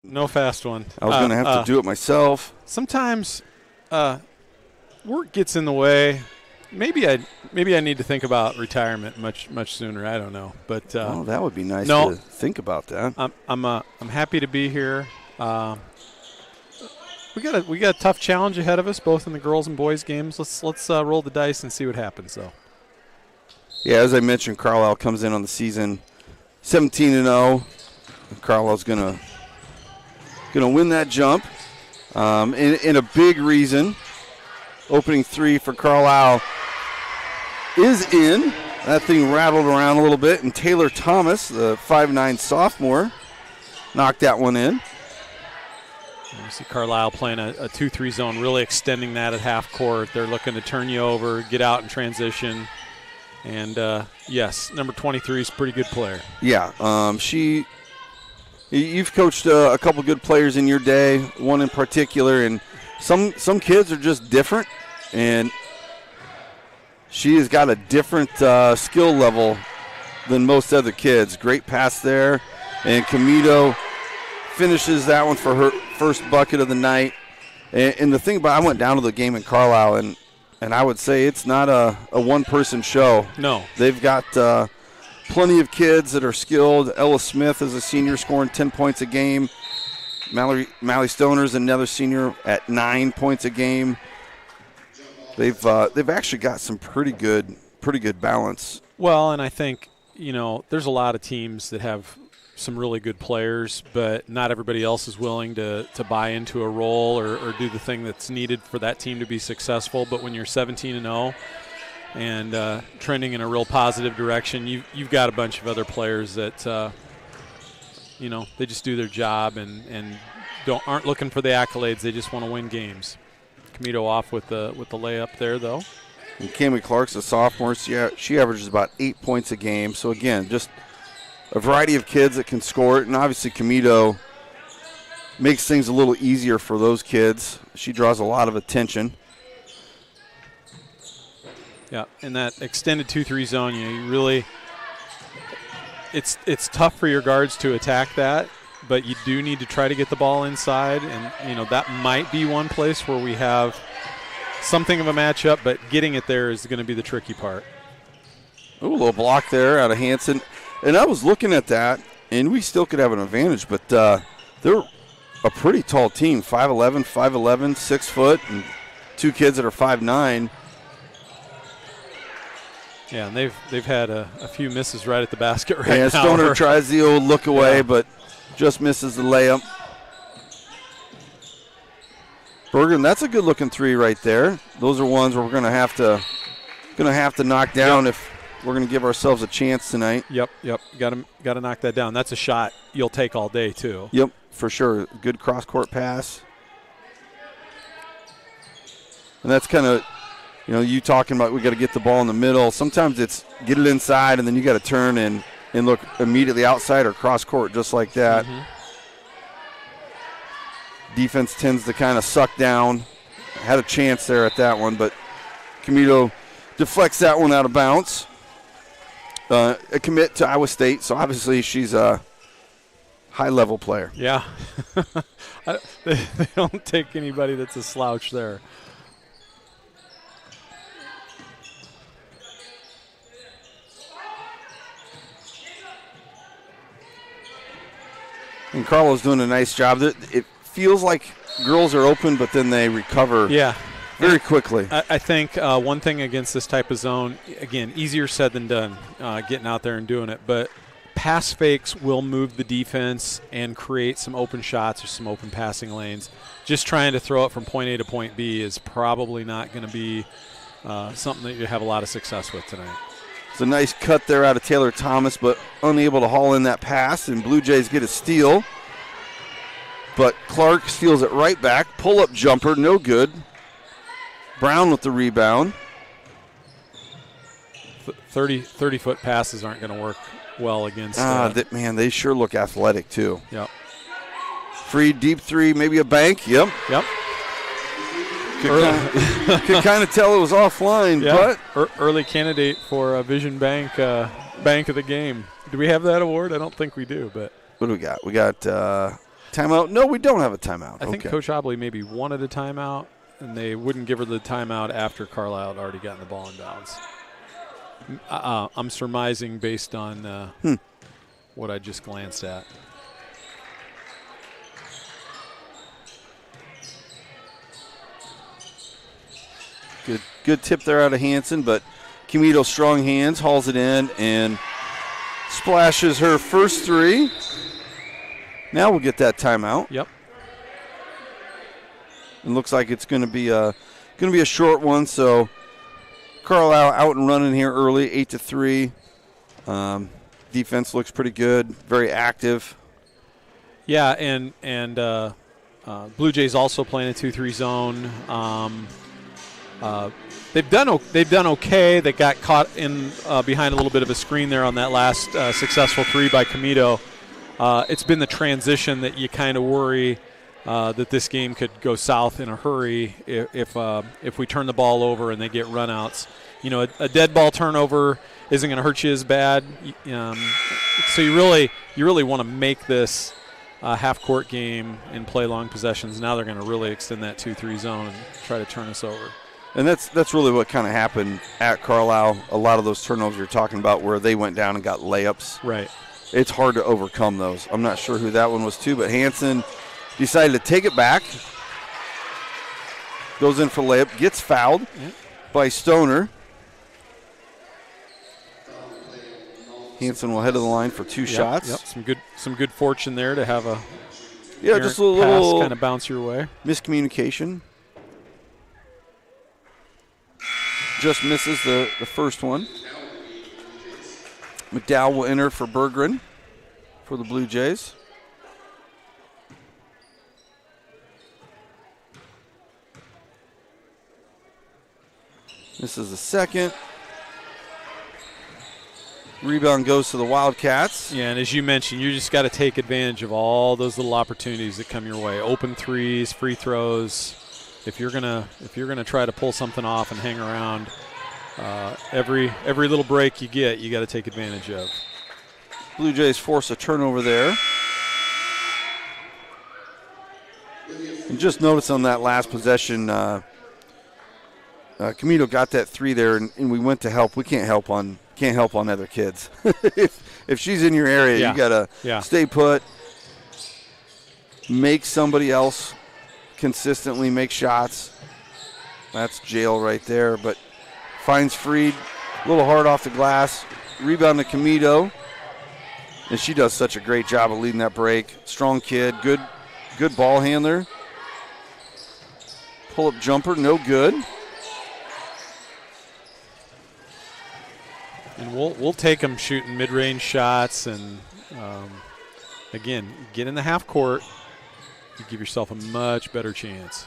No fast one. I was going to have to do it myself. Sometimes work gets in the way. Maybe I need to think about retirement much sooner. I don't know, but that would be nice to think about that. I'm happy to be here. We got a tough challenge ahead of us, both in the girls and boys games. Let's roll the dice and see what happens, though. Yeah, as I mentioned, Carlisle comes in on the season 17-0. Carlisle's gonna win that jump. In a big reason, opening three for Carlisle is in. That thing rattled around a little bit, and Taylor Thomas, the 5'9" sophomore, knocked that one in. You see Carlisle playing a 2-3 zone, really extending that at half court. They're looking to turn you over, get out in transition. And, yes, number 23 is a pretty good player. Yeah, you've coached a couple good players in your day, one in particular, and some kids are just different, and she has got a different skill level than most other kids. Great pass there, and Camito finishes that one for her first bucket of the night. And the thing about, I went down to the game in Carlisle, and I would say it's not a one-person show. No. They've got plenty of kids that are skilled. Ella Smith is a senior scoring 10 points a game. Mally Stoner's another senior at 9 points a game. They've actually got some pretty good balance. Well, and I think, there's a lot of teams that have some really good players, but not everybody else is willing to buy into a role or do the thing that's needed for that team to be successful. But when you're 17-0 and trending in a real positive direction, you've got a bunch of other players that they just do their job and aren't looking for the accolades. They just want to win games. Camito off with the layup there, though. And Cammie Clark's a sophomore. She averages about 8 points a game. So again, just a variety of kids that can score it, and obviously Camito makes things a little easier for those kids. She draws a lot of attention. Yeah, in that extended 2-3 zone, you really it's tough for your guards to attack that, but you do need to try to get the ball inside, and that might be one place where we have something of a matchup, but getting it there is going to be the tricky part. Ooh, a little block there out of Hanson. And I was looking at that, and we still could have an advantage, but they're a pretty tall team, 5'11", 6 foot, and two kids that are 5'9". Yeah, and they've had a few misses right at the basket right now. Yeah, Stoner tries the old look away, but just misses the layup. Bergen, that's a good-looking three right there. Those are ones where we're going to have to knock down if we're going to give ourselves a chance tonight. Yep. Got to knock that down. That's a shot you'll take all day, too. Yep, for sure. Good cross-court pass. And that's kind of, you talking about we got to get the ball in the middle. Sometimes it's get it inside, and then you got to turn and look immediately outside or cross-court just like that. Mm-hmm. Defense tends to kind of suck down. Had a chance there at that one, but Camito deflects that one out of bounds. A commit to Iowa State, so obviously she's a high-level player. Yeah. They don't take anybody that's a slouch there. And Carlo's doing a nice job. It feels like girls are open, but then they recover very quickly. I think one thing against this type of zone, again, easier said than done, getting out there and doing it, but pass fakes will move the defense and create some open shots or some open passing lanes. Just trying to throw it from point A to point B is probably not going to be something that you have a lot of success with tonight. It's a nice cut there out of Taylor Thomas, but unable to haul in that pass, and Blue Jays get a steal. But Clark steals it right back. Pull-up jumper, no good. Brown with the rebound. 30-foot passes aren't going to work well against they sure look athletic, too. Yep. Free, deep three, maybe a bank. Yep. Could kind of tell it was offline, but early candidate for a Vision Bank Bank of the Game. Do we have that award? I don't think we do, but what do we got? We got Timeout? No, we don't have a timeout. I think Coach Obley maybe wanted a timeout, and they wouldn't give her the timeout after Carlisle had already gotten the ball in bounds. I'm surmising based on what I just glanced at. Good tip there out of Hanson, but Camito, strong hands, hauls it in and splashes her first three. Now we'll get that timeout. Yep. It looks like it's going to be a short one. So Carlisle out and running here early, 8-3. Defense looks pretty good, very active. Yeah, and Blue Jays also playing a 2-3 zone. They've done okay. They got caught in behind a little bit of a screen there on that last successful three by Camito. It's been the transition that you kind of worry that this game could go south in a hurry if we turn the ball over and they get runouts. You know, a dead ball turnover isn't going to hurt you as bad. So you really want to make this half-court game and play long possessions. Now they're going to really extend that 2-3 zone and try to turn us over. And that's really what kind of happened at Carlisle. A lot of those turnovers you're talking about where they went down and got layups. Right. It's hard to overcome those. I'm not sure who that one was to, but Hanson decided to take it back. Goes in for layup, gets fouled by Stoner. Hanson will head to the line for two shots. Yep. Some good fortune there to have a just a little pass kind of bounce your way. Miscommunication. Just misses the first one. McDowell will enter for Berggren for the Blue Jays. This is the second. Rebound goes to the Wildcats. Yeah, and as you mentioned, you just got to take advantage of all those little opportunities that come your way. Open threes, free throws. If you're gonna try to pull something off and hang around, every little break you get, you got to take advantage of. Blue Jays force a turnover there. And just notice on that last possession, Camito got that three there, and we went to help. We can't help on other kids. if she's in your area, you gotta stay put, make somebody else consistently make shots. That's jail right there, but finds Freed, a little hard off the glass. Rebound to Camito, and she does such a great job of leading that break. Strong kid, good ball handler. Pull-up jumper, no good. And we'll take them shooting mid-range shots, and again, get in the half court. You give yourself a much better chance.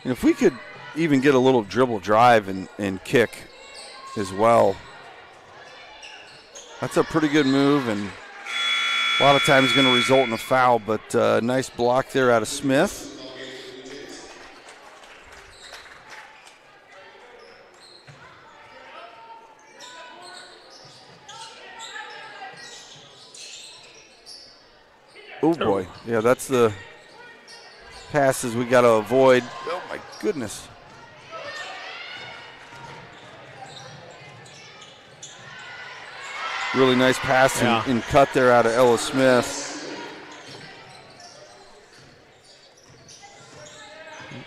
And if we could even get a little dribble drive and kick as well, that's a pretty good move, and a lot of times going to result in a foul, but nice block there out of Smith. Oh, boy. Yeah, that's the passes we got to avoid. Oh, my goodness. Really nice pass and cut there out of Ella Smith.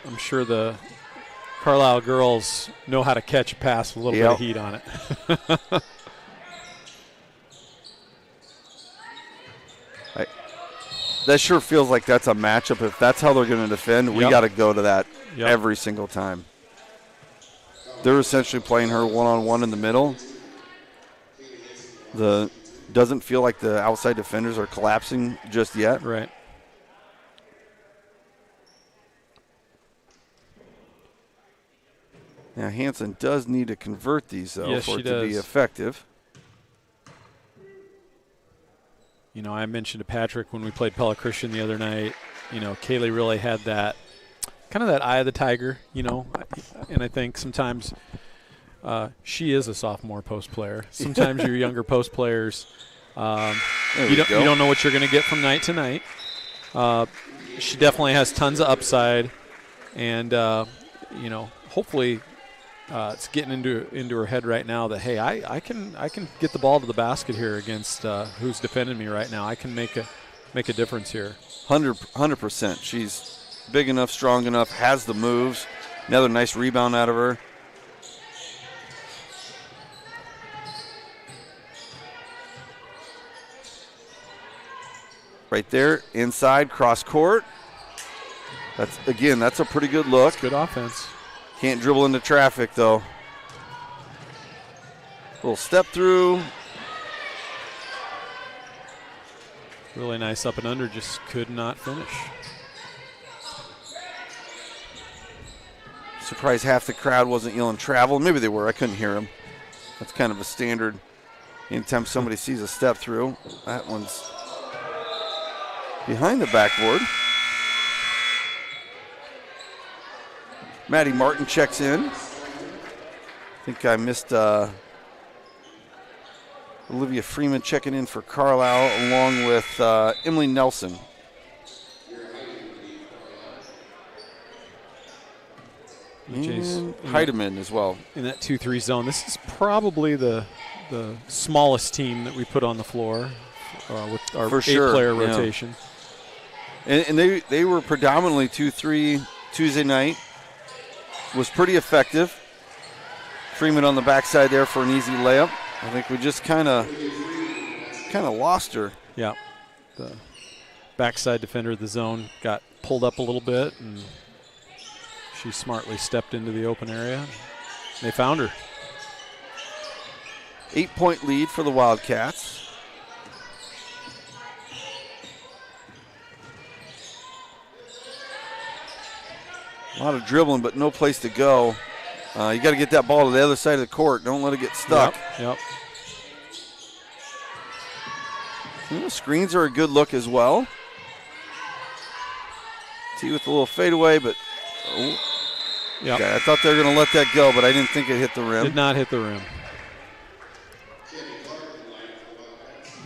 I'm sure the Carlisle girls know how to catch a pass with a little bit of heat on it. That sure feels like that's a matchup. If that's how they're going to defend, we got to go to that every single time. They're essentially playing her one-on-one in the middle. Doesn't feel like the outside defenders are collapsing just yet. Right. Now, Hanson does need to convert these, though, for it to be effective. You know, I mentioned to Patrick when we played Pella Christian the other night, you know, Kaylee really had that kind of that eye of the tiger, you know, and I think sometimes she is a sophomore post player. Sometimes your younger post players You don't know what you're going to get from night to night. She definitely has tons of upside, and hopefully it's getting into her head right now that, hey, I can get the ball to the basket here against who's defending me right now. I can make a difference here. 100%. She's big enough, strong enough, has the moves. Another nice rebound out of her. Right there, inside, cross court. That's a pretty good look. That's good offense. Can't dribble into traffic, though. Little step through. Really nice up and under, just could not finish. Surprised half the crowd wasn't yelling travel. Maybe they were. I couldn't hear them. That's kind of a standard. Anytime somebody sees a step through, that one's behind the backboard. Maddie Martin checks in. I think I missed Olivia Freeman checking in for Carlisle, along with Emily Nelson. And Heidemann as well. In that 2-3 zone. This is probably the smallest team that we put on the floor with our eight-player rotation. And they were predominantly 2-3 Tuesday night. Was pretty effective. Freeman on the backside there for an easy layup. I think we just kind of lost her. Yeah. The backside defender of the zone got pulled up a little bit, and she smartly stepped into the open area. They found her. 8-point lead for the Wildcats. A lot of dribbling, but no place to go. You got to get that ball to the other side of the court. Don't let it get stuck. Yep. Screens are a good look as well. T with a little fadeaway, but okay, I thought they were going to let that go, but I didn't think it hit the rim. Did not hit the rim.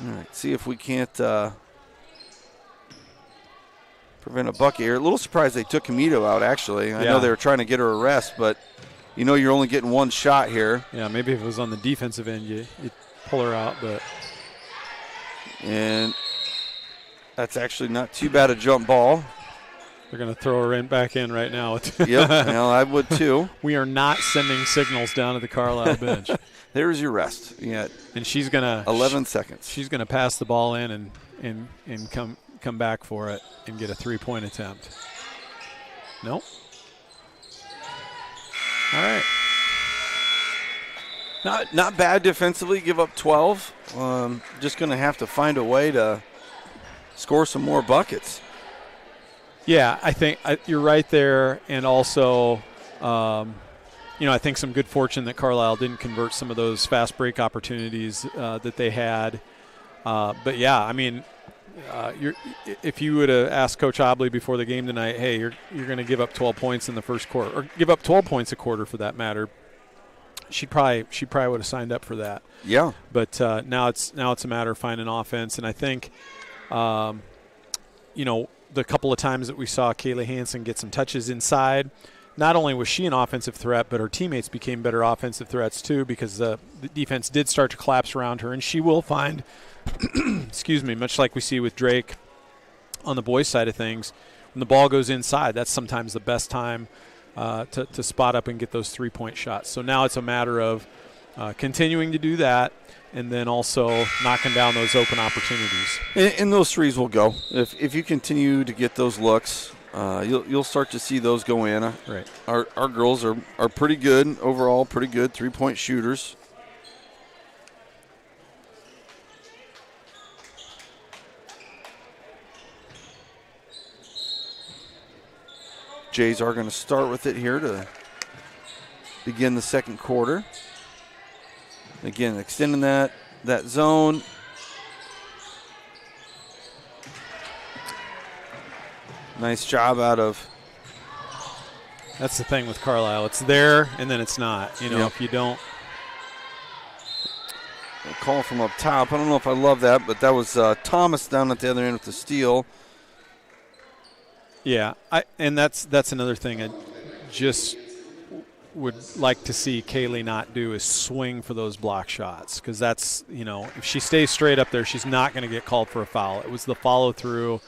All right, see if we can't prevent a bucket here. A little surprised they took Camito out, actually. I know they were trying to get her a rest, but you're only getting one shot here. Yeah, maybe if it was on the defensive end, you'd pull her out, but. And that's actually not too bad a jump ball. They're going to throw her back in right now. Yep, well, I would too. We are not sending signals down to the Carlisle bench. There's your rest. Yeah. And she's going to 11 seconds. She's going to pass the ball in and come back for it and get a 3-point attempt. Nope. All right. Not bad defensively. Give up 12. Just going to have to find a way to score some more buckets. Yeah, I think you're right there, and also, I think some good fortune that Carlisle didn't convert some of those fast break opportunities that they had. But yeah, I mean, if you would have asked Coach Obley before the game tonight, hey, you're going to give up 12 points in the first quarter, or give up 12 points a quarter for that matter, she probably would have signed up for that. Yeah. But now it's a matter of finding offense, and I think, the couple of times that we saw Kaylee Hansen get some touches inside, not only was she an offensive threat, but her teammates became better offensive threats too, because the defense did start to collapse around her, and she will find, excuse me, much like we see with Drake on the boys' side of things, when the ball goes inside, that's sometimes the best time to spot up and get those 3-point shots. So now it's a matter of continuing to do that, and then also knocking down those open opportunities. And those threes will go. If you continue to get those looks, you'll start to see those go in. Right. Our girls are pretty good overall, pretty good 3-point shooters. Jays are going to start with it here to begin the second quarter. Again, extending that zone. Nice job out of. That's the thing with Carlisle. It's there, and then it's not. If you don't. A call from up top. I don't know if I love that, but that was Thomas down at the other end with the steal. Yeah, and that's another thing I just would like to see Kaylee not do is swing for those block shots, because that's, if she stays straight up there, she's not going to get called for a foul. It was the follow-through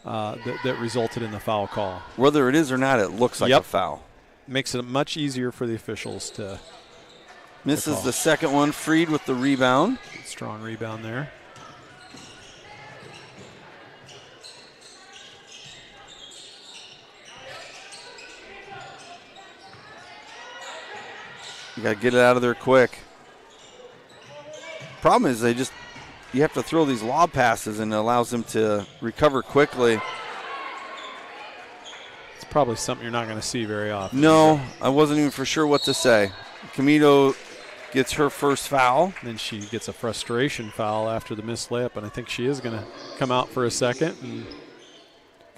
that resulted in the foul call. Whether it is or not, it looks like a foul. Makes it much easier for the officials to misses the second one. Freed with the rebound. Strong rebound there. You got to get it out of there quick. Problem is you have to throw these lob passes, and it allows them to recover quickly. It's probably something you're not going to see very often. No, I wasn't even for sure what to say. Camito gets her first foul. Then she gets a frustration foul after the missed layup, and I think she is going to come out for a second and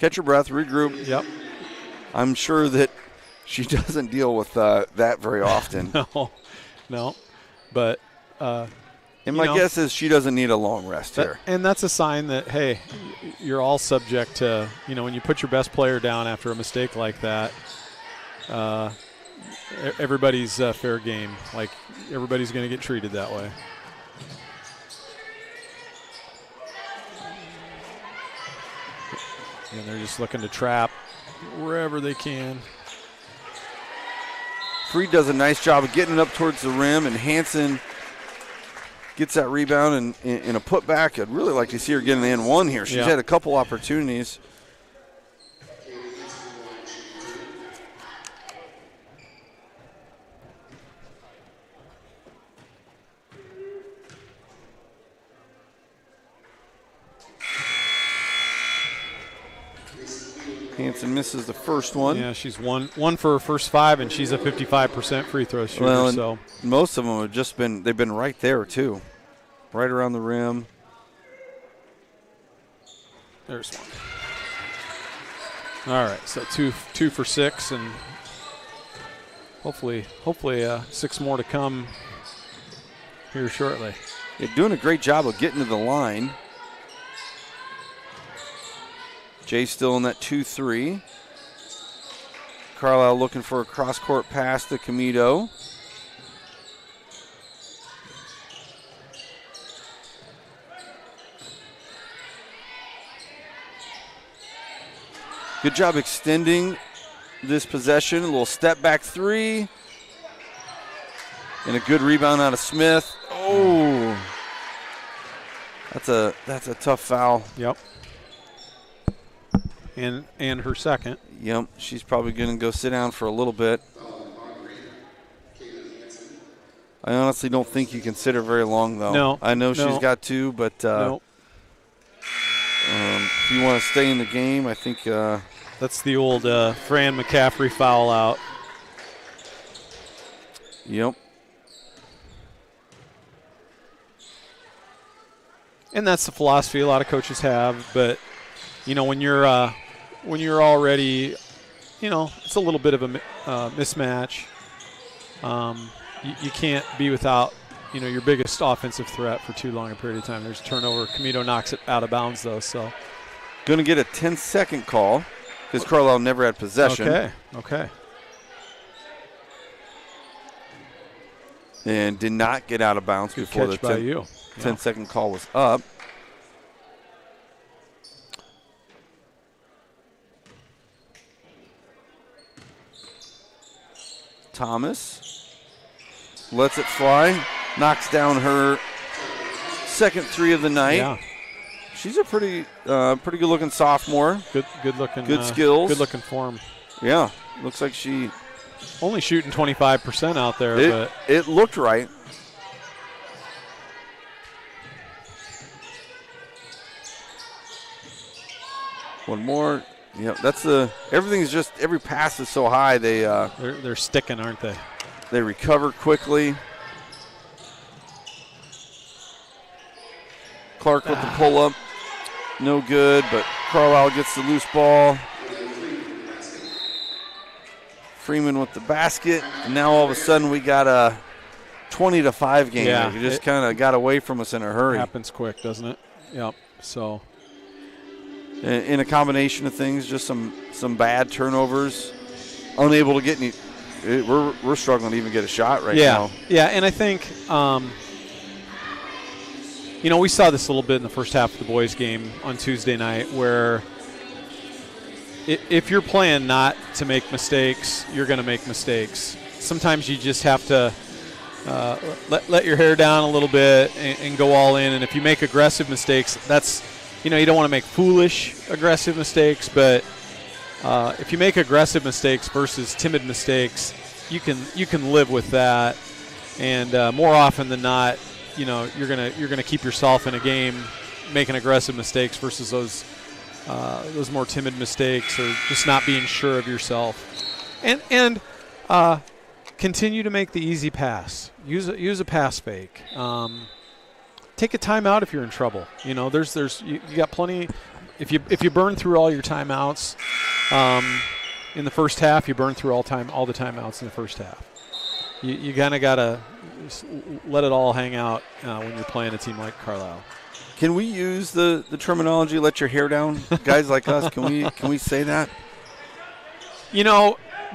catch her breath, regroup. Yep. I'm sure that she doesn't deal with that very often. No. But and my guess is she doesn't need a long rest here. And that's a sign that, hey, you're all subject to, when you put your best player down after a mistake like that, everybody's fair game. Like, everybody's going to get treated that way. And they're just looking to trap wherever they can. Freed does a nice job of getting it up towards the rim, and Hansen gets that rebound and in a putback. I'd really like to see her get an N1 here. She's had a couple opportunities. Hansen misses the first one. Yeah, she's one for her first 5, and she's a 55% free throw shooter. Well, so most of them have they've been right there too, right around the rim. There's one. All right, so two for 6, and hopefully 6 more to come here shortly. They're doing a great job of getting to the line. Jay still in that 2-3. Carlisle looking for a cross-court pass to Camito. Good job extending this possession. A little step back 3. And a good rebound out of Smith. Oh, that's a tough foul. Yep. And her second. Yep, she's probably going to go sit down for a little bit. I honestly don't think you can sit her very long, though. No. I know she's got 2, but if you want to stay in the game, I think that's the old Fran McCaffrey foul out. Yep. And that's the philosophy a lot of coaches have, but when you're already, it's a little bit of a mismatch. You can't be without, your biggest offensive threat for too long a period of time. There's a turnover. Camito knocks it out of bounds, though. So, going to get a 10-second call because Carlisle never had possession. Okay. And did not get out of bounds before the 10-second call was up. Thomas lets it fly, knocks down her second 3 of the night. Yeah. She's a pretty good-looking sophomore. Good-looking. Good skills. Good-looking form. Yeah, looks like she only shooting 25% out there, but it looked right. One more. Yeah, that's everything's just every pass is so high they're sticking, aren't they? They recover quickly. Clark with the pull up, no good, but Carlisle gets the loose ball. Freeman with the basket, and now all of a sudden we got a 20-5 game. Yeah, It just kind of got away from us in a hurry. Happens quick, doesn't it? Yep. So, in a combination of things, just some bad turnovers, unable to get any. We're struggling to even get a shot right now. Yeah, and I think we saw this a little bit in the first half of the boys' game on Tuesday night, where if you're playing not to make mistakes, you're going to make mistakes. Sometimes you just have to let your hair down a little bit and go all in. And if you make aggressive mistakes, that's you don't want to make foolish aggressive mistakes, but if you make aggressive mistakes versus timid mistakes, you can live with that. And more often than not, you're gonna keep yourself in a game making aggressive mistakes versus those more timid mistakes or just not being sure of yourself. And continue to make the easy pass. Use a pass fake. Take a timeout if you're in trouble. There's you got plenty. If you burn through all your timeouts in the first half, you burn through all the timeouts in the first half. You kind of gotta let it all hang out when you're playing a team like Carlisle. Can we use the terminology "let your hair down"? Guys like us, can we say that?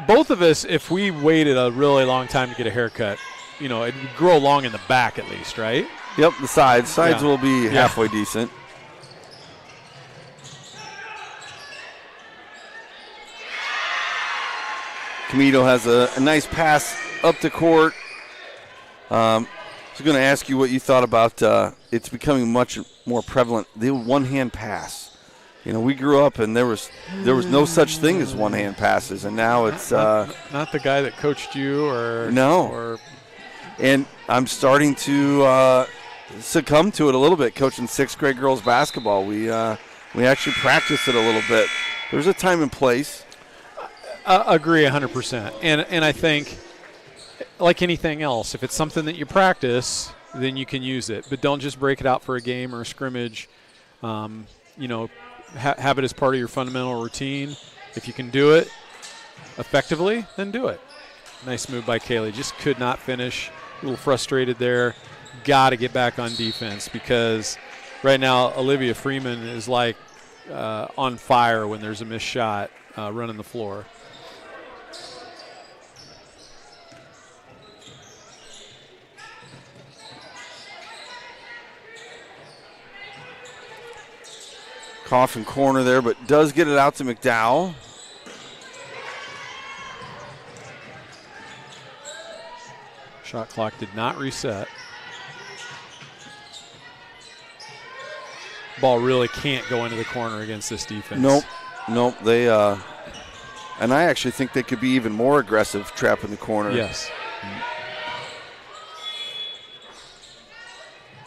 Both of us, if we waited a really long time to get a haircut, it would grow long in the back at least, right? Yep, the sides will be halfway decent. Camito has a nice pass up the court. I was going to ask you what you thought about it's becoming much more prevalent, the one-hand pass. We grew up and there was no such thing as one-hand passes, and now it's not the guy that coached you or no. Or and I'm starting to succumb to it a little bit. Coaching 6th grade girls basketball, we actually practice it a little bit. There's a time and place. Agree 100%. And I think, like anything else, if it's something that you practice, then you can use it. But don't just break it out for a game or a scrimmage. Have it as part of your fundamental routine. If you can do it effectively, then do it. Nice move by Kaylee. Just could not finish. A little frustrated there. Got to get back on defense because right now Olivia Freeman is like on fire when there's a missed shot running the floor. Coffin corner there, but does get it out to McDowell. Shot clock did not reset. Ball really can't go into the corner against this defense. Nope. They and I actually think they could be even more aggressive trapping the corner. Yes.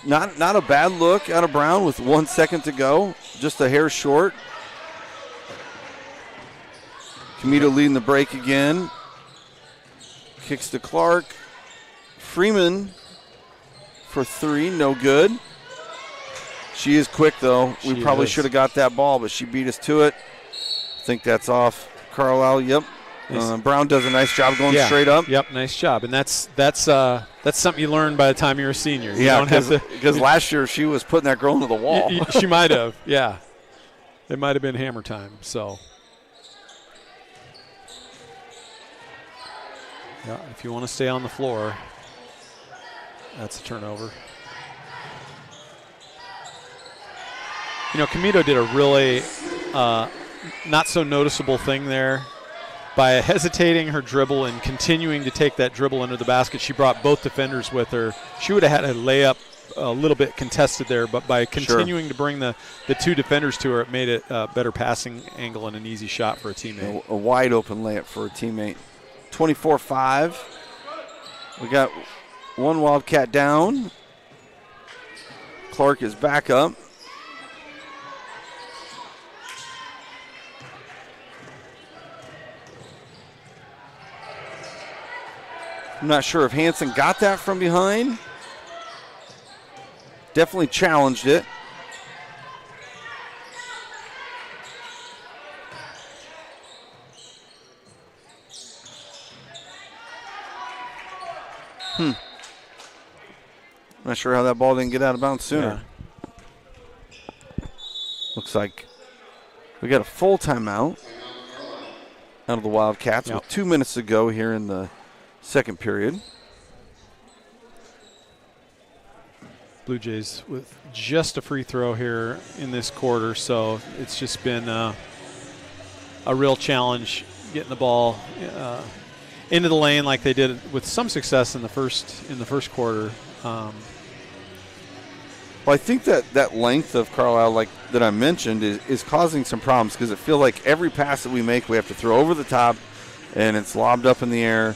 Not a bad look out of Brown with 1 second to go. Just a hair short. Camito leading the break again. Kicks to Clark. Freeman for 3, no good. She is quick, though. We probably should have got that ball, but she beat us to it. I think that's off Carlisle. Yep. Nice. Brown does a nice job going straight up. Yep, nice job. And that's something you learn by the time you're a senior. Because last year she was putting that girl into the wall. She might have, yeah. It might have been hammer time. So, yeah, if you want to stay on the floor, that's a turnover. Camito did a really not so noticeable thing there. By hesitating her dribble and continuing to take that dribble under the basket, she brought both defenders with her. She would have had a layup a little bit contested there, but by continuing to bring the two defenders to her, it made it a better passing angle and an easy shot for a teammate. A wide open layup for a teammate. 24-5. We got one Wildcat down. Clark is back up. I'm not sure if Hansen got that from behind. Definitely challenged it. Not sure how that ball didn't get out of bounds sooner. Yeah. Looks like we got a full timeout out of the Wildcats with 2 minutes to go here in the second period. Blue Jays with just a free throw here in this quarter, so it's just been a real challenge getting the ball into the lane like they did with some success in the first quarter. Well, I think that length of Carlisle, that I mentioned, is causing some problems because it feels like every pass that we make, we have to throw over the top, and it's lobbed up in the air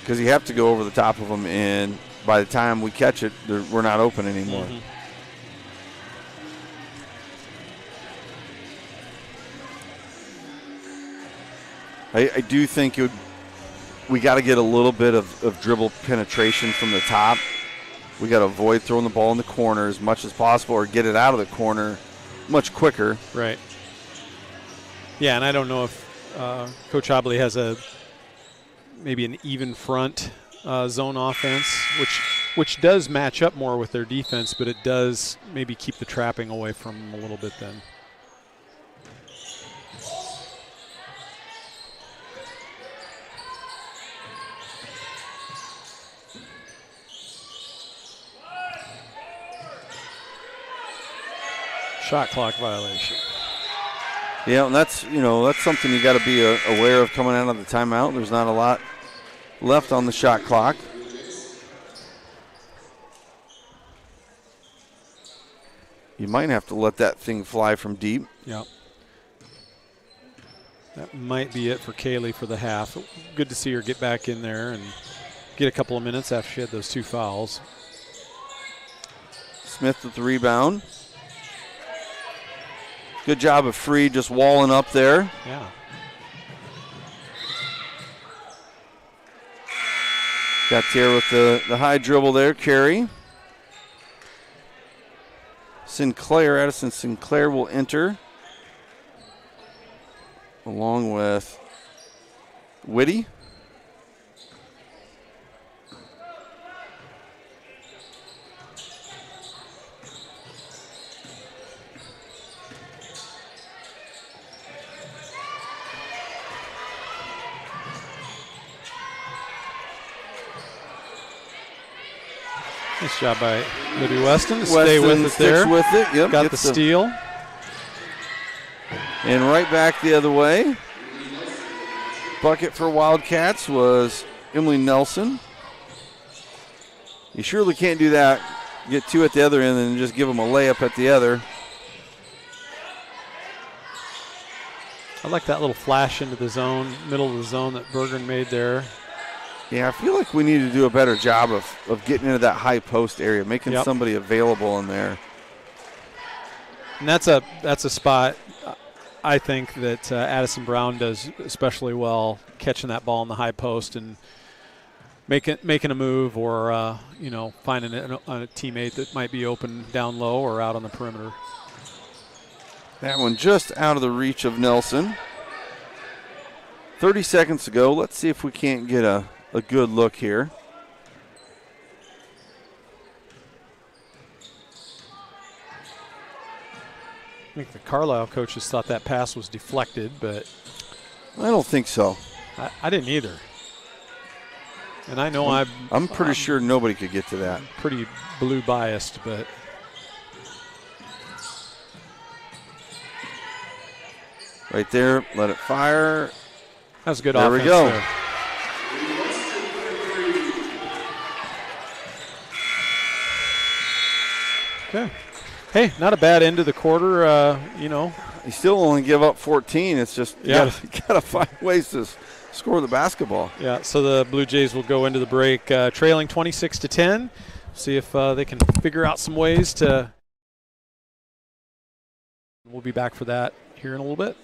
because you have to go over the top of them, and by the time we catch it, we're not open anymore. Mm-hmm. I do think we got to get a little bit of dribble penetration from the top. We got to avoid throwing the ball in the corner as much as possible or get it out of the corner much quicker. Right. Yeah, and I don't know if Coach Hobley has maybe an even front zone offense, which does match up more with their defense, but it does maybe keep the trapping away from them a little bit then. Shot clock violation. Yeah, and that's something you got to be aware of coming out of the timeout. There's not a lot left on the shot clock. You might have to let that thing fly from deep. Yep. That might be it for Kaylee for the half. Good to see her get back in there and get a couple of minutes after she had those 2 fouls. Smith with the rebound. Good job of Free just walling up there. Yeah. Got there with the high dribble there, Carey. Addison Sinclair will enter along with Whitty. Nice job by Libby Weston to stay with it there. With it. Yep, got the steal. And right back the other way. Bucket for Wildcats was Emily Nelson. You surely can't do that. Get 2 at the other end and just give them a layup at the other. I like that little flash into the zone, middle of the zone that Bergen made there. Yeah, I feel like we need to do a better job of getting into that high post area, making somebody available in there. And that's a spot I think that Addison Brown does especially well, catching that ball in the high post and making a move or finding a teammate that might be open down low or out on the perimeter. That one just out of the reach of Nelson. 30 seconds to go. Let's see if we can't get a good look here. I think the Carlisle coaches thought that pass was deflected, but I don't think so. I didn't either. And I know I'm pretty sure nobody could get to that. Pretty blue biased, but right there, let it fire. That was good offense. There we go. There. Okay. Hey, not a bad end of the quarter, You still only give up 14. It's just you gotta find ways to score the basketball. Yeah, so the Blue Jays will go into the break trailing 26-10. See if they can figure out some ways to. We'll be back for that here in a little bit.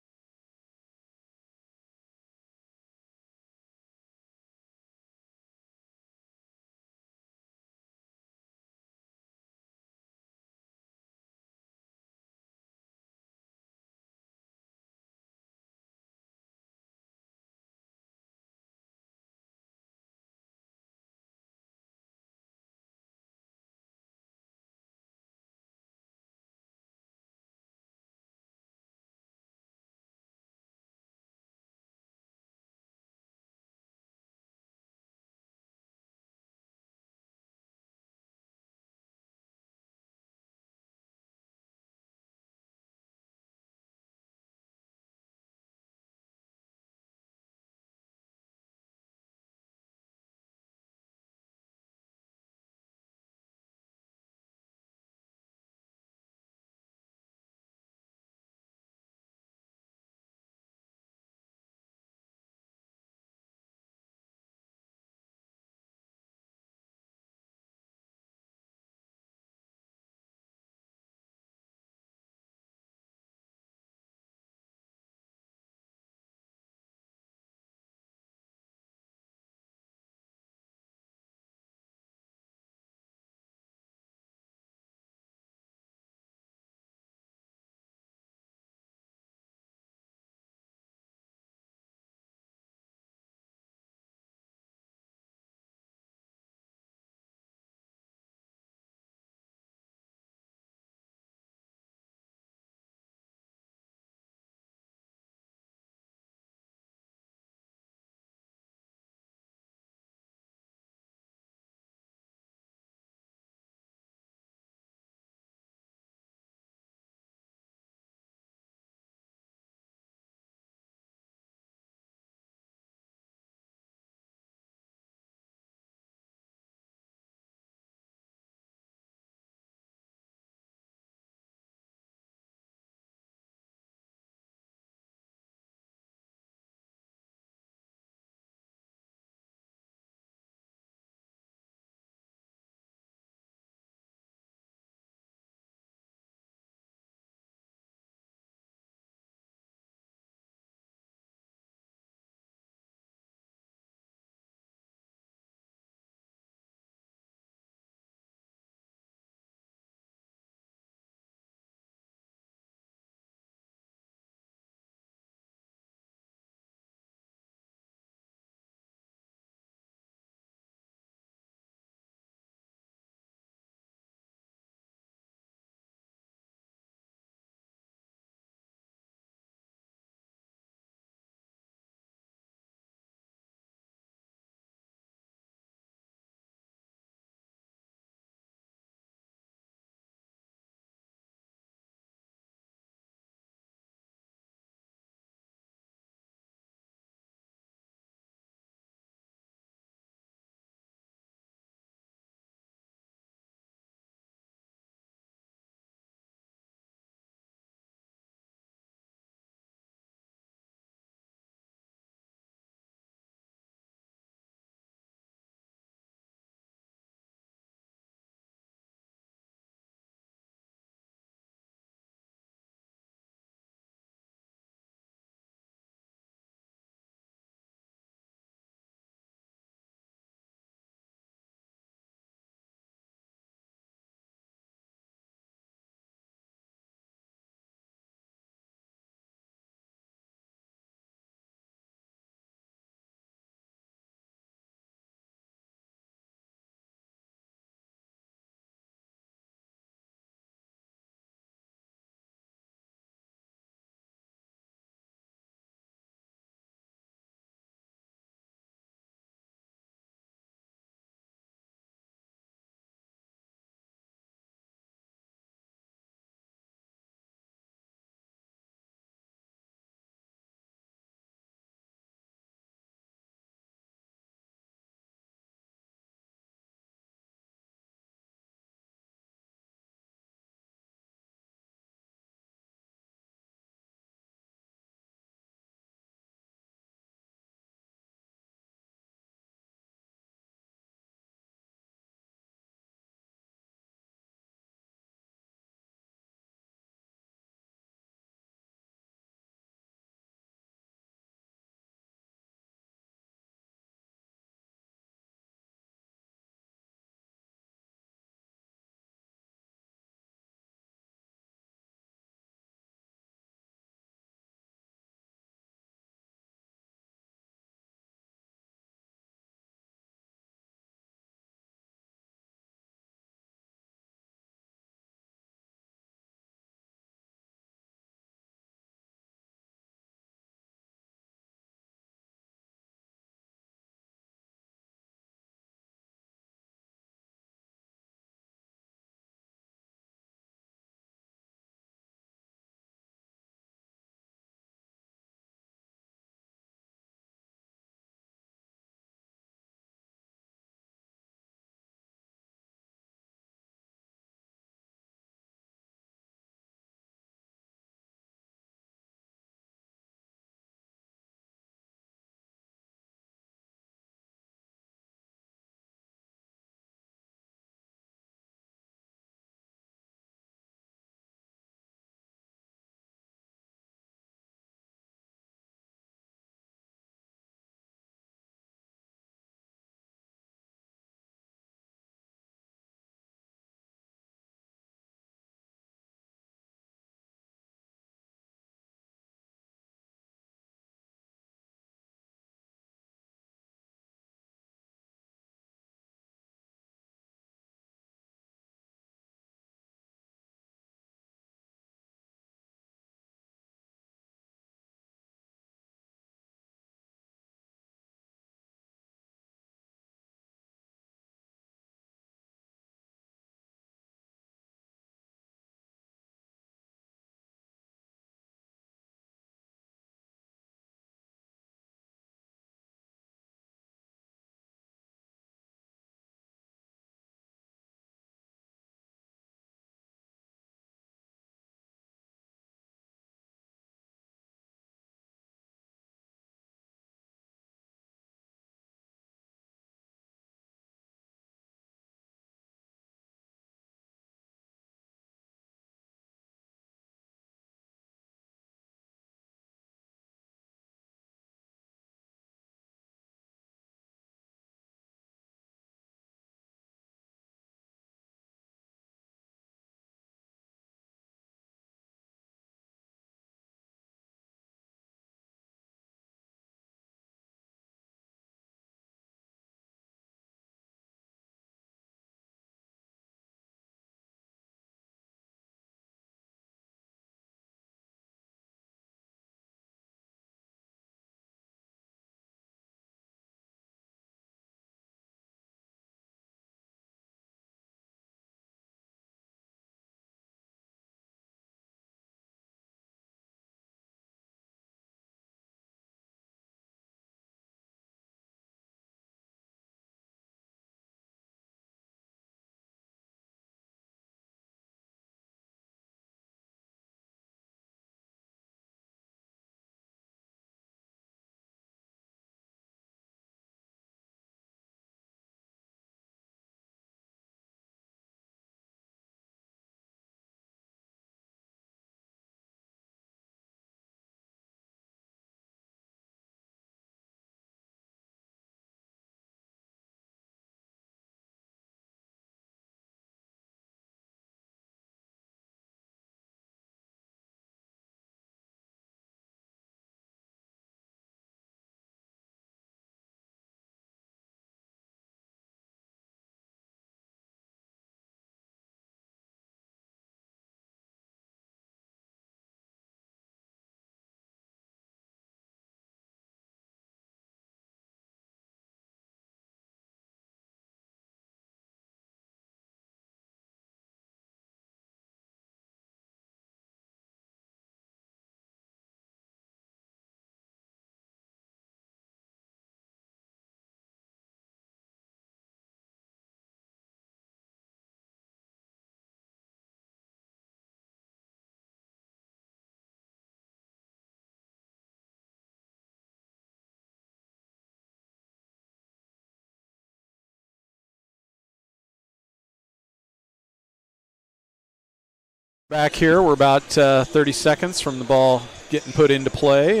Back here, we're about 30 seconds from the ball getting put into play.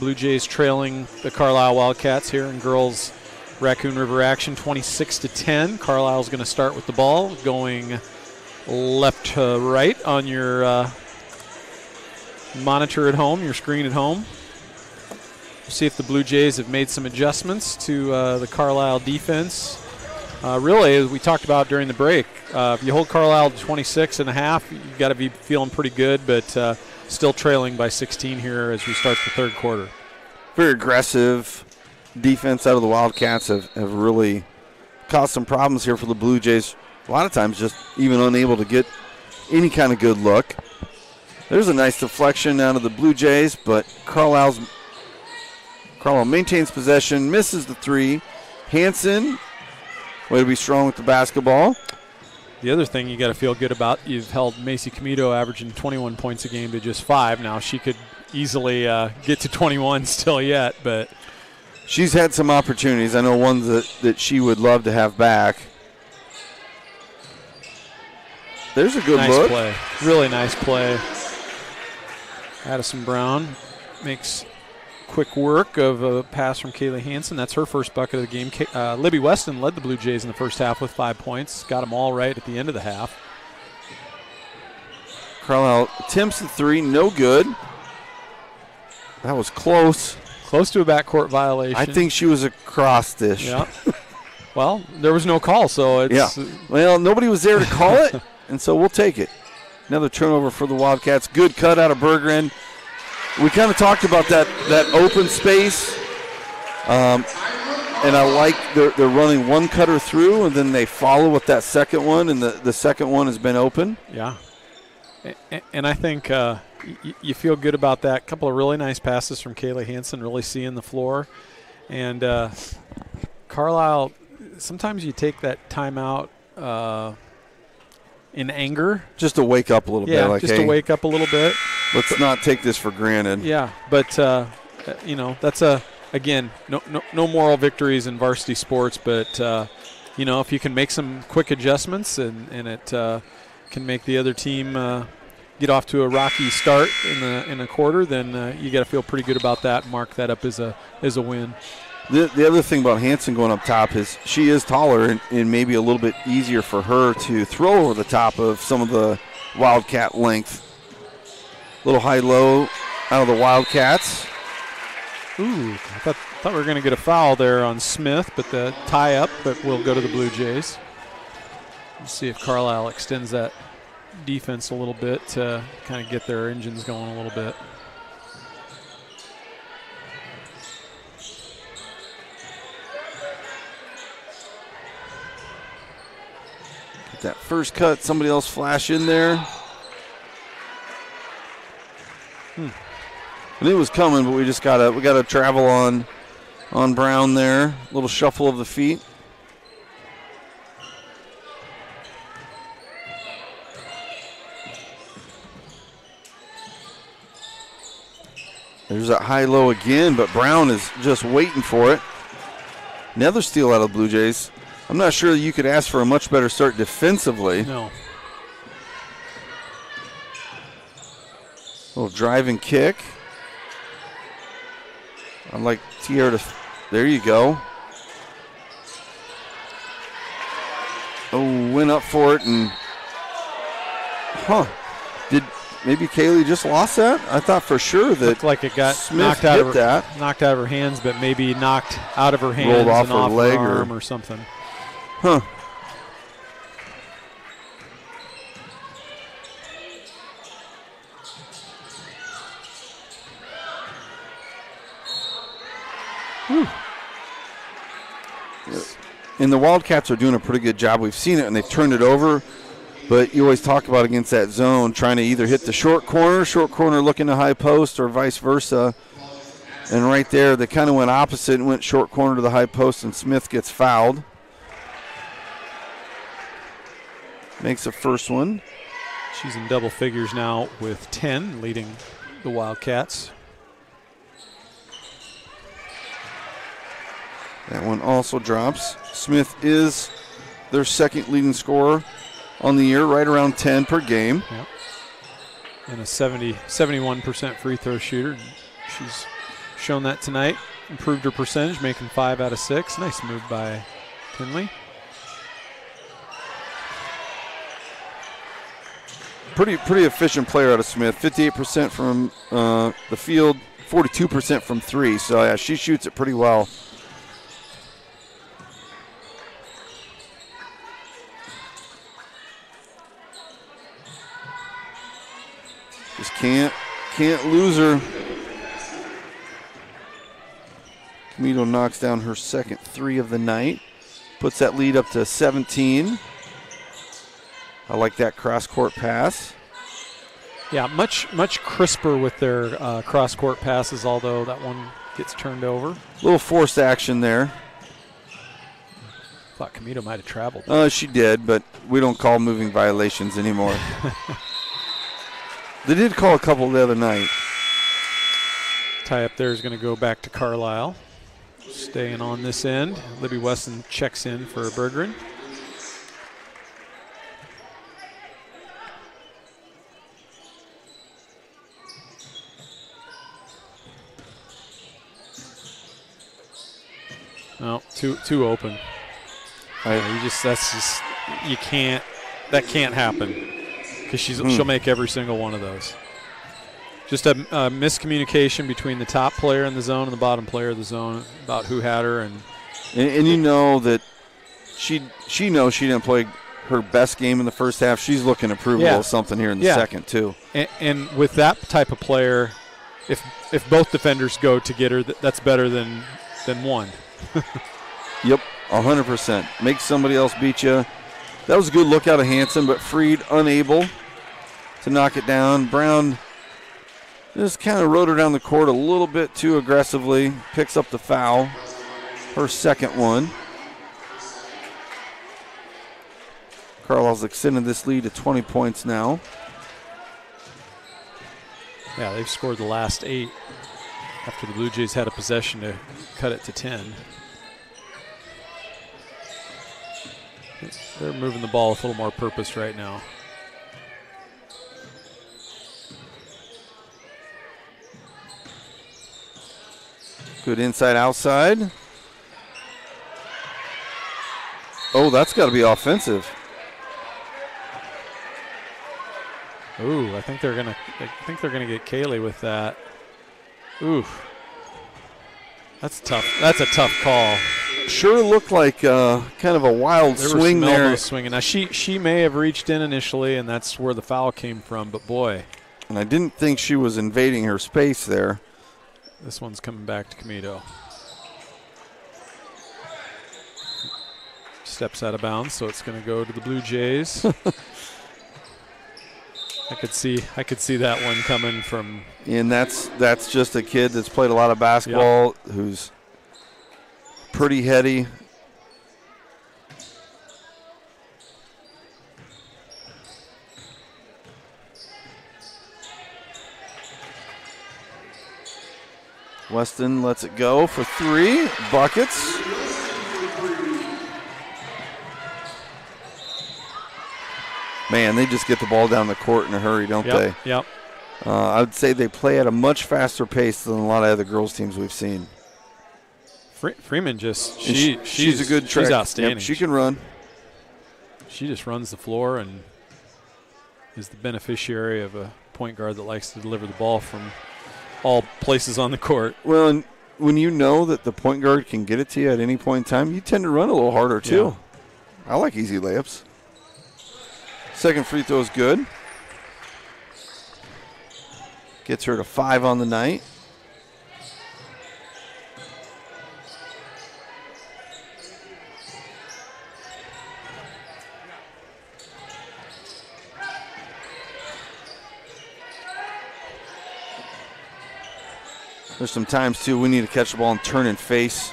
Blue Jays trailing the Carlisle Wildcats here in girls Raccoon River action, 26-10. Carlisle's going to start with the ball, going left to right on your monitor at home, your screen at home. We'll see if the Blue Jays have made some adjustments to the Carlisle defense. Really, as we talked about during the break, if you hold Carlisle to 26.5, you've got to be feeling pretty good, but still trailing by 16 here as we start the third quarter. Very aggressive defense out of the Wildcats have really caused some problems here for the Blue Jays. A lot of times just even unable to get any kind of good look. There's a nice deflection out of the Blue Jays, but Carlisle maintains possession, misses the three. Hanson, way to be strong with the basketball. The other thing you got to feel good about, you've held Macy Comito averaging 21 points a game to just 5. Now she could easily get to 21 still yet, but she's had some opportunities. I know ones that she would love to have back. There's a good look. Nice play. Really nice play. Addison Brown makes quick work of a pass from Kaylee Hansen. That's her first bucket of the game. Libby Weston led the Blue Jays in the first half with 5 points. Got them all right at the end of the half. Carlisle attempts the three. No good. That was close. Close to a backcourt violation. I think she was a cross dish. Yeah. Well, there was no call, so it's... Yeah. Well, nobody was there to call it, and so we'll take it. Another turnover for the Wildcats. Good cut out of Berggren. We kind of talked about that open space, and I like they're running one cutter through, and then they follow with that second one, and the second one has been open. Yeah. And I think you feel good about that. A couple of really nice passes from Kaylee Hansen, really seeing the floor. And Carlisle, sometimes you take that timeout in anger. Just to wake up a little bit. Like, just to wake up a little bit. Let's not take this for granted. Yeah, but, that's again, no moral victories in varsity sports, but, if you can make some quick adjustments and it can make the other team get off to a rocky start in a quarter, then you got to feel pretty good about that and mark that up as a win. The other thing about Hanson going up top is she is taller and maybe a little bit easier for her to throw over the top of some of the Wildcat length. Little high-low out of the Wildcats. Ooh, I thought we were going to get a foul there on Smith, but the tie-up, but we'll go to the Blue Jays. Let's see if Carlisle extends that defense a little bit to kind of get their engines going a little bit. Get that first cut, somebody else flash in there. And it was coming, but we gotta travel on Brown there. A little shuffle of the feet. There's that high-low again, but Brown is just waiting for it. Another steal out of the Blue Jays. I'm not sure you could ask for a much better start defensively. No. Little drive and kick. I'd like Tierra to. There you go. Oh, went up for it and. Did maybe Kaylee just lost that? I thought for sure that. Looked like it got Smith knocked out of her hands, but maybe knocked out of her hands, rolled off and her off leg her arm or something. Huh. And the Wildcats are doing a pretty good job. We've seen it, and they've turned it over. But you always talk about against that zone, trying to either hit the short corner looking to high post, or vice versa. And right there, they kind of went opposite and went short corner to the high post, and Smith gets fouled. Makes the first one. She's in double figures now with 10, leading the Wildcats. That one also drops. Smith is their second leading scorer on the year, right around 10 per game. Yep. and a 71% free throw shooter. She's shown that tonight. Improved her percentage, making 5 out of 6. Nice move by Tinley. Pretty efficient player out of Smith. 58% from the field, 42% from 3. So yeah, she shoots it pretty well. Just can't lose her. Camito knocks down her second 3 of the night. Puts that lead up to 17. I like that cross-court pass. Yeah, much crisper with their cross-court passes, although that one gets turned over. A little forced action there. Thought Camito might have traveled. She did, but we don't call moving violations anymore. They did call a couple the other night. Tie up there is going to go back to Carlisle. Staying on this end. Libby Weston checks in for Berggren. No, too open. That can't happen because she'll make every single one of those. Just a miscommunication between the top player in the zone and the bottom player of the zone about who had her, and you know that she knows she didn't play her best game in the first half. She's looking to prove a little something here in the second too. And with that type of player, if both defenders go to get her, that's better than one. Yep, 100%. Make somebody else beat you. That was a good look out of Hanson, but Freed unable to knock it down. Brown just kind of rode her down the court a little bit too aggressively. Picks up the foul. Her second one. Carlisle's extended this lead to 20 points now. Yeah, they've scored the last 8 after the Blue Jays had a possession to cut it to 10. They're moving the ball with a little more purpose right now. Good inside outside. Oh, that's got to be offensive. Ooh, I think they're gonna get Kaylee with that. Ooh, that's tough. That's a tough call. Sure looked like kind of a wild swing there. Elbows swinging. Now she may have reached in initially, and that's where the foul came from. But boy, and I didn't think she was invading her space there. This one's coming back to Camito. Steps out of bounds, so it's going to go to the Blue Jays. I could see that one coming from. And that's just a kid that's played a lot of basketball, who's pretty heady. Weston lets it go for 3 buckets. Man, they just get the ball down the court in a hurry, don't they? Yep. I would say they play at a much faster pace than a lot of other girls' teams we've seen. Freeman she's a good track. She's outstanding. Yep, she can run. She just runs the floor and is the beneficiary of a point guard that likes to deliver the ball from all places on the court. Well, and when you know that the point guard can get it to you at any point in time, you tend to run a little harder too. Yeah. I like easy layups. Second free throw is good. Gets her to 5 on the night. There's some times, too, we need to catch the ball and turn and face.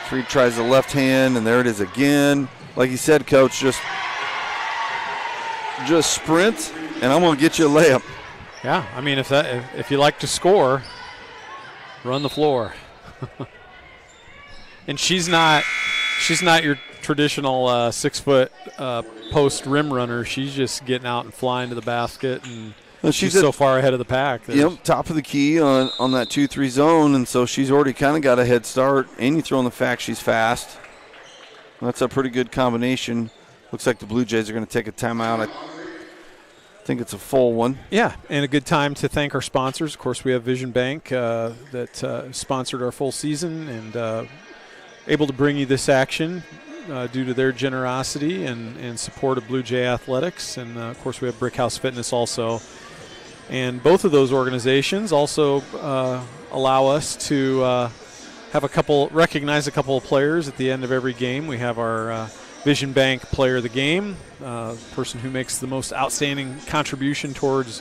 Freed tries the left hand, and there it is again. Like you said, Coach, just sprint, and I'm going to get you a layup. Yeah, I mean, if you like to score, run the floor. And she's not your traditional 6-foot post rim runner. She's just getting out and flying to the basket, and she's so far ahead of the pack. Yep, top of the key on that 2-3 zone, and so she's already kind of got a head start. And you throw in the fact she's fast. That's a pretty good combination. Looks like the Blue Jays are going to take a timeout. I think it's a full one. Yeah, and a good time to thank our sponsors. Of course, we have Vision Bank that sponsored our full season and able to bring you this action due to their generosity and support of Blue Jay Athletics. And, of course, we have Brick House Fitness also. And both of those organizations also allow us to recognize a couple of players at the end of every game. We have our Vision Bank Player of the Game, person who makes the most outstanding contribution towards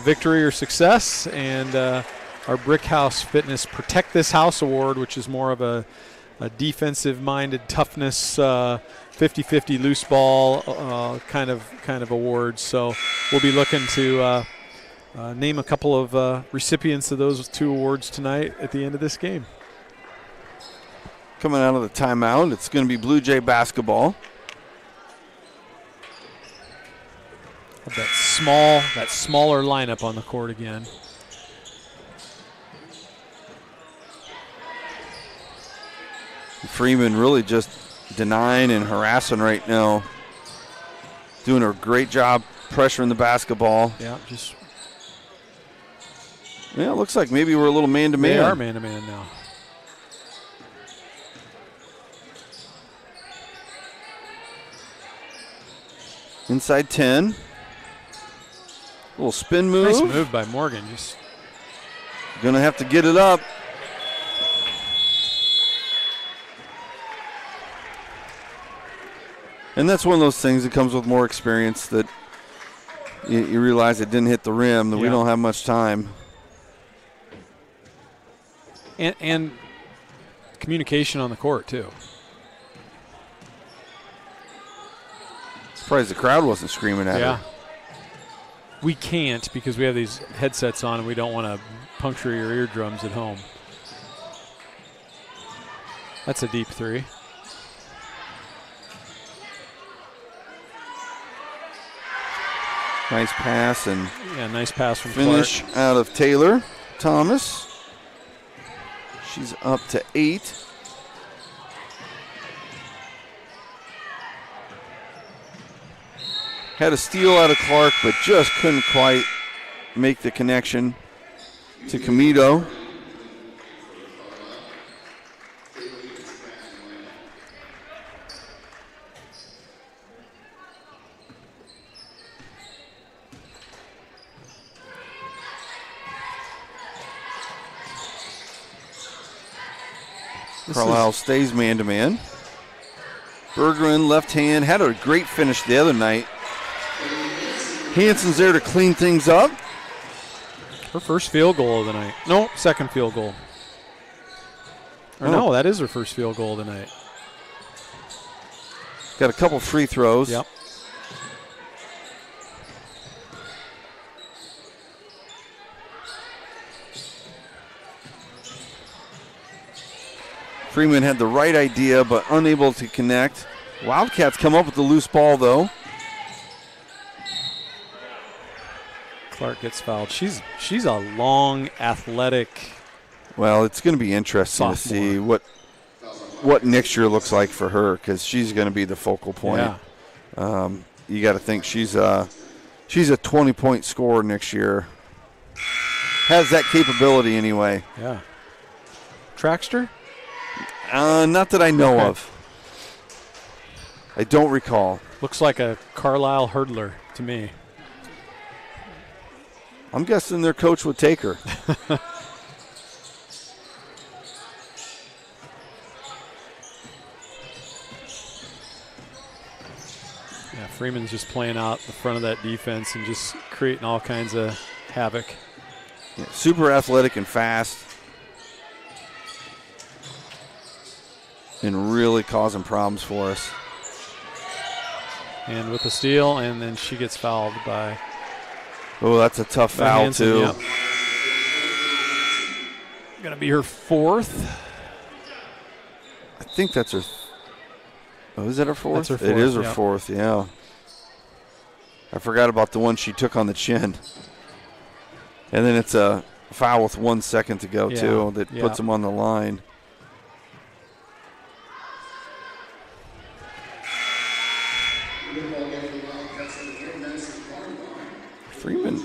victory or success, and our Brick House Fitness Protect This House Award, which is more of a defensive-minded toughness 50-50 loose ball kind of award. So we'll be looking to name a couple of recipients of those 2 awards tonight at the end of this game. Coming out of the timeout, it's going to be Blue Jay basketball. That smaller lineup on the court again. Freeman really just denying and harassing right now. Doing a great job pressuring the basketball. Yeah, it looks like maybe we're a little man-to-man. They are man-to-man now. Inside 10. Little spin move. Nice move by Morgan. Just gonna have to get it up. And that's one of those things that comes with more experience, that you realize it didn't hit the rim, that we don't have much time. And communication on the court, too. Surprised the crowd wasn't screaming at her. We can't because we have these headsets on and we don't want to puncture your eardrums at home. That's a deep 3. Nice pass and nice pass from finish Clark. Out of Taylor Thomas. She's up to 8. Had a steal out of Clark, but just couldn't quite make the connection to Comito. Carlisle stays man-to-man. Bergeron, left hand, had a great finish the other night. Hansen's there to clean things up. Her first field goal of the night. No, second field goal. No, that is her first field goal of the night. Got a couple free throws. Yep. Freeman had the right idea, but unable to connect. Wildcats come up with the loose ball, though. Clark gets fouled. She's a long, athletic. Well, it's going to be interesting sophomore. to see what next year looks like for her, because she's going to be the focal point. Yeah. You got to think she's a 20-point scorer next year. Has that capability anyway. Yeah. Trackster? Not that I know of. I don't recall. Looks like a Carlisle hurdler to me. I'm guessing their coach would take her. Yeah, Freeman's just playing out the front of that defense and just creating all kinds of havoc. Yeah, super athletic and fast. And really causing problems for us. And with the steal, and then she gets fouled by. Oh, that's a tough foul, Hansen, too. Yep. Going to be her 4th. I think that's her. Oh, is that her fourth? That's her fourth. It is her fourth, yeah. I forgot about the one she took on the chin. And then it's a foul with 1 second to go, too, that puts them on the line.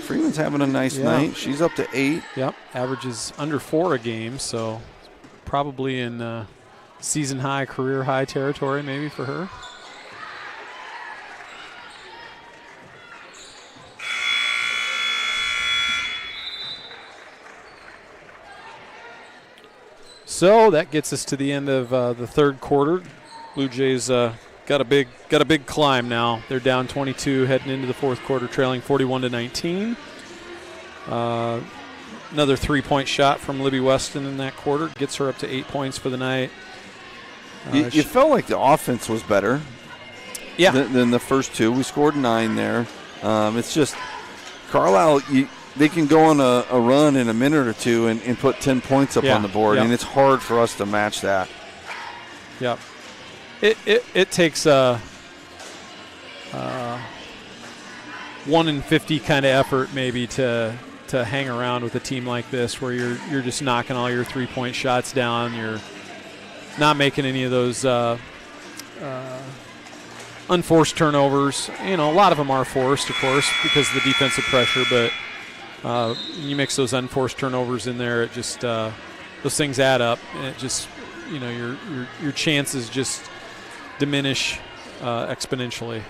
Freeman's having a nice night. She's up to 8. Yep, averages under 4 a game, so probably in season high, career high territory maybe for her. So that gets us to the end of the third quarter. Blue Jays got a big climb now. They're down 22 heading into the fourth quarter, trailing 41-19. Another 3-point shot from Libby Weston in that quarter gets her up to 8 points for the night. You felt like the offense was better than the first two. We scored 9 there. It's just Carlisle, they can go on a run in a minute or two and put 10 points up on the board, and it's hard for us to match that. Yep. It takes a 1 in 50 kind of effort maybe to hang around with a team like this, where you're just knocking all your 3-point shots down. You're not making any of those unforced turnovers. A lot of them are forced, of course, because of the defensive pressure, but you mix those unforced turnovers in there, it just those things add up, and it just your chances just diminish exponentially.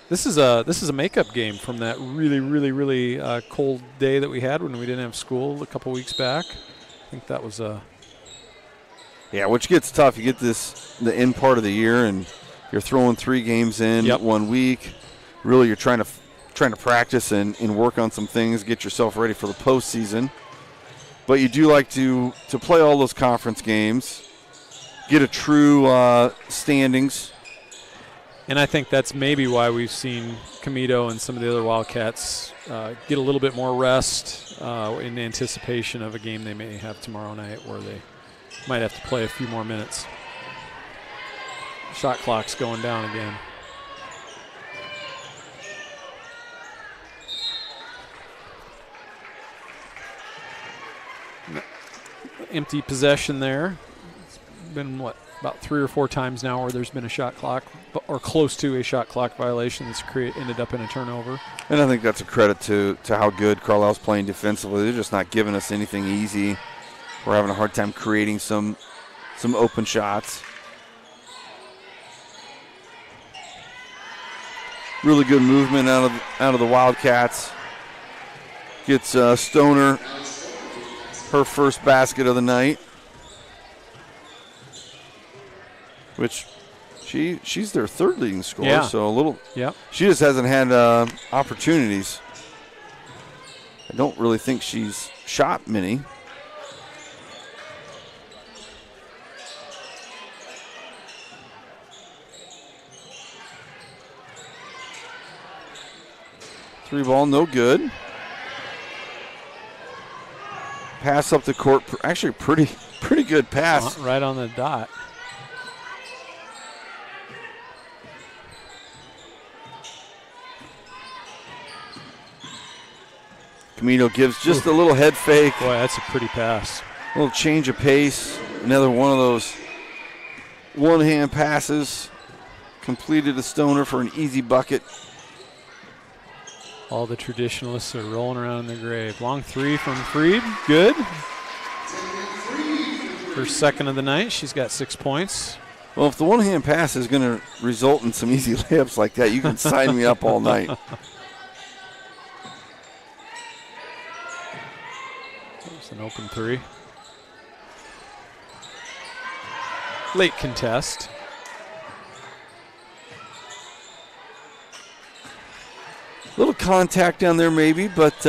This is a makeup game from that really cold day that we had when we didn't have school a couple weeks back. I think that was which gets tough. You get the end part of the year, and you're throwing 3 games in 1 week. Really, you're trying to practice and work on some things, get yourself ready for the postseason. But you do like to play all those conference games, get a true standings. And I think that's maybe why we've seen Comito and some of the other Wildcats get a little bit more rest in anticipation of a game they may have tomorrow night, where they might have to play a few more minutes. Shot clock's going down again. Empty possession there. It's been, about 3 or 4 times now where there's been a shot clock or close to a shot clock violation that's ended up in a turnover. And I think that's a credit to how good Carlisle's playing defensively. They're just not giving us anything easy. We're having a hard time creating some open shots. Really good movement out of the Wildcats. Gets Stoner her first basket of the night, which she's their third leading scorer. So a little. Yeah. She just hasn't had opportunities. I don't really think she's shot many. Three ball, no good. Pass up the court, actually pretty good pass. Right on the dot. Camino gives just a little head fake. Boy, that's a pretty pass. A little change of pace. Another one of those one-hand passes. Completed a Stoner for an easy bucket. All the traditionalists are rolling around in their grave. Long 3 from Freed. Good. First second of the night. She's got 6 points. Well, if the one-hand pass is going to result in some easy layups like that, you can sign me up all night. There's an open 3. Late contest. Little contact down there maybe, but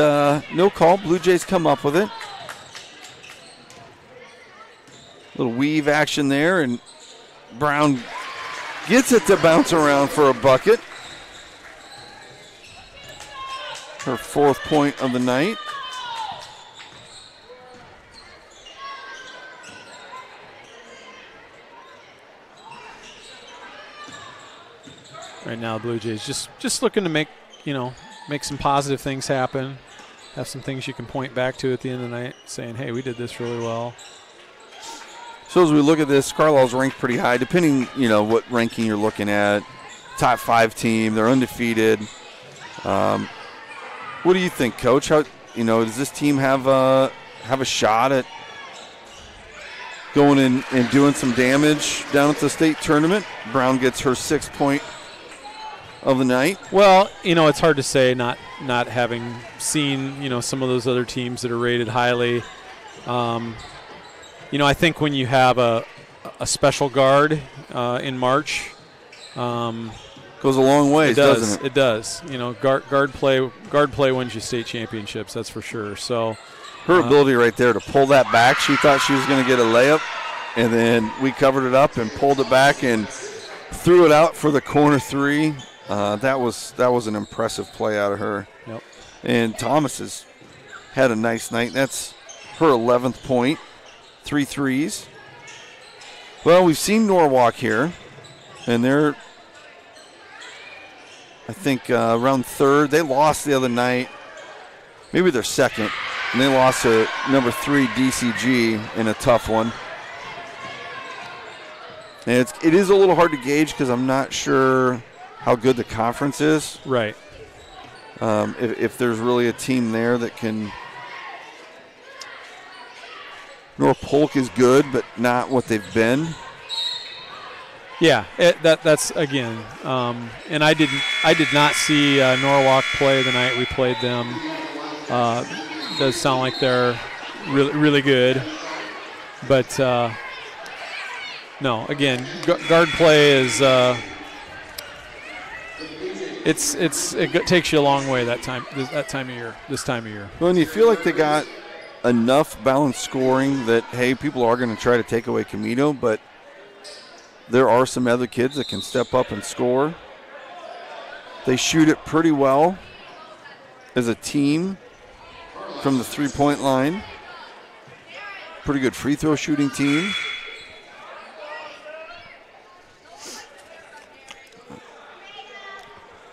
no call. Blue Jays come up with it. Little weave action there, and Brown gets it to bounce around for a bucket. Her 4th point of the night. right now. The Blue Jays just looking to make some positive things happen. Have some things you can point back to at the end of the night, saying, "Hey, we did this really well." So as we look at this, Carlisle's ranked pretty high, depending what ranking you're looking at. Top 5 team, they're undefeated. What do you think, Coach? How does this team have a shot at going in and doing some damage down at the state tournament? Brown gets her 6th point of the night. Well, it's hard to say, not having seen some of those other teams that are rated highly. I think when you have a special guard in March, goes a long ways, doesn't it? It does. Guard play wins you state championships. That's for sure. So her ability right there to pull that back, she thought she was going to get a layup, and then we covered it up and pulled it back and threw it out for the corner 3. That was an impressive play out of her. Yep. And Thomas has had a nice night. That's her 11th point, 3 threes. Well, we've seen Norwalk here, and they're, I think, around 3rd. They lost the other night. Maybe they're 2nd. And they lost to number 3 DCG in a tough one. And it is a little hard to gauge because I'm not sure how good the conference is. Right. If there's really a team there that can. North Polk is good, but not what they've been. Yeah, that's again. And I did not see Norwalk play the night we played them. Does sound like they're really, really good, but no. Again, guard play is it takes you a long way this time of year. Well, and you feel like they got enough balanced scoring that people are going to try to take away Camino, but there are some other kids that can step up and score. They shoot it pretty well as a team from the 3-point line. Pretty good free throw shooting team.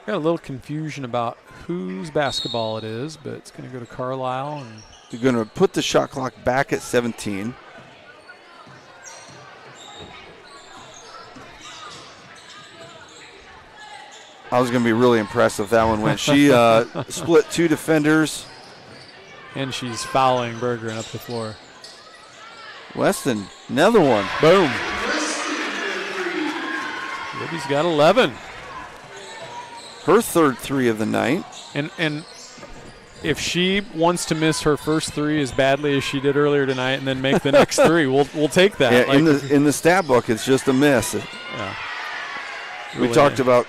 Got a little confusion about whose basketball it is, but it's going to go to Carlisle. And they're going to put the shot clock back at 17. I was going to be really impressed if that one went. She split 2 defenders. And she's fouling Bergeron up the floor. Weston, another one. Boom. Libby's got 11. Her 3rd 3 of the night. And if she wants to miss her first 3 as badly as she did earlier tonight and then make the next 3, we'll take that. Yeah, in the stat book, it's just a miss. Yeah. We talked about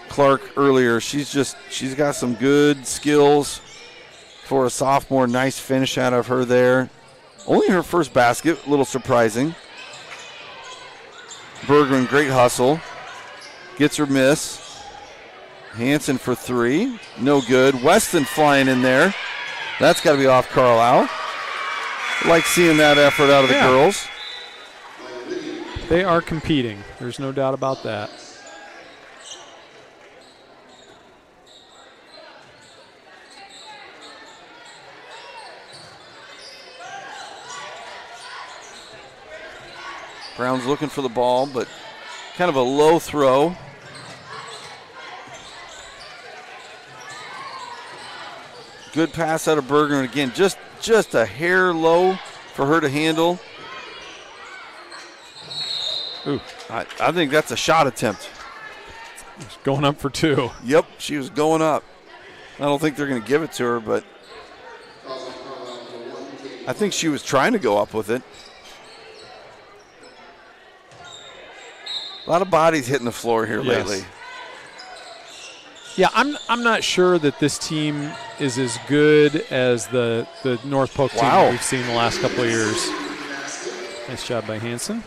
Clark earlier. She's got some good skills for a sophomore. Nice finish out of her there. Only her first basket, a little surprising. Bergeron, great hustle. Gets her miss. Hansen for 3. No good. Weston flying in there. That's got to be off Carlisle. Like seeing that effort out of the girls. They are competing. There's no doubt about that. Brown's looking for the ball, but kind of a low throw. Good pass out of Bergeron. Again, just a hair low for her to handle. Ooh, I think that's a shot attempt. It's going up for 2. Yep, she was going up. I don't think they're going to give it to her, but I think she was trying to go up with it. A lot of bodies hitting the floor here lately. Yeah, I'm not sure that this team is as good as the North Polk team that we've seen the last couple of years. Nice job by Hansen.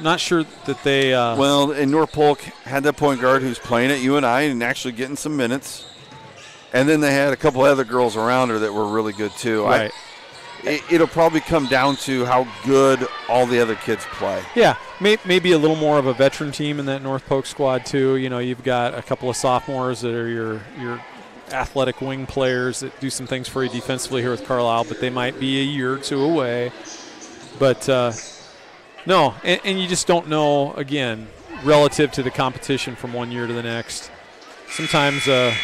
Not sure that they well, and North Polk had that point guard who's playing at UNI and actually getting some minutes. And then they had a couple other girls around her that were really good too. Right. it'll probably come down to how good all the other kids play. Yeah, maybe a little more of a veteran team in that North Polk squad too. You know, you've got a couple of sophomores that are your athletic wing players that do some things for you defensively here with Carlisle, but they might be a year or two away. But no, and you just don't know, again, relative to the competition from one year to the next. Sometimes a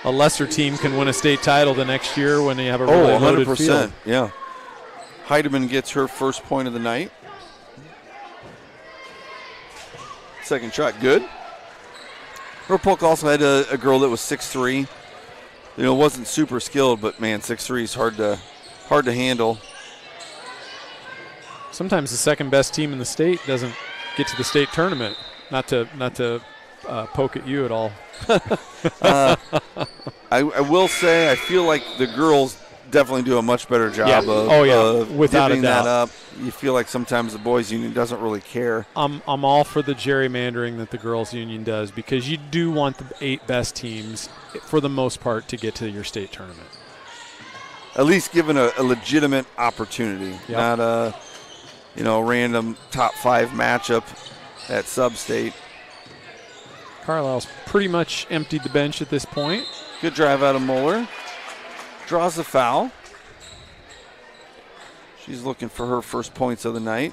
lesser team can win a state title the next year when you have a really loaded field. Yeah. Heidemann gets her first point of the night. Second shot, good. North Polk also had a girl that was 6'3". You know, wasn't super skilled, but man, 6'3" is hard to handle. Sometimes the second best team in the state doesn't get to the state tournament. Not to poke at you at all. I will say I feel like the girls definitely do a much better job of without a doubt. That up. You feel like sometimes the boys union doesn't really care. I'm all for the gerrymandering that the girls union does, because you do want the 8 best teams for the most part to get to your state tournament. At least given a legitimate opportunity, not a random top 5 matchup at sub-state. Carlisle's pretty much emptied the bench at this point. Good drive out of Moeller. Draws the foul. She's looking for her first points of the night.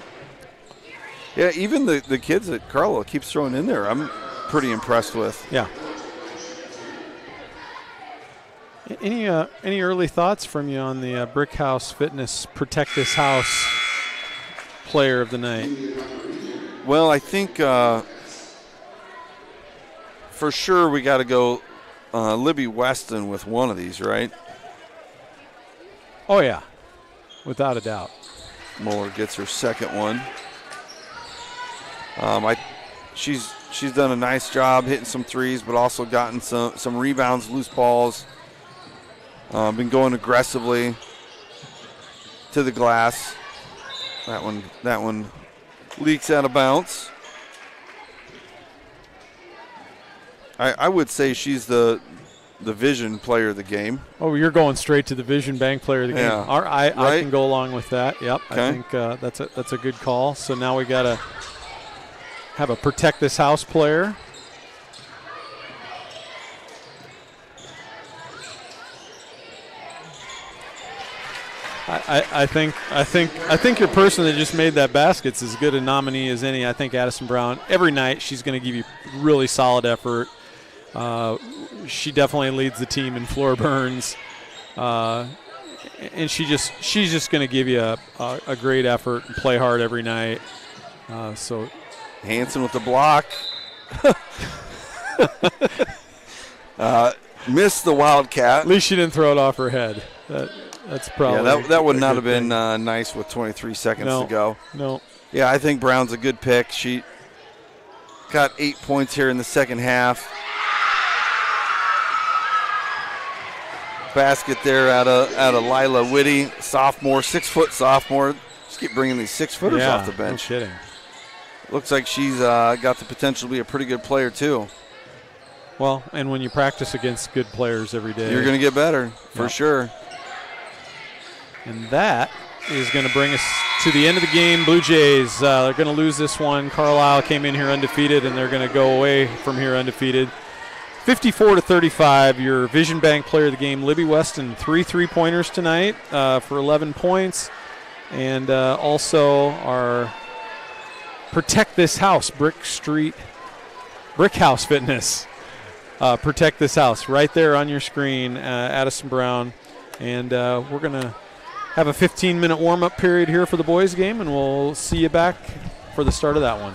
Yeah, even the kids at Carlisle keeps throwing in there. I'm pretty impressed with. Yeah. Any early thoughts from you on the Brick House Fitness Protect This House player of the night? Well, I think for sure we got to go Libby Weston with one of these, right? Oh, yeah, without a doubt. Mueller gets her second one. She's done a nice job hitting some threes, but also gotten some rebounds, loose balls. Been going aggressively to the glass. That one leaks out of bounds. I would say she's the Vision player of the game. Oh, you're going straight to the Vision Bank player of the game. Yeah. All right, I can go along with that. Yep, okay. I think that's a good call. So now we got to have a Protect This House player. I think your person that just made that basket's as good a nominee as any. I think Addison Brown, every night she's going to give you really solid effort. She definitely leads the team in floor burns, and she's just going to give you a great effort and play hard every night. So Hanson with the block. Missed the Wildcat. At least she didn't throw it off her head. That's probably that would not have been nice with 23 seconds to go. No. Yeah, I think Brown's a good pick. She got 8 points here in the second half. Basket there out of Lila Whitty, sophomore, 6-foot sophomore. Just keep bringing these 6-footers off the bench. No kidding. Looks like she's got the potential to be a pretty good player too. Well, and when you practice against good players every day, you're going to get better for sure. And that is going to bring us to the end of the game. Bluejays, they're going to lose this one. Carlisle came in here undefeated, and they're going to go away from here undefeated. 54-35, your Vision Bank player of the game, Libby Mm-hmm. 3 3-pointers tonight for 11 points. And also our Protect This House, Brick House Fitness. Protect This House right there on your screen, Addison Brown. And we're going to have a 15-minute warm-up period here for the boys' game, and we'll see you back for the start of that one.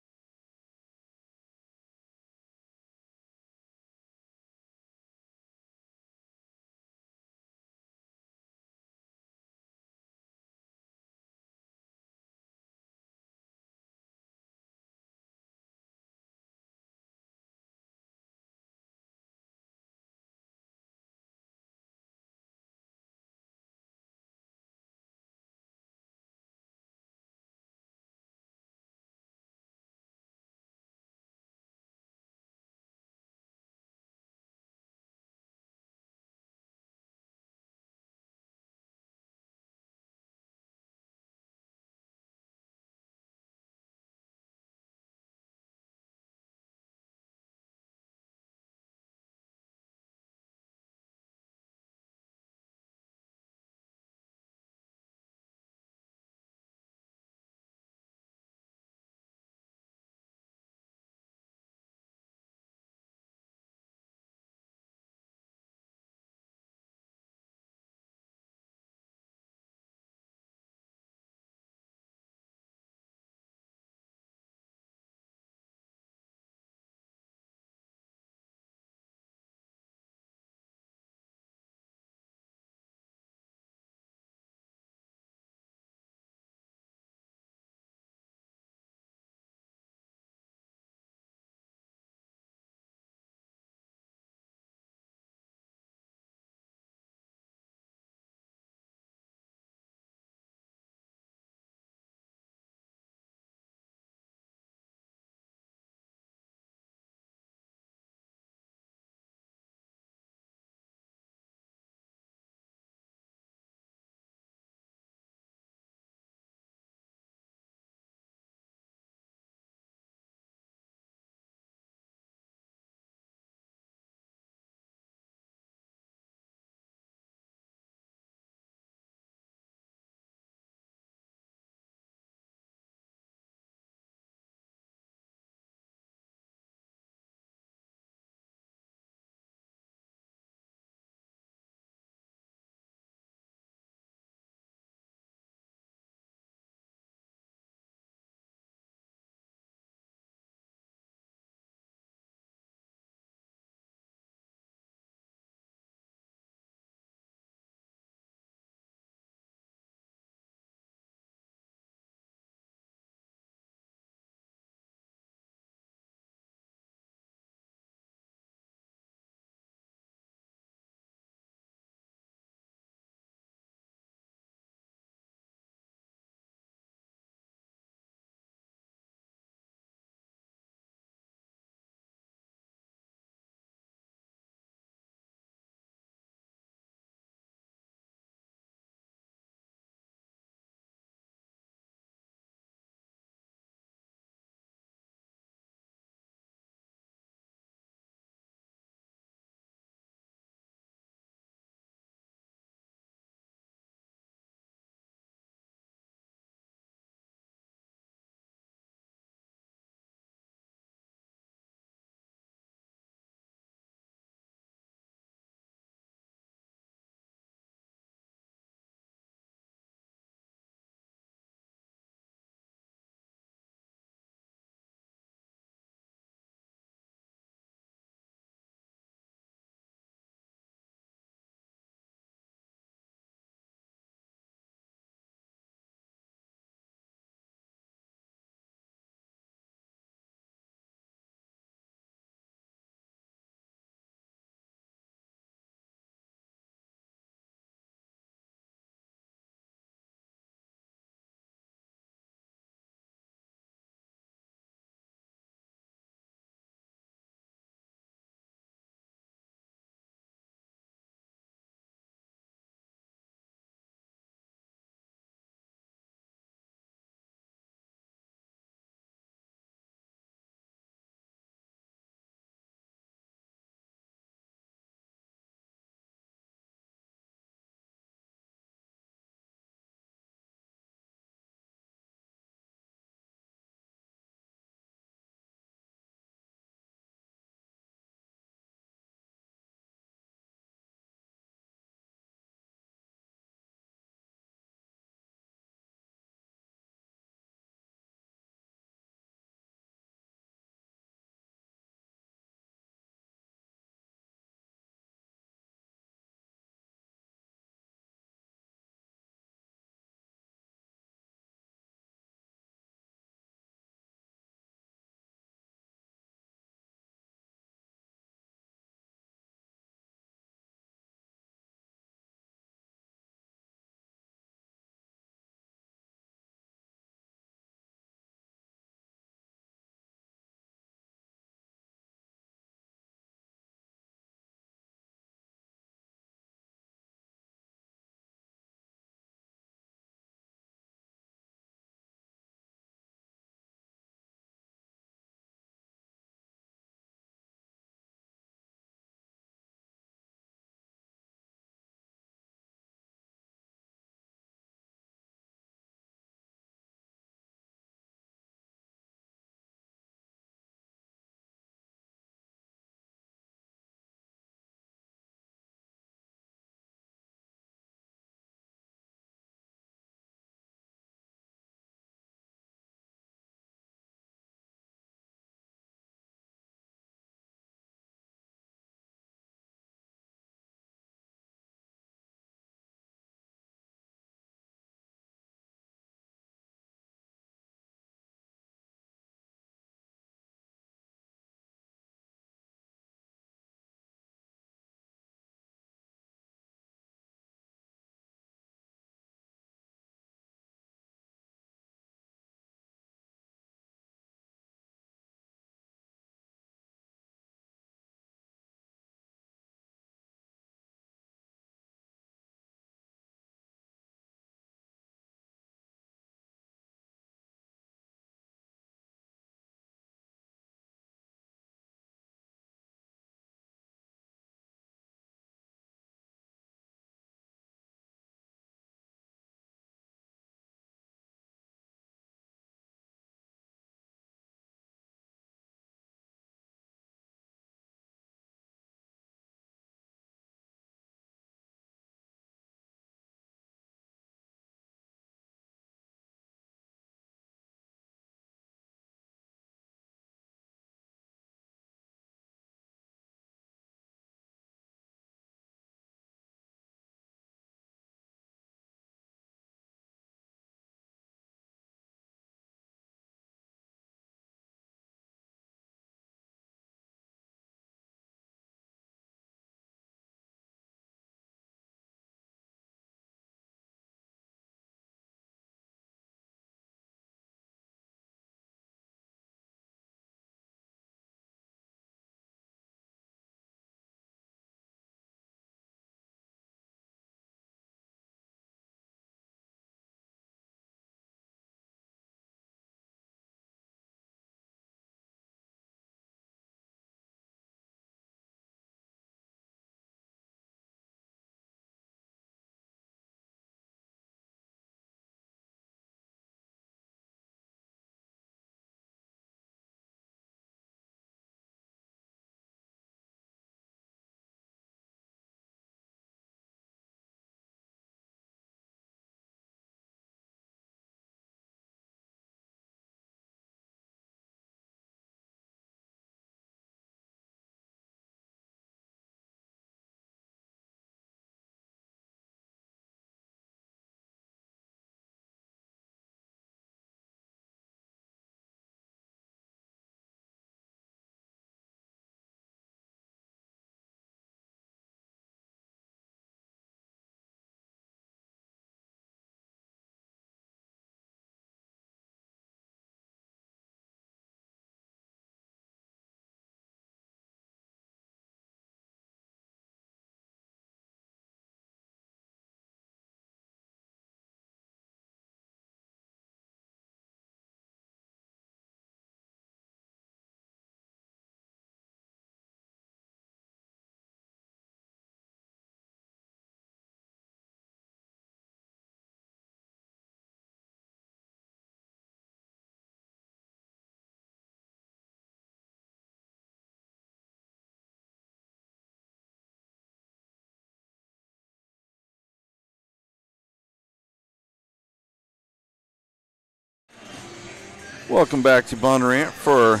Welcome back to Bondurant for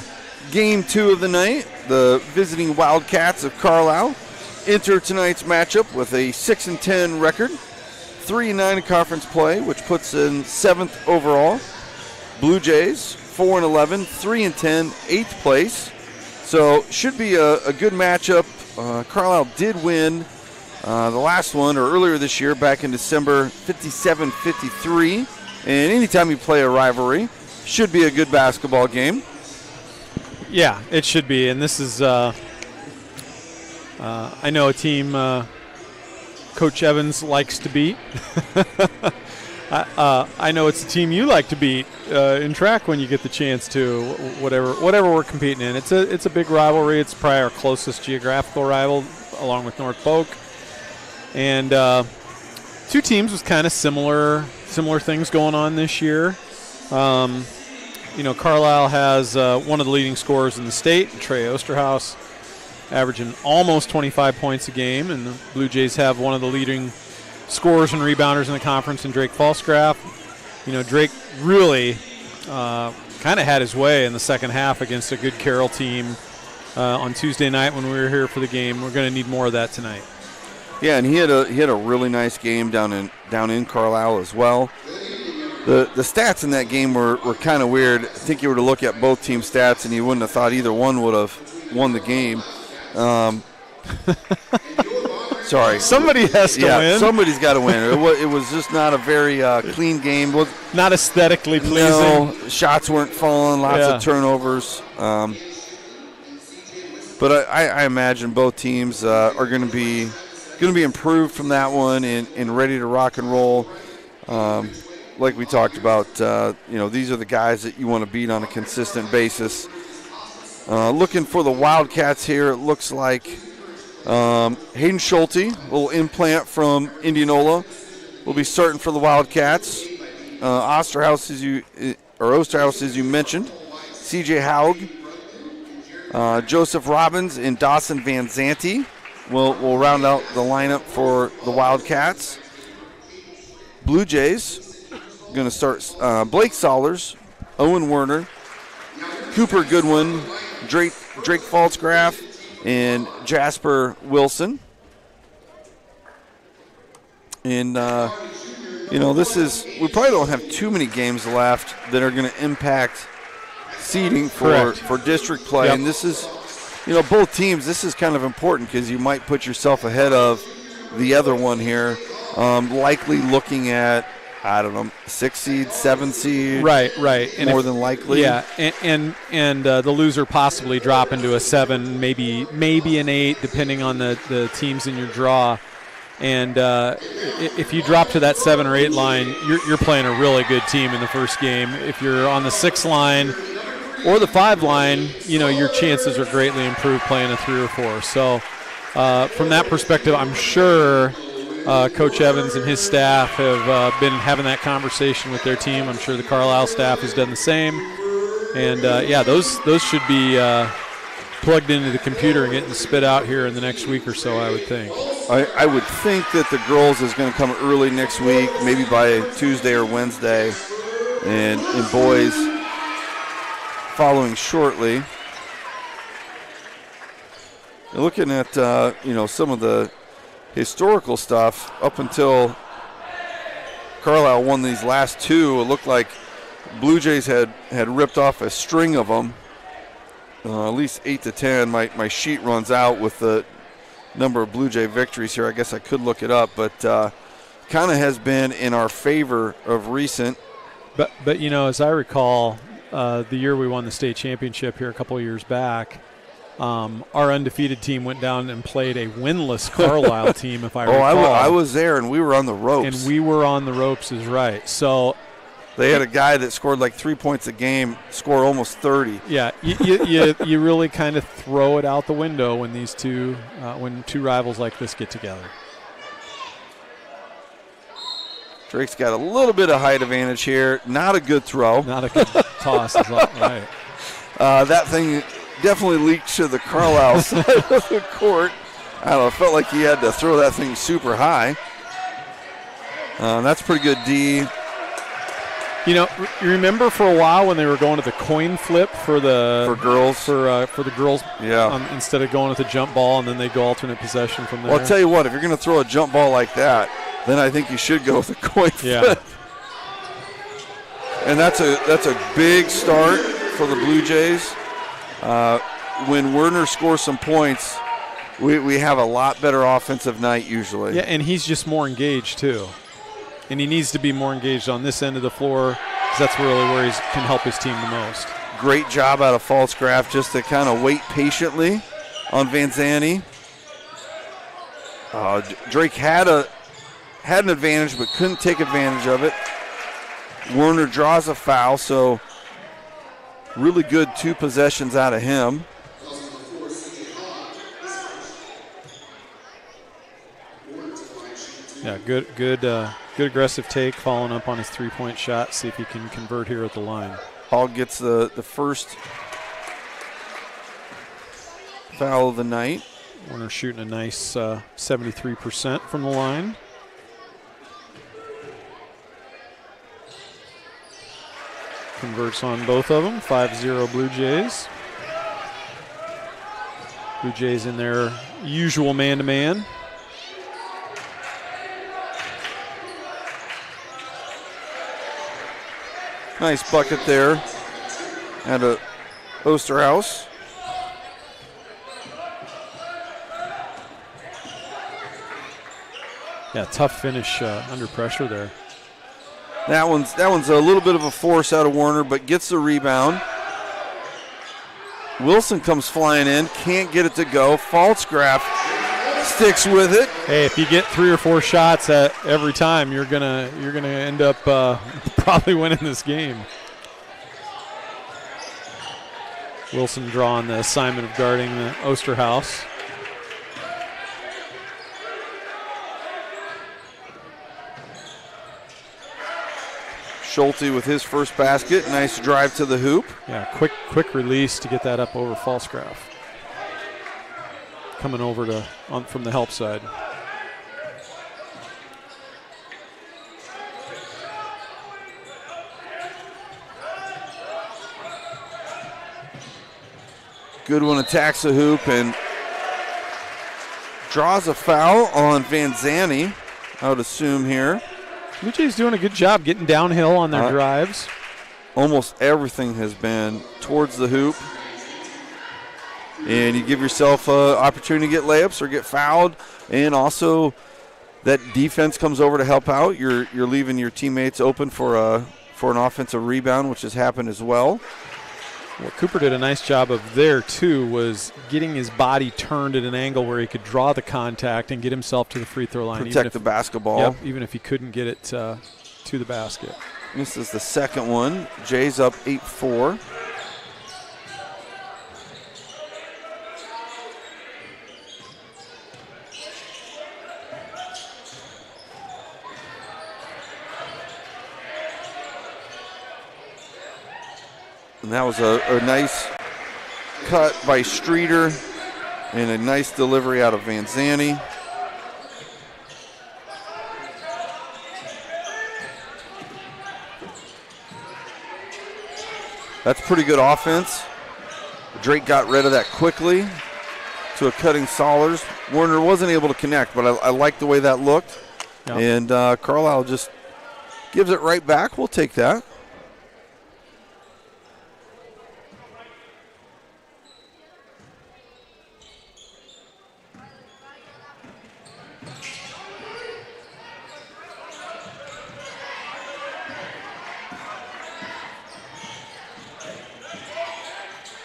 Game 2 of the night. The visiting Wildcats of Carlisle enter tonight's matchup with a 6-10 record, 3-9 in conference play, which puts in 7th overall. Bluejays 4-11, 3-10, 8th place. So should be a good matchup. Carlisle did win the last one, or earlier this year, back in December, 57-53. And anytime you play a rivalry, should be a good basketball game. Yeah, it should be. And this is, I know a team Coach Evans likes to beat. I know it's a team you like to beat in track when you get the chance to. Whatever we're competing in, it's a big rivalry. It's probably our closest geographical rival, along with North Polk. And two teams with kind of similar things going on this year. Carlisle has one of the leading scorers in the state, Trey Osterhaus, averaging almost 25 points a game, and the Blue Jays have one of the leading scorers and rebounders in the conference in Drake Falsgraf. Drake really kind of had his way in the second half against a good Carroll team on Tuesday night when we were here for the game. We're going to need more of that tonight. Yeah, and he had a really nice game down in Carlisle as well. The stats in that game were kind of weird. I think you were to look at both team stats, and you wouldn't have thought either one would have won the game. Sorry. Somebody has to win. Somebody's got to win. It was just not a very clean game. Not aesthetically pleasing. No, shots weren't falling, lots of turnovers. But I imagine both teams are going to be improved from that one and ready to rock and roll. Like we talked about, these are the guys that you want to beat on a consistent basis. Looking for the Wildcats here, it looks like Hayden Schulte, a little implant from Indianola, will be starting for the Wildcats. Osterhaus, as you mentioned. C.J. Haug, Joseph Robbins, and Dawson Van Zanti will round out the lineup for the Wildcats. Blue Jays going to start Blake Sollers, Owen Werner, Cooper Goodwin, Drake Falsgraf, and Jasper Wilson. And, we probably don't have too many games left that are going to impact seeding for district play. Yep. And this is, both teams, this is kind of important because you might put yourself ahead of the other one here, likely looking at, 6 seed, 7 seed. Right. And more than likely. Yeah, and the loser possibly drop into a 7, maybe an 8, depending on the teams in your draw. And if you drop to that 7 or 8 line, you're playing a really good team in the first game. If you're on the 6 line or the 5 line, your chances are greatly improved playing a 3 or 4. So from that perspective, I'm sure Coach Evans and his staff have been having that conversation with their team. I'm sure the Carlisle staff has done the same. And, those should be plugged into the computer and getting spit out here in the next week or so, I would think. I would think that the girls is going to come early next week, maybe by Tuesday or Wednesday, and boys following shortly. Looking at, some of the historical stuff, up until Carlisle won these last 2, it looked like Blue Jays had ripped off a string of them, at least 8 to 10. My sheet runs out with the number of Blue Jay victories here. I guess I could look it up, but kind of has been in our favor of recent. But as I recall, the year we won the state championship here a couple of years back, our undefeated team went down and played a winless Carlisle team, if I recall. I was there, and we were on the ropes. And we were on the ropes is right. So they had a guy that scored like 3 points a game, score almost 30. Yeah, you really kind of throw it out the window when these two rivals like this get together. Drake's got a little bit of height advantage here. Not a good throw. Not a good toss. Is all right. That thing definitely leaked to the Carlisle side of the court. I don't know. It felt like he had to throw that thing super high. That's pretty good D. You know, you remember for a while when they were going to the coin flip for girls for the girls, yeah. Instead of going with the jump ball and then they go alternate possession from there. Well, I'll tell you what, if you're going to throw a jump ball like that, then I think you should go with a coin flip. And that's a big start for the Blue Jays. When Werner scores some points, we have a lot better offensive night usually. Yeah, and he's just more engaged too. And he needs to be more engaged on this end of the floor because that's really where he can help his team the most. Great job out of Falsgraf just to kind of wait patiently on Van Zandt. Drake had an advantage but couldn't take advantage of it. Werner draws a foul, so really good 2 possessions out of him. Yeah, good aggressive take, following up on his 3-point shot. See if he can convert here at the line. Hall gets the first foul of the night. Werner shooting a nice 73% from the line. Converts on both of them. 5-0 Blue Jays. Blue Jays in their usual man-to-man. Nice bucket there at Osterhaus. Yeah, tough finish under pressure there. That one's a little bit of a force out of Werner, but gets the rebound. Wilson comes flying in, can't get it to go. Falsgraf sticks with it. Hey, if you get 3 or 4 shots at every time, you're gonna end up probably winning this game. Wilson drawing the assignment of guarding the Osterhaus. Schulte with his first basket. Nice drive to the hoop. Yeah, quick release to get that up over Falsgraf. Coming over from the help side. Goodwin attacks the hoop and draws a foul on Van Zandt, I would assume here. Blue Jays doing a good job getting downhill on their drives. Almost everything has been towards the hoop. And you give yourself an opportunity to get layups or get fouled. And also that defense comes over to help out. You're leaving your teammates open for an offensive rebound, which has happened as well. What Cooper did a nice job of there, too, was getting his body turned at an angle where he could draw the contact and get himself to the free throw line. Protect the basketball. Yep, even if he couldn't get it to the basket. This is the second one. Jay's up 8-4. And that was a nice cut by Streeter and a nice delivery out of Van Zandt. That's pretty good offense. Drake got rid of that quickly to a cutting Sollers. Werner wasn't able to connect, but I like the way that looked. Yep. And Carlisle just gives it right back. We'll take that.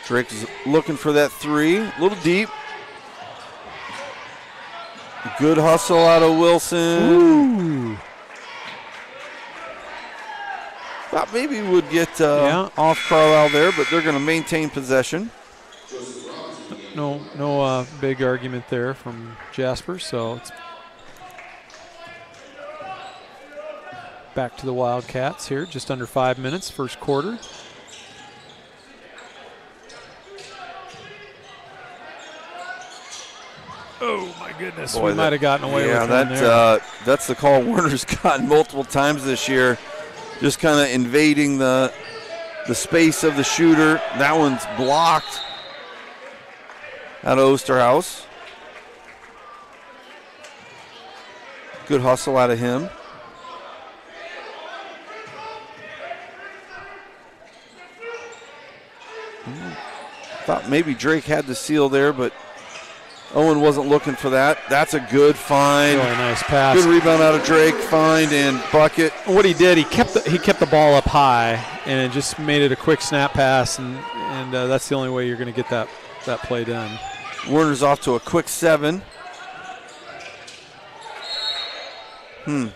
Drake is looking for that 3, a little deep. Good hustle out of Wilson. Ooh. Thought maybe he would get off Carlisle there, but they're going to maintain possession. No big argument there from Jasper, so it's back to the Wildcats here, just under 5 minutes, first quarter. Oh, my goodness. Boy, we might have gotten away with that. there. That's the call Werner's gotten multiple times this year. just kind of invading the space of the shooter. That one's blocked out of Osterhaus. Good hustle out of him. Thought maybe Drake had the seal there, but Owen wasn't looking for that. That's a good find. Really nice pass. Good rebound out of Drake. Find and bucket. What he did, he kept the ball up high, and it just made it a quick snap pass, and that's the only way you're going to get that play done. Werner's off to a quick 7. He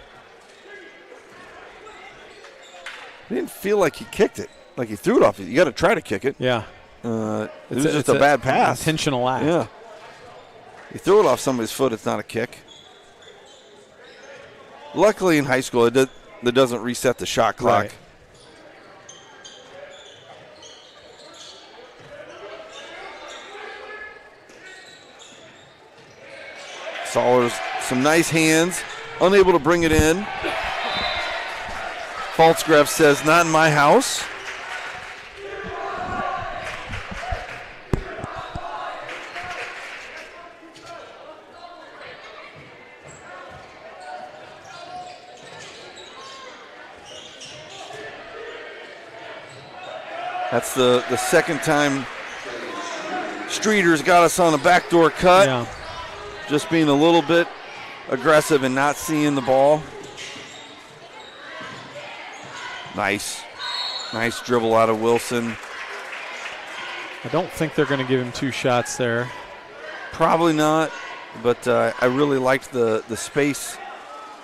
didn't feel like he kicked it. Like he threw it off. You got to try to kick it. Yeah. It was just a bad pass. Intentional act. Yeah. You throw it off somebody's foot, it's not a kick. Luckily in high school, that doesn't reset the shot clock. Right. Sollers, some nice hands, unable to bring it in. Falsgraf says, not in my house. That's the second time Streeter's got us on a backdoor cut. Yeah. Just being a little bit aggressive and not seeing the ball. Nice dribble out of Wilson. I don't think they're going to give him 2 shots there. Probably not, but I really liked the space.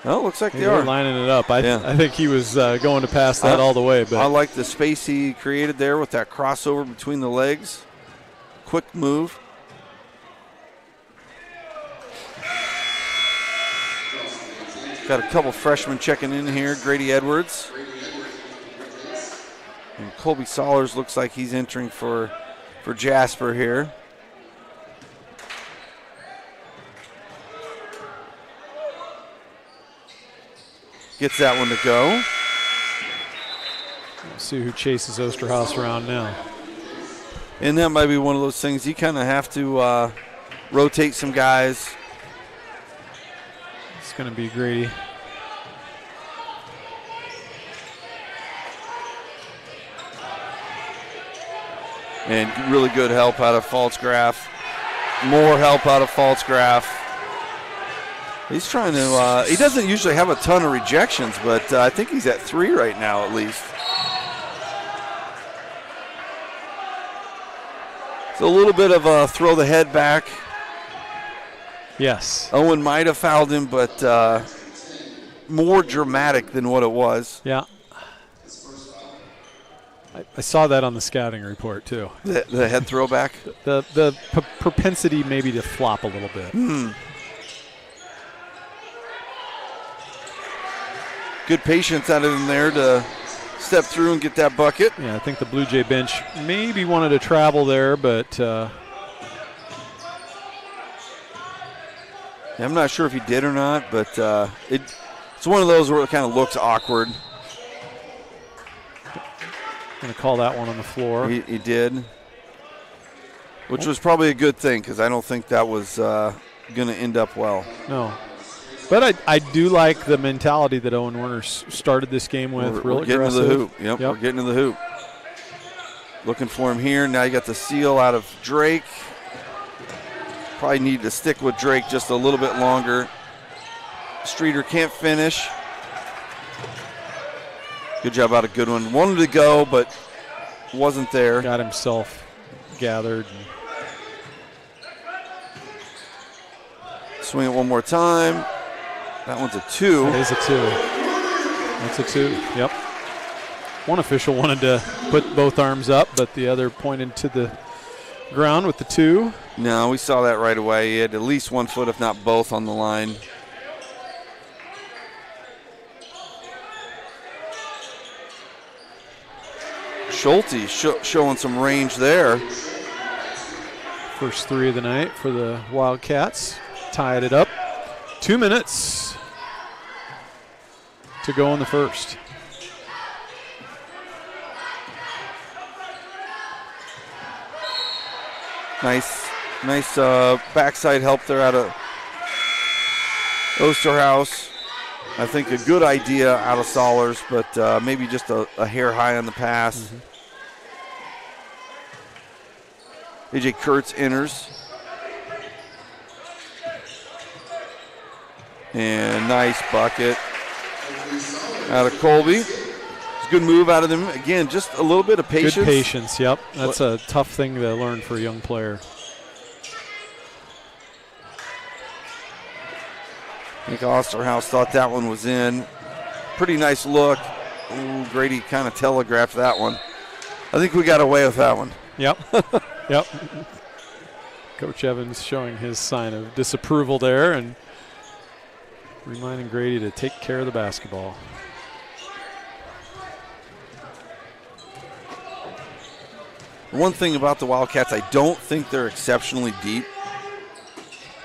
Well, it looks like They're lining it up. I think he was going to pass that all the way. But I like the space he created there with that crossover between the legs. Quick move. Got a couple freshmen checking in here. Grady Edwards. And Colby Sollers looks like he's entering for Jasper here. Gets that one to go. Let's see who chases Osterhaus around now. And that might be one of those things you kind of have to rotate some guys. It's going to be Grady. And really good help out of Falsgraf. More help out of Falsgraf. He's trying to, he doesn't usually have a ton of rejections, but I think he's at 3 right now at least. It's a little bit of a throw the head back. Yes. Owen might have fouled him, but more dramatic than what it was. Yeah. I saw that on the scouting report too. The head throwback? The propensity maybe to flop a little bit. Good patience out of him there to step through and get that bucket. Yeah, I think the Blue Jay bench maybe wanted to travel there, but I'm not sure if he did or not, but it's one of those where it kind of looks awkward. Going to call that one on the floor. He did, which was probably a good thing because I don't think that was going to end up well. No. But I do like the mentality that Owen Werner started this game with. We're getting aggressive. to the hoop. Yep, we're getting to the hoop. Looking for him here. Now you got the seal out of Drake. Probably need to stick with Drake just a little bit longer. Streeter can't finish. Good job out of Goodwin. Wanted to go, but wasn't there. Got himself gathered. Swing it one more time. That one's a 2. That is a 2. That's a 2. Yep. One official wanted to put both arms up, but the other pointed to the ground with the 2. No, we saw that right away. He had at least 1 foot, if not both, on the line. Schulte showing some range there. First 3 of the night for the Wildcats. Tied it up. 2 minutes to go in the first. Nice backside help there out of Osterhaus. I think a good idea out of Sollers, but maybe just a hair high on the pass. AJ Kurtz enters. And nice bucket out of Colby. It's a good move out of them. Again, just a little bit of patience. Good patience, yep. That's a tough thing to learn for a young player. I think Osterhaus thought that one was in. Pretty nice look. Ooh, Grady kind of telegraphed that one. I think we got away with that one. Yep. Yep. Coach Evans showing his sign of disapproval there and reminding Grady to take care of the basketball. One thing about the Wildcats, I don't think they're exceptionally deep.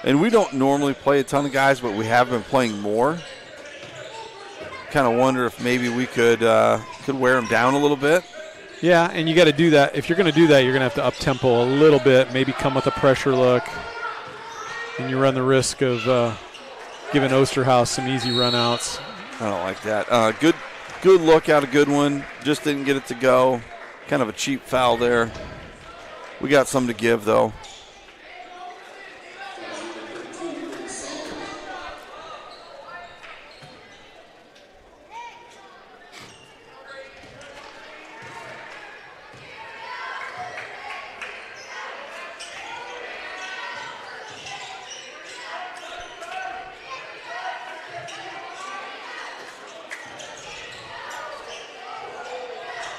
And we don't normally play a ton of guys, but we have been playing more. Kind of wonder if maybe we could wear them down a little bit. Yeah, and you got to do that. If you're going to do that, you're going to have to up-tempo a little bit, maybe come with a pressure look. And you run the risk of giving Osterhaus some easy runouts. I don't like that. Good look out, a good one. Just didn't get it to go. Kind of a cheap foul there. We got some to give, though.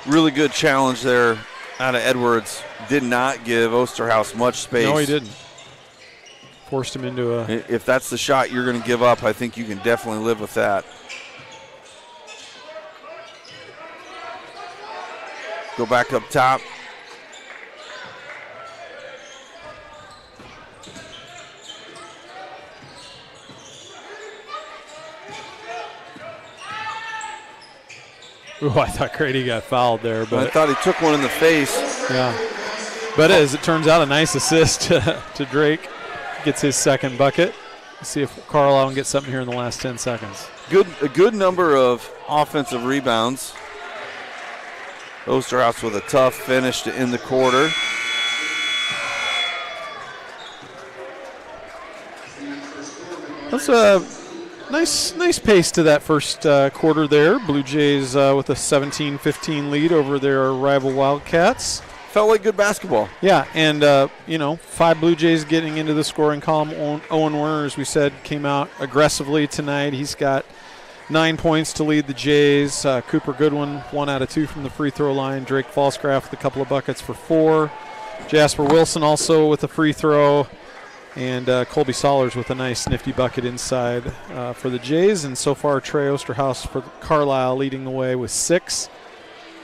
Really good challenge there out of Edwards. Did not give Osterhaus much space. No, he didn't. Forced him into a... If that's the shot you're going to give up, I think you can definitely live with that. Go back up top. Ooh, I thought Grady got fouled there. But I thought he took one in the face. Yeah. But as it turns out, a nice assist to Drake. Gets his second bucket. Let's see if Carlisle can get something here in the last 10 seconds. A good number of offensive rebounds. Osterhaus with a tough finish to end the quarter. That's a nice pace to that first quarter there. Blue Jays with a 17-15 lead over their rival Wildcats. Felt like good basketball. Yeah, and, 5 Blue Jays getting into the scoring column. Owen Werner, as we said, came out aggressively tonight. He's got 9 points to lead the Jays. Cooper Goodwin, 1 out of 2 from the free throw line. Drake Falscraft with a couple of buckets for 4. Jasper Wilson also with a free throw. And Colby Sollers with a nice nifty bucket inside for the Jays. And so far, Trey Osterhaus for Carlisle leading the way with 6.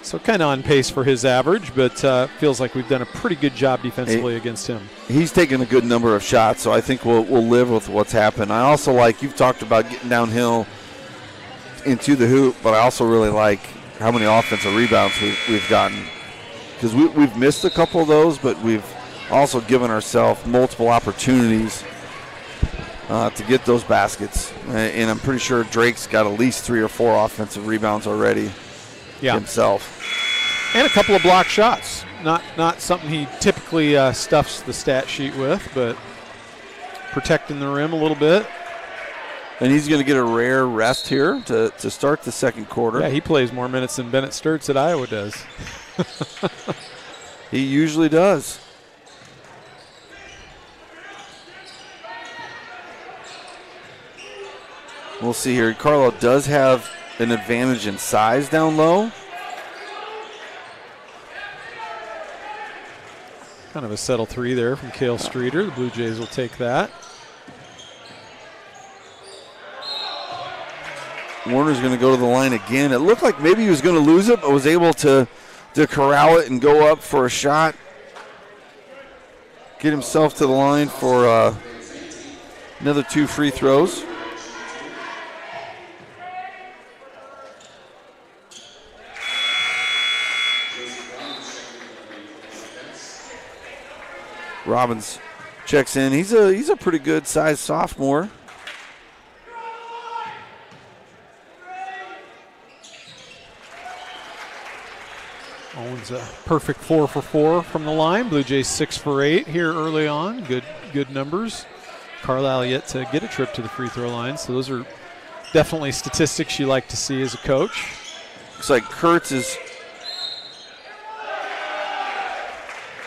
So kind of on pace for his average, but feels like we've done a pretty good job defensively against him. He's taken a good number of shots, so I think we'll live with what's happened. I also like, you've talked about getting downhill into the hoop, but I also really like how many offensive rebounds we've gotten. Because we've missed a couple of those, but we've also given ourselves multiple opportunities to get those baskets. And I'm pretty sure Drake's got at least 3 or 4 offensive rebounds already himself. And a couple of block shots. Not something he typically stuffs the stat sheet with, but protecting the rim a little bit. And he's going to get a rare rest here to start the second quarter. Yeah, he plays more minutes than Bennett Sturts at Iowa does. He usually does. We'll see here. Carlisle does have an advantage in size down low. Kind of a settle 3 there from Cale Streeter. The Blue Jays will take that. Warner's going to go to the line again. It looked like maybe he was going to lose it, but was able to corral it and go up for a shot. Get himself to the line for another 2 free throws. Robbins checks in. He's a pretty good sized sophomore. Owens a perfect 4 for 4 from the line. Blue Jays 6 for 8 here early on. Good numbers. Carlisle yet to get a trip to the free throw line, so those are definitely statistics you like to see as a coach. Looks like Kurtz is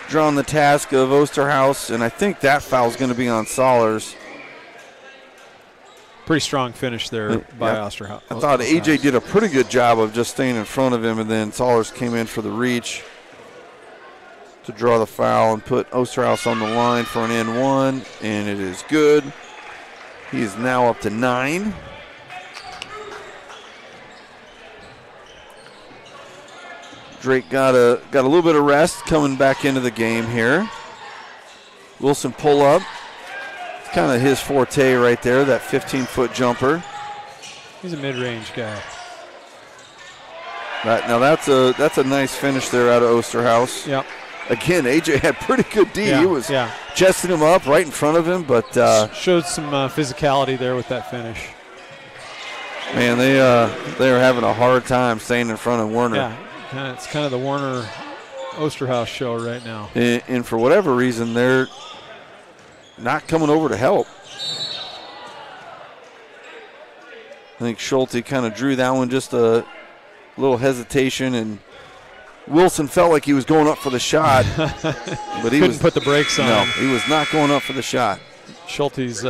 drawn the task of Osterhaus, and I think that foul's going to be on Sollers. Pretty strong finish there by Osterhaus. I thought AJ did a pretty good job of just staying in front of him, and then Sollers came in for the reach to draw the foul and put Osterhaus on the line for an N1, and it is good. He is now up to 9. Drake got a little bit of rest coming back into the game here. Wilson pull up. It's kind of his forte right there, that 15-foot jumper. He's a mid-range guy. Right, now that's a nice finish there out of Osterhaus. Yep. Again, AJ had pretty good D. Yeah, he was chesting him up right in front of him, but showed some physicality there with that finish. Man, they are having a hard time staying in front of Werner. Yeah, it's kind of the Werner Osterhaus show right now. And for whatever reason, they're not coming over to help. I think Schulte kind of drew that one, just a little hesitation, and Wilson felt like he was going up for the shot, but he couldn't put the brakes on. No, he was not going up for the shot. Schulte's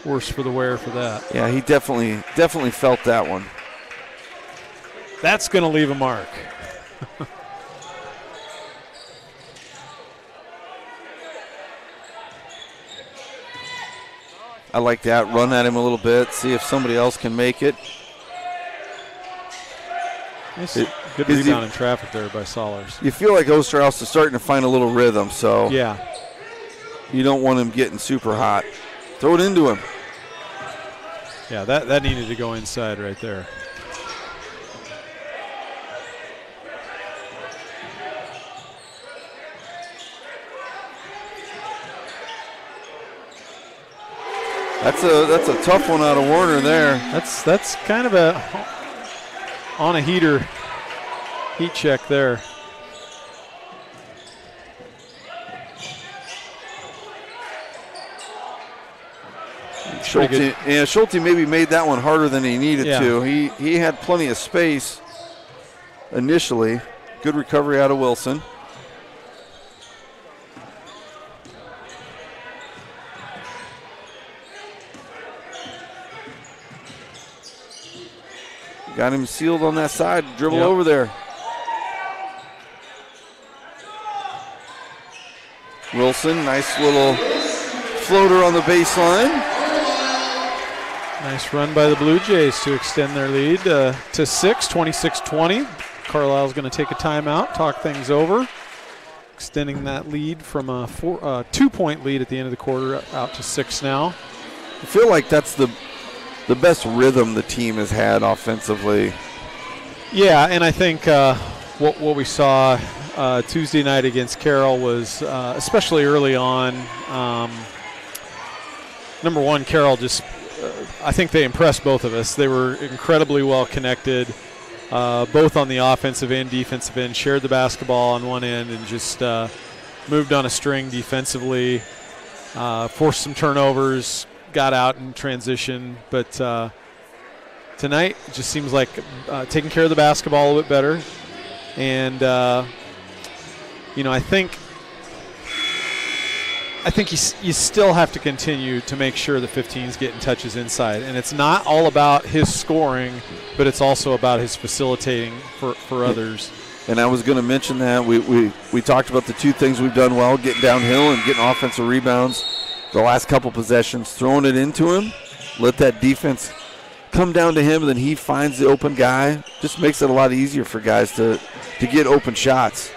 worse for the wear for that. Yeah, he definitely felt that one. That's going to leave a mark. I like that. Run at him a little bit, see if somebody else can make it. Good rebound in traffic there by Sollers. You feel like Osterhaus is starting to find a little rhythm, so yeah, you don't want him getting super hot. Throw it into him. Yeah, that needed to go inside right there. That's a tough one out of Werner there. That's kind of on a heat check there. Schulte maybe made that one harder than he needed to. He had plenty of space initially. Good recovery out of Wilson. Got him sealed on that side. Dribble over there. Wilson, nice little floater on the baseline. Nice run by the Blue Jays to extend their lead to 6, 26-20. Carlisle's going to take a timeout, talk things over, extending that lead from a 2-point lead at the end of the quarter out to 6 now. I feel like that's the best rhythm the team has had offensively. Yeah, and I think what we saw Tuesday night against Carroll was, especially early on, number one, Carroll just, I think they impressed both of us. They were incredibly well connected, both on the offensive and defensive end, shared the basketball on one end and just moved on a string defensively, forced some turnovers, got out in transition, but tonight it just seems like taking care of the basketball a little bit better. And, I think you still have to continue to make sure the 15's getting touches inside. And it's not all about his scoring, but it's also about his facilitating for others. And I was going to mention that. We talked about the two things we've done well, getting downhill and getting offensive rebounds. The last couple possessions, throwing it into him, let that defense come down to him, and then he finds the open guy. Just makes it a lot easier for guys to get open shots.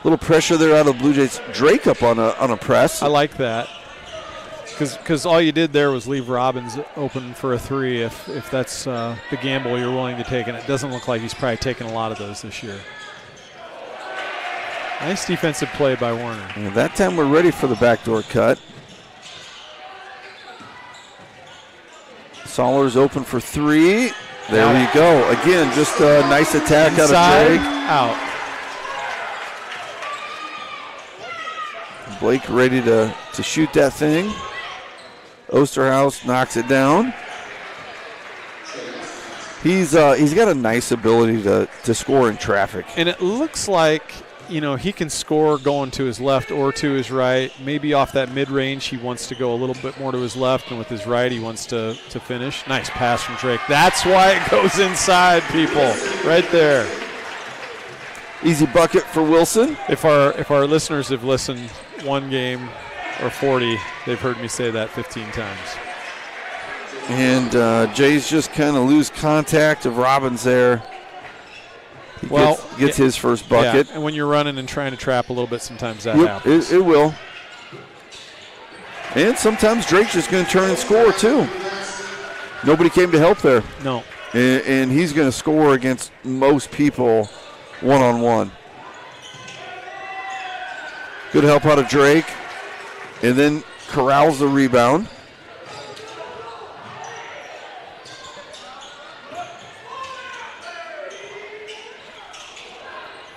A little pressure there out of the Blue Jays. Drake up on a press. I like that because all you did there was leave Robbins open for a three if that's the gamble you're willing to take, and it doesn't look like he's probably taken a lot of those this year. Nice defensive play by Warner. And that time we're ready for the backdoor cut. Sollers open for three. There we go. Again, just a nice attack Inside, out of Drake. Out. Blake ready to shoot that thing. Osterhaus knocks it down. He's got a nice ability to score in traffic. And it looks like, he can score going to his left or to his right. Maybe off that mid-range, he wants to go a little bit more to his left, and with his right, he wants to finish. Nice pass from Drake. That's why it goes inside, people, right there. Easy bucket for Wilson. If our listeners have listened one game or 40, they've heard me say that 15 times. And Jays just kind of lose contact of Robbins there. He gets his first bucket. Yeah, and when you're running and trying to trap a little bit, sometimes that happens. It will. And sometimes Drake's just going to turn and score, too. Nobody came to help there. No. And he's going to score against most people one-on-one. Good help out of Drake. And then corrals the rebound.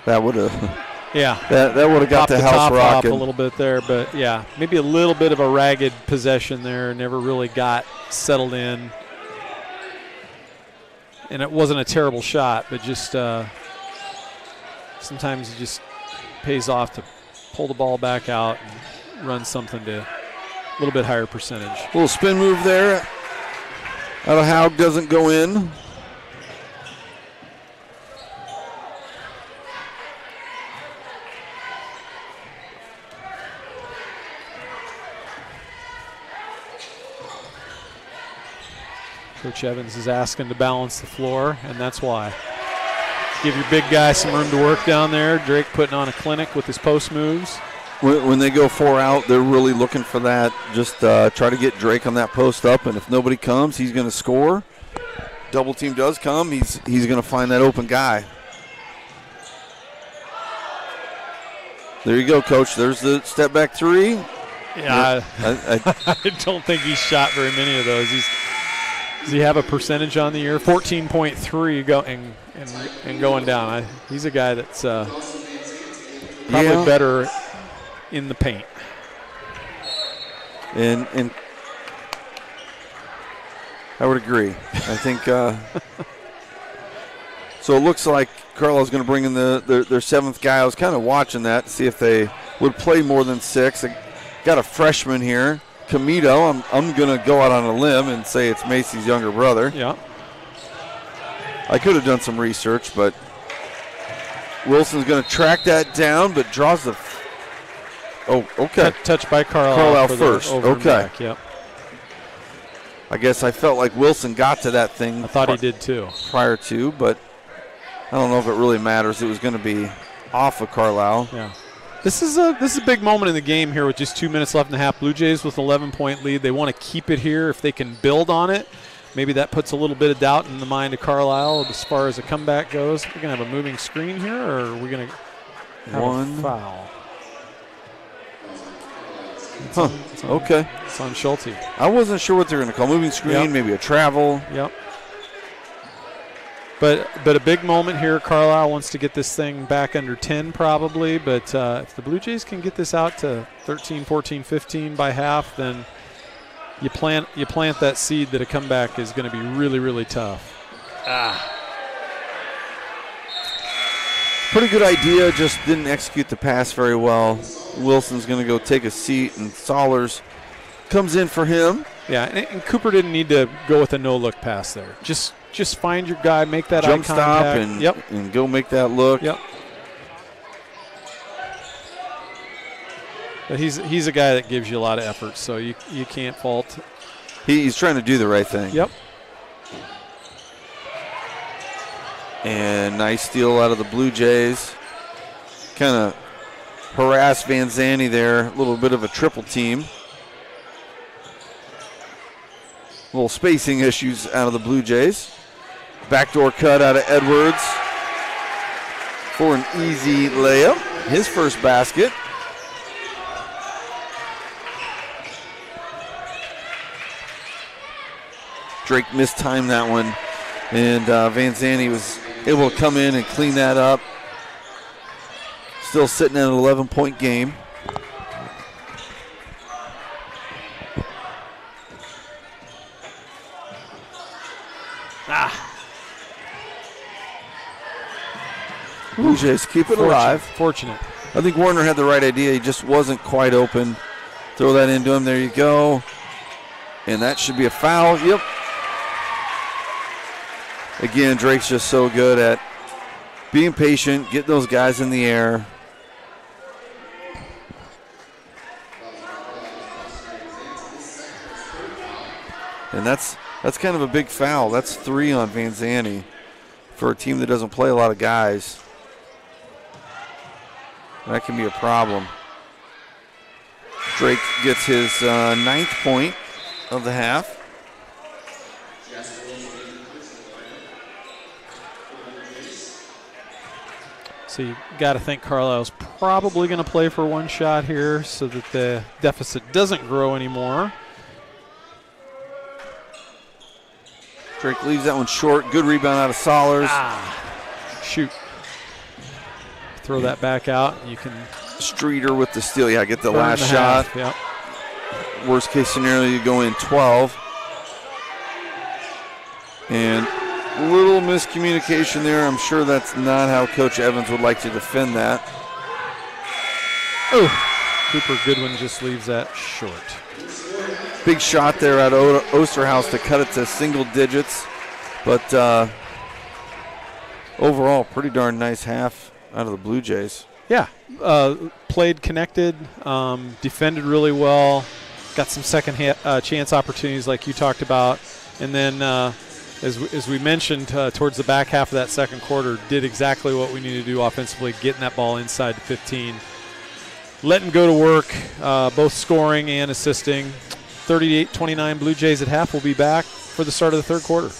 That would have, that would have got the house rocking a little bit there, but maybe a little bit of a ragged possession there. Never really got settled in, and it wasn't a terrible shot, but just sometimes it just pays off to pull the ball back out and run something to a little bit higher percentage. Little spin move there. Out of Haug doesn't go in. Coach Evans is asking to balance the floor, and that's why. Give your big guy some room to work down there. Drake putting on a clinic with his post moves. When they go 4 out, they're really looking for that. Just try to get Drake on that post up, and if nobody comes, he's going to score. Double team does come, he's going to find that open guy. There you go, Coach. There's the step back three. Yeah, I don't think he's shot very many of those. Does he have a percentage on the year? 14.3 and going down. He's a guy that's probably better in the paint. And I would agree. I think so. It looks like Carlisle's going to bring in their seventh guy. I was kind of watching that to see if they would play more than 6. They got a freshman here. Camito, I'm going to go out on a limb and say it's Macy's younger brother. Yeah. I could have done some research, but Wilson's going to track that down, but draws the okay. Touch by Carlisle. Carlisle first. Okay. Back, yep. I guess I felt like Wilson got to that thing. I thought he did too. Prior to, but I don't know if it really matters. It was going to be off of Carlisle. Yeah. This is a big moment in the game here with just 2 minutes left in the half. Blue Jays with an 11-point lead. They want to keep it here. If they can build on it, maybe that puts a little bit of doubt in the mind of Carlisle as far as a comeback goes. We're going to have a moving screen here, or are we going to have a foul? Okay. It's on Schulte. I wasn't sure what they're going to call. Moving screen, maybe a travel. Yep. But a big moment here. Carlisle wants to get this thing back under 10 probably, but if the Blue Jays can get this out to 13, 14, 15 by half, then you plant that seed that a comeback is going to be really, really tough. Pretty good idea, just didn't execute the pass very well. Wilson's going to go take a seat, and Sollers comes in for him. Yeah, and Cooper didn't need to go with a no-look pass there. Just find your guy, make that jump eye contact. Stop and go make that look. Yep. But he's a guy that gives you a lot of effort, so you can't fault. He's trying to do the right thing. Yep. And nice steal out of the Blue Jays. Kind of harass Van Zandt there. A little bit of a triple team. Little spacing issues out of the Blue Jays. Backdoor cut out of Edwards for an easy layup. his first basket. Drake mistimed that one, and Van Zandt was able to come in and clean that up. Still sitting at an 11-point game. Bluejays keep it alive. Fortunate. I think Warner had the right idea. He just wasn't quite open. Throw that into him. There you go. And that should be a foul. Yep. Again, Drake's just so good at being patient, getting those guys in the air. And that's kind of a big foul. That's 3 on Van Zandt for a team that doesn't play a lot of guys. That can be a problem. Drake gets his 9th point of the half. So you got to think Carlisle's probably going to play for one shot here so that the deficit doesn't grow anymore. Drake leaves that one short. Good rebound out of Sollers. Shoot. Throw that back out. You can. Streeter with the steal. Yeah, get the last shot. Yep. Worst case scenario, you go in 12. And little miscommunication there. I'm sure that's not how Coach Evans would like to defend that. Oh, Cooper Goodwin just leaves that short. Big shot there at Osterhaus to cut it to single digits. But overall, pretty darn nice half out of the Bluejays. Yeah, played connected, defended really well, got some second chance opportunities like you talked about. And then, as we mentioned, towards the back half of that second quarter, did exactly what we needed to do offensively, getting that ball inside the 15. Letting go to work, both scoring and assisting. 38-29 Bluejays at half. We'll be back for the start of the third quarter.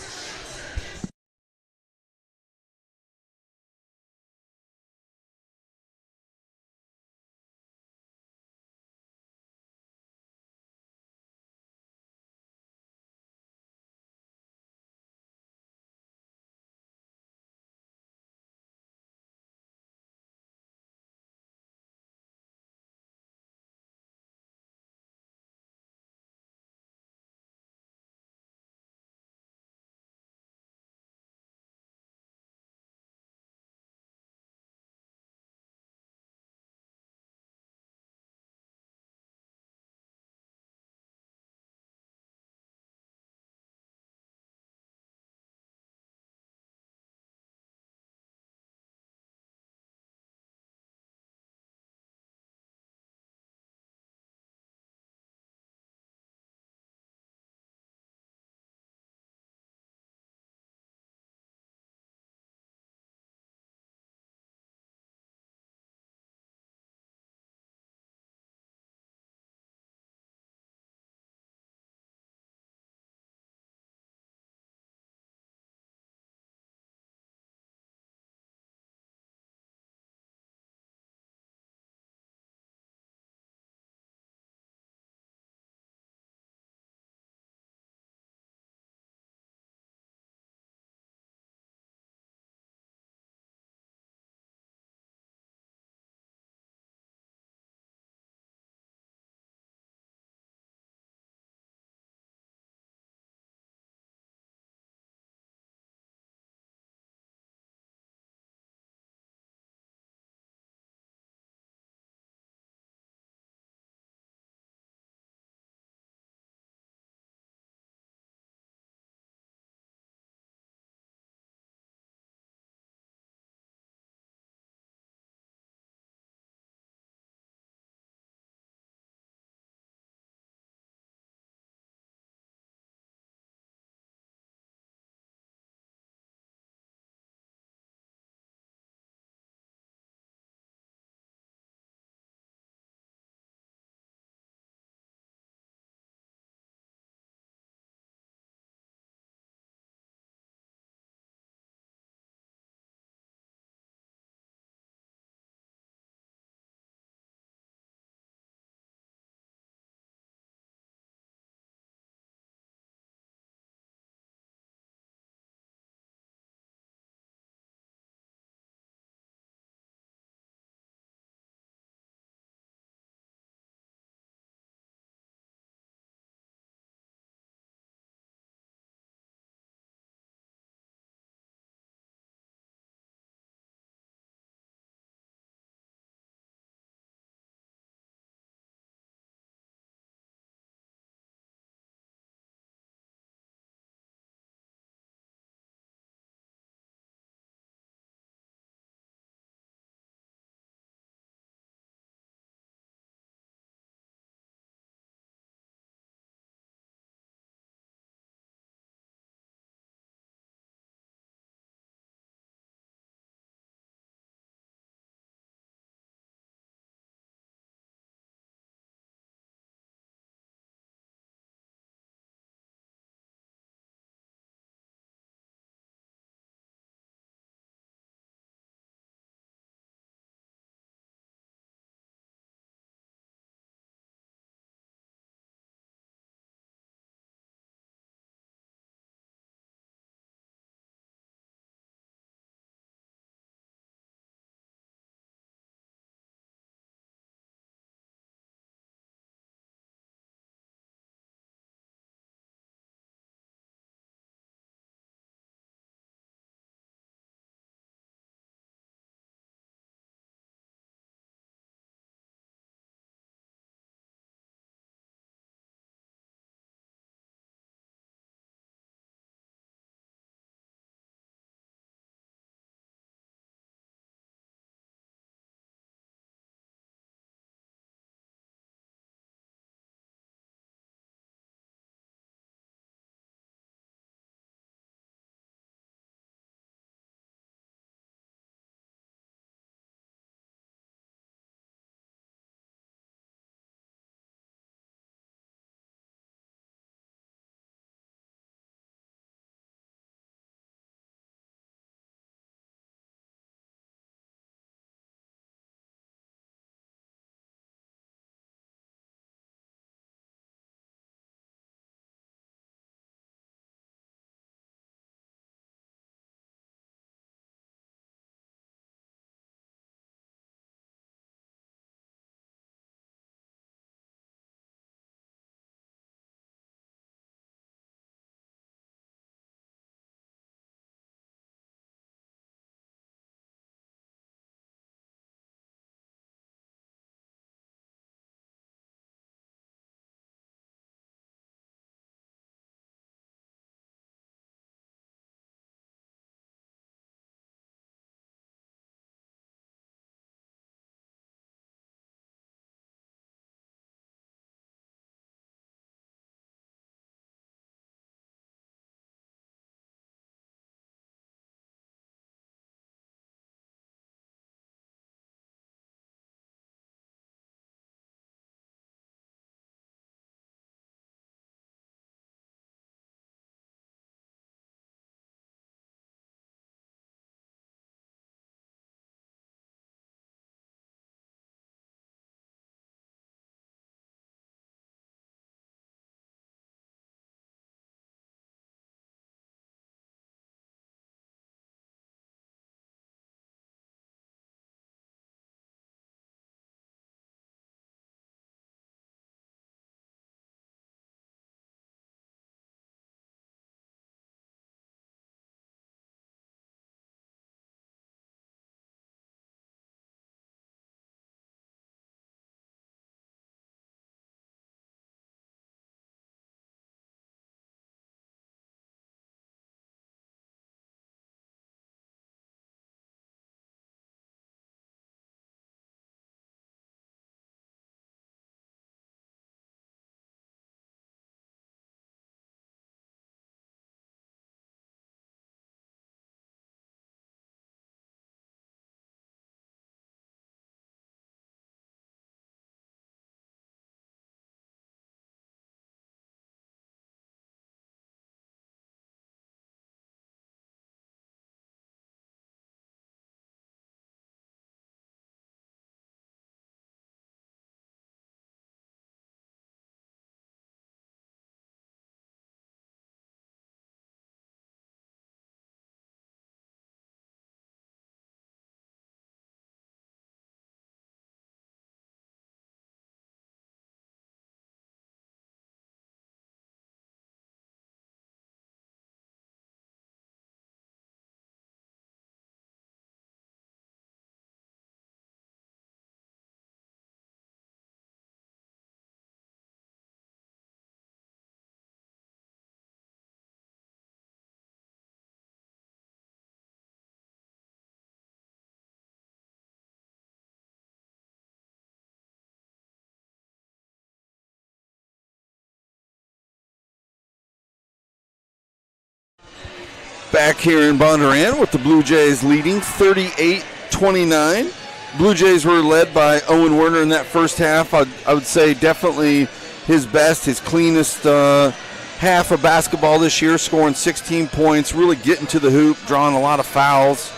Back here in Bondurant with the Blue Jays leading 38-29. Blue Jays were led by Owen Werner in that first half. I would say definitely his best, his cleanest half of basketball this year, scoring 16 points, really getting to the hoop, drawing a lot of fouls.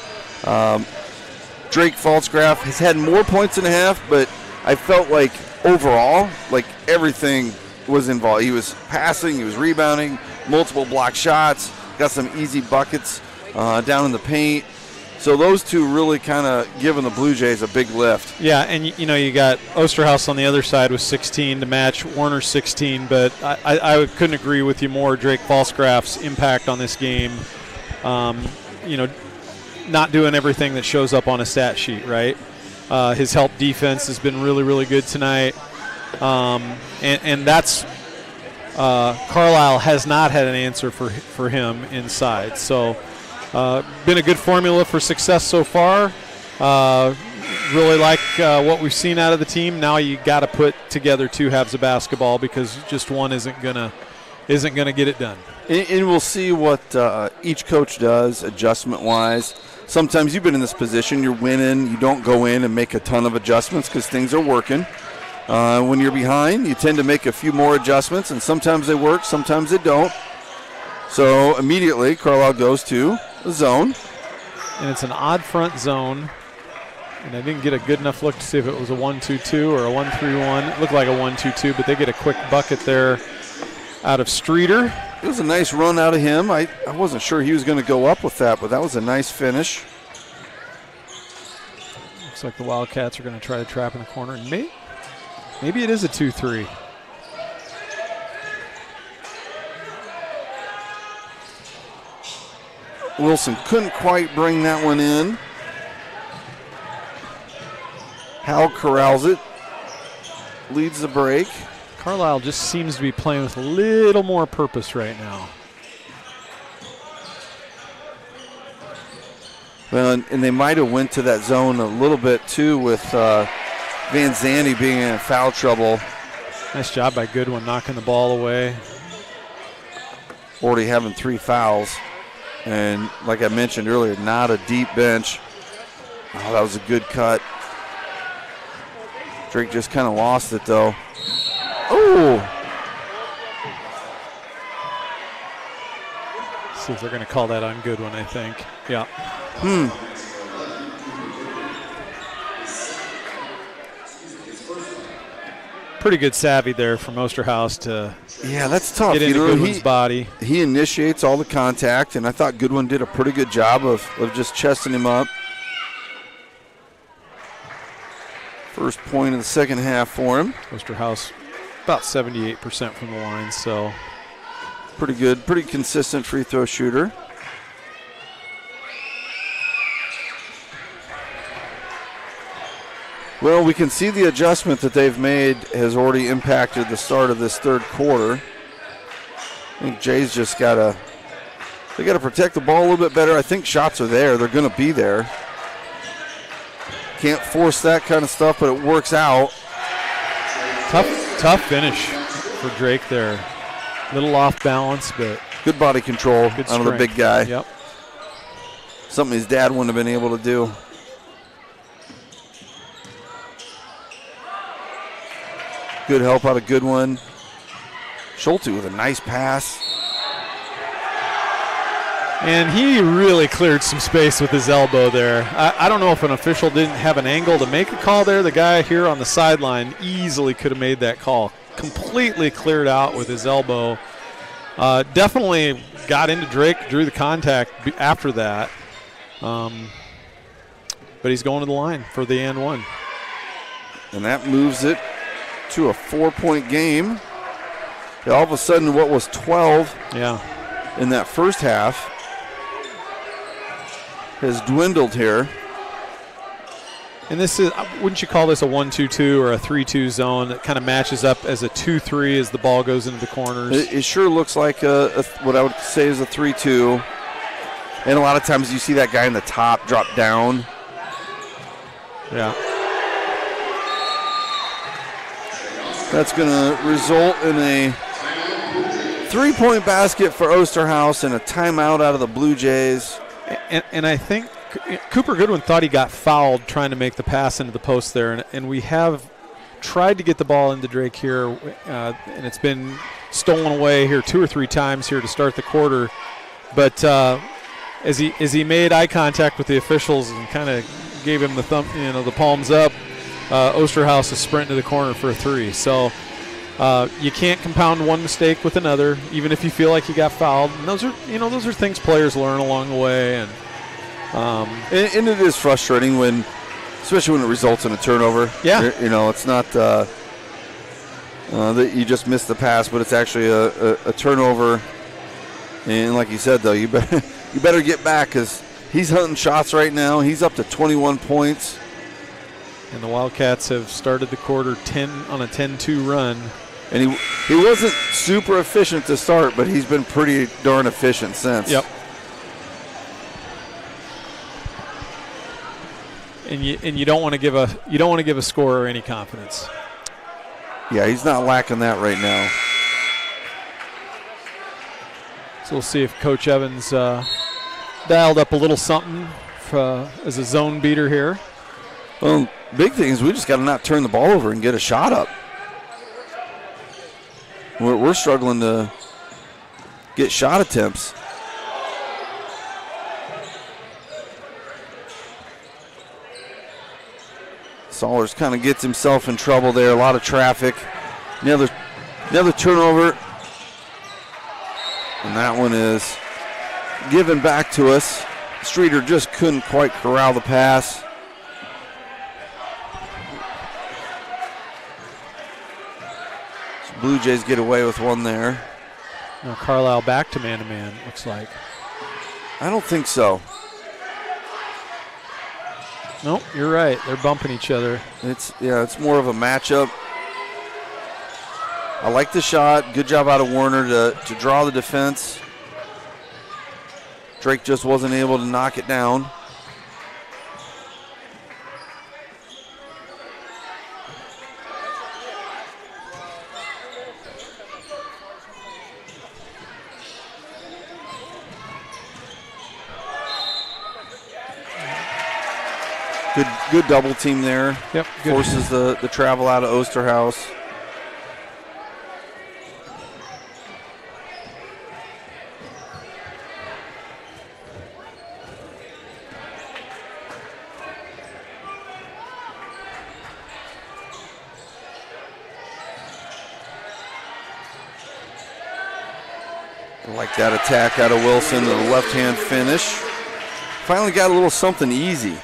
Drake Falsgraf has had more points in a half, but I felt like overall, like everything was involved. He was passing, he was rebounding, multiple block shots, got some easy buckets down in the paint. So those two really kind of giving the Blue Jays a big lift. Yeah, and you got Osterhaus on the other side with 16 to match Warner's 16, but I couldn't agree with you more. Drake Falsgraf's impact on this game, not doing everything that shows up on a stat sheet, right? His help defense has been really, really good tonight, and that's Carlisle has not had an answer for him inside. So. Been a good formula for success so far. Really like what we've seen out of the team. Now you got to put together two halves of basketball because just one isn't gonna get it done. And we'll see what each coach does adjustment-wise. Sometimes you've been in this position, you're winning, you don't go in and make a ton of adjustments because things are working. When you're behind, you tend to make a few more adjustments, and sometimes they work, sometimes they don't. So immediately, Carlisle goes to the zone. And it's an odd front zone. And I didn't get a good enough look to see if it was a 1-2-2 or a 1-3-1. It looked like a 1-2-2, but they get a quick bucket there out of Streeter. It was a nice run out of him. I wasn't sure he was going to go up with that, but that was a nice finish. Looks like the Wildcats are going to try to trap in the corner. And maybe it is a 2-3. Wilson couldn't quite bring that one in. Hal corrals it, leads the break. Carlisle just seems to be playing with a little more purpose right now. Well, and they might have went to that zone a little bit too with Van Zandt being in foul trouble. Nice job by Goodwin knocking the ball away. Already having 3 fouls. And like I mentioned earlier, not a deep bench. Oh, that was a good cut. Drake just kind of lost it, though. Oh! See if they're going to call that on Goodwin, I think. Yeah. Pretty good savvy there from Osterhaus to that's tough. Get into Goodwin's body. He initiates all the contact, and I thought Goodwin did a pretty good job of just chesting him up. First point of the second half for him. Osterhaus about 78% from the line, so. Pretty good, pretty consistent free throw shooter. Well, we can see the adjustment that they've made has already impacted the start of this third quarter. I think Jay's just got to protect the ball a little bit better. I think shots are there. They're going to be there. Can't force that kind of stuff, but it works out. Tough finish for Drake there. Little off balance, but good body control good on the big guy. Yep. Something his dad wouldn't have been able to do. Good help out of Goodwin. Schulte with a nice pass. And he really cleared some space with his elbow there. I don't know if an official didn't have an angle to make a call there. The guy here on the sideline easily could have made that call. Completely cleared out with his elbow. Definitely got into Drake, drew the contact after that. But he's going to the line for the and one. And that moves it to a 4-point game. All of a sudden, what was 12 in that first half has dwindled here. And this is, wouldn't you call this a 1-2-2 or a 3-2 zone that kind of matches up as a 2-3 as the ball goes into the corners? It sure looks like what I would say is a 3-2. And a lot of times you see that guy in the top drop down. Yeah. That's going to result in a 3-point basket for Osterhaus and a timeout out of the Blue Jays. And I think Cooper Goodwin thought he got fouled trying to make the pass into the post there, and we have tried to get the ball into Drake here, and it's been stolen away here 2 or 3 times here to start the quarter. But as he made eye contact with the officials and kind of gave him the the palms up, Osterhaus is sprinting to the corner for a 3. So you can't compound one mistake with another, even if you feel like you got fouled. And those are things players learn along the way. And it is frustrating especially when it results in a turnover. Yeah. It's not that you just missed the pass, but it's actually a turnover. And like you said, though, you better get back because he's hunting shots right now. He's up to 21 points. And the Wildcats have started the quarter on a 10-2 run. And he wasn't super efficient to start, but he's been pretty darn efficient since. Yep. And you don't want to give a scorer any confidence. Yeah, he's not lacking that right now. So we'll see if Coach Evans dialed up a little something as a zone beater here. Well, big thing is we just got to not turn the ball over and get a shot up. We're struggling to get shot attempts. Saulers kind of gets himself in trouble there. A lot of traffic. Another turnover. And that one is given back to us. Streeter just couldn't quite corral the pass. So Blue Jays get away with one there. Now Carlisle back to man-to-man, looks like. I don't think so. Nope, you're right. They're bumping each other. It's more of a matchup. I like the shot. Good job out of Warner to draw the defense. Drake just wasn't able to knock it down. Good double team there. Yep. Good. Forces the travel out of Osterhaus. I like that attack out of Wilson, the left-hand finish. Finally got a little something easy.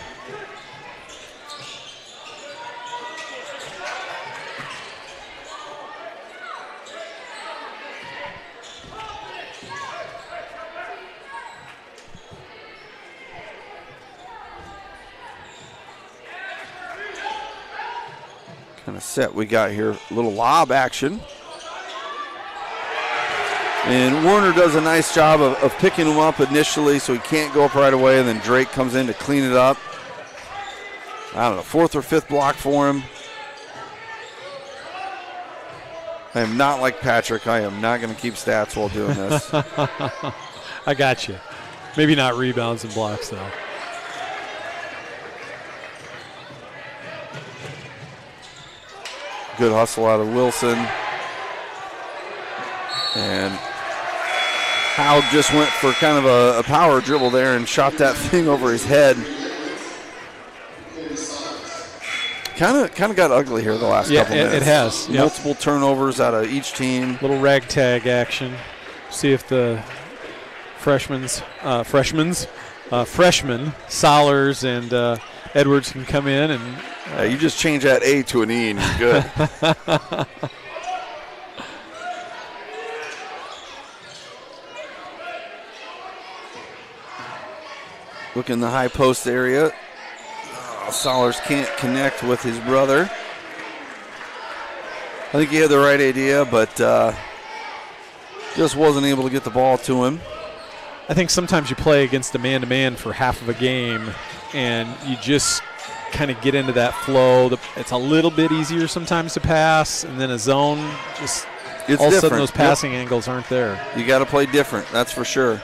Kind of set we got here, a little lob action. And Warner does a nice job of picking him up initially so he can't go up right away, and then Drake comes in to clean it up. I don't know, 4th or 5th block for him. I am not like Patrick. I am not going to keep stats while doing this. I got you. Maybe not rebounds and blocks, though. Good hustle out of Wilson. And Howe just went for kind of a power dribble there and shot that thing over his head. Kind of got ugly here the last couple minutes. It has. Yep. Multiple turnovers out of each team. Little ragtag action. See if the freshmen, Solers and Edwards can come in and. You just change that A to an E and you're good. Look in the high post area. Solers can't connect with his brother. I think he had the right idea, but just wasn't able to get the ball to him. I think sometimes you play against a man-to-man for half of a game, and you just kind of get into that flow. It's a little bit easier sometimes to pass, and then a zone just It's all of a different. sudden those passing angles aren't there. You got to play different, that's for sure.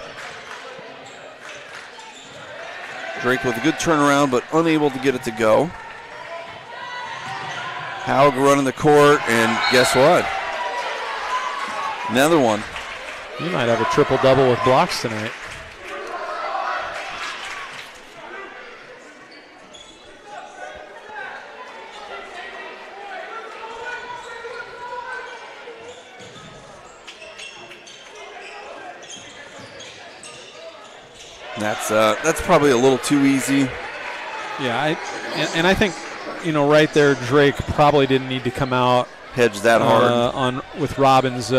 Drake with a good turnaround, but unable to get it to go. Haug running the court, and guess what? Another one. You might have a triple-double with blocks tonight. That's probably a little too easy. Yeah, I think, right there, Drake probably didn't need to come out hedge that hard with Robbins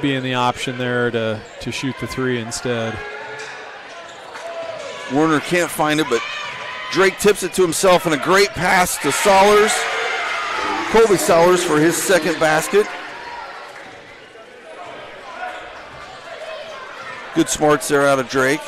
being the option there to shoot the three instead. Warner can't find it, but Drake tips it to himself, and a great pass to Sollers. Colby Sollers for his second basket. Good smarts there out of Drake.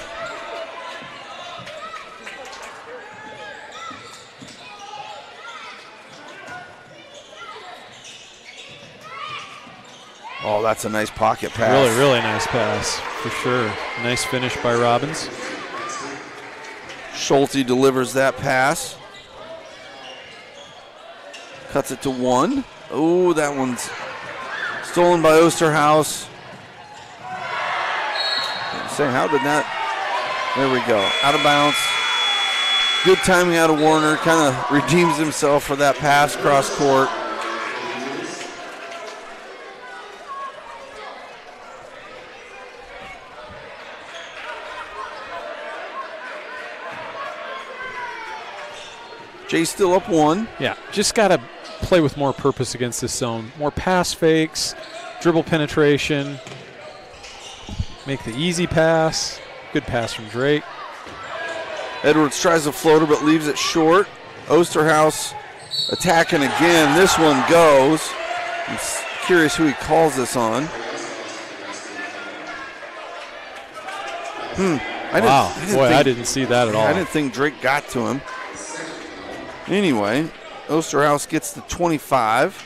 Oh, that's a nice pocket pass. Really, really nice pass, for sure. Nice finish by Robbins. Schulte delivers that pass. Cuts it to one. Oh, that one's stolen by Osterhaus. Saying, how did that? There we go. Out of bounds. Good timing out of Warner. Kind of redeems himself for that pass cross court. Jay's still up one. Yeah, just got to play with more purpose against this zone. More pass fakes, dribble penetration, make the easy pass. Good pass from Drake. Edwards tries a floater but leaves it short. Osterhaus attacking again. This one goes. I'm curious who he calls this on. I didn't see that at all. I didn't think Drake got to him. Anyway, Osterhaus gets the 25.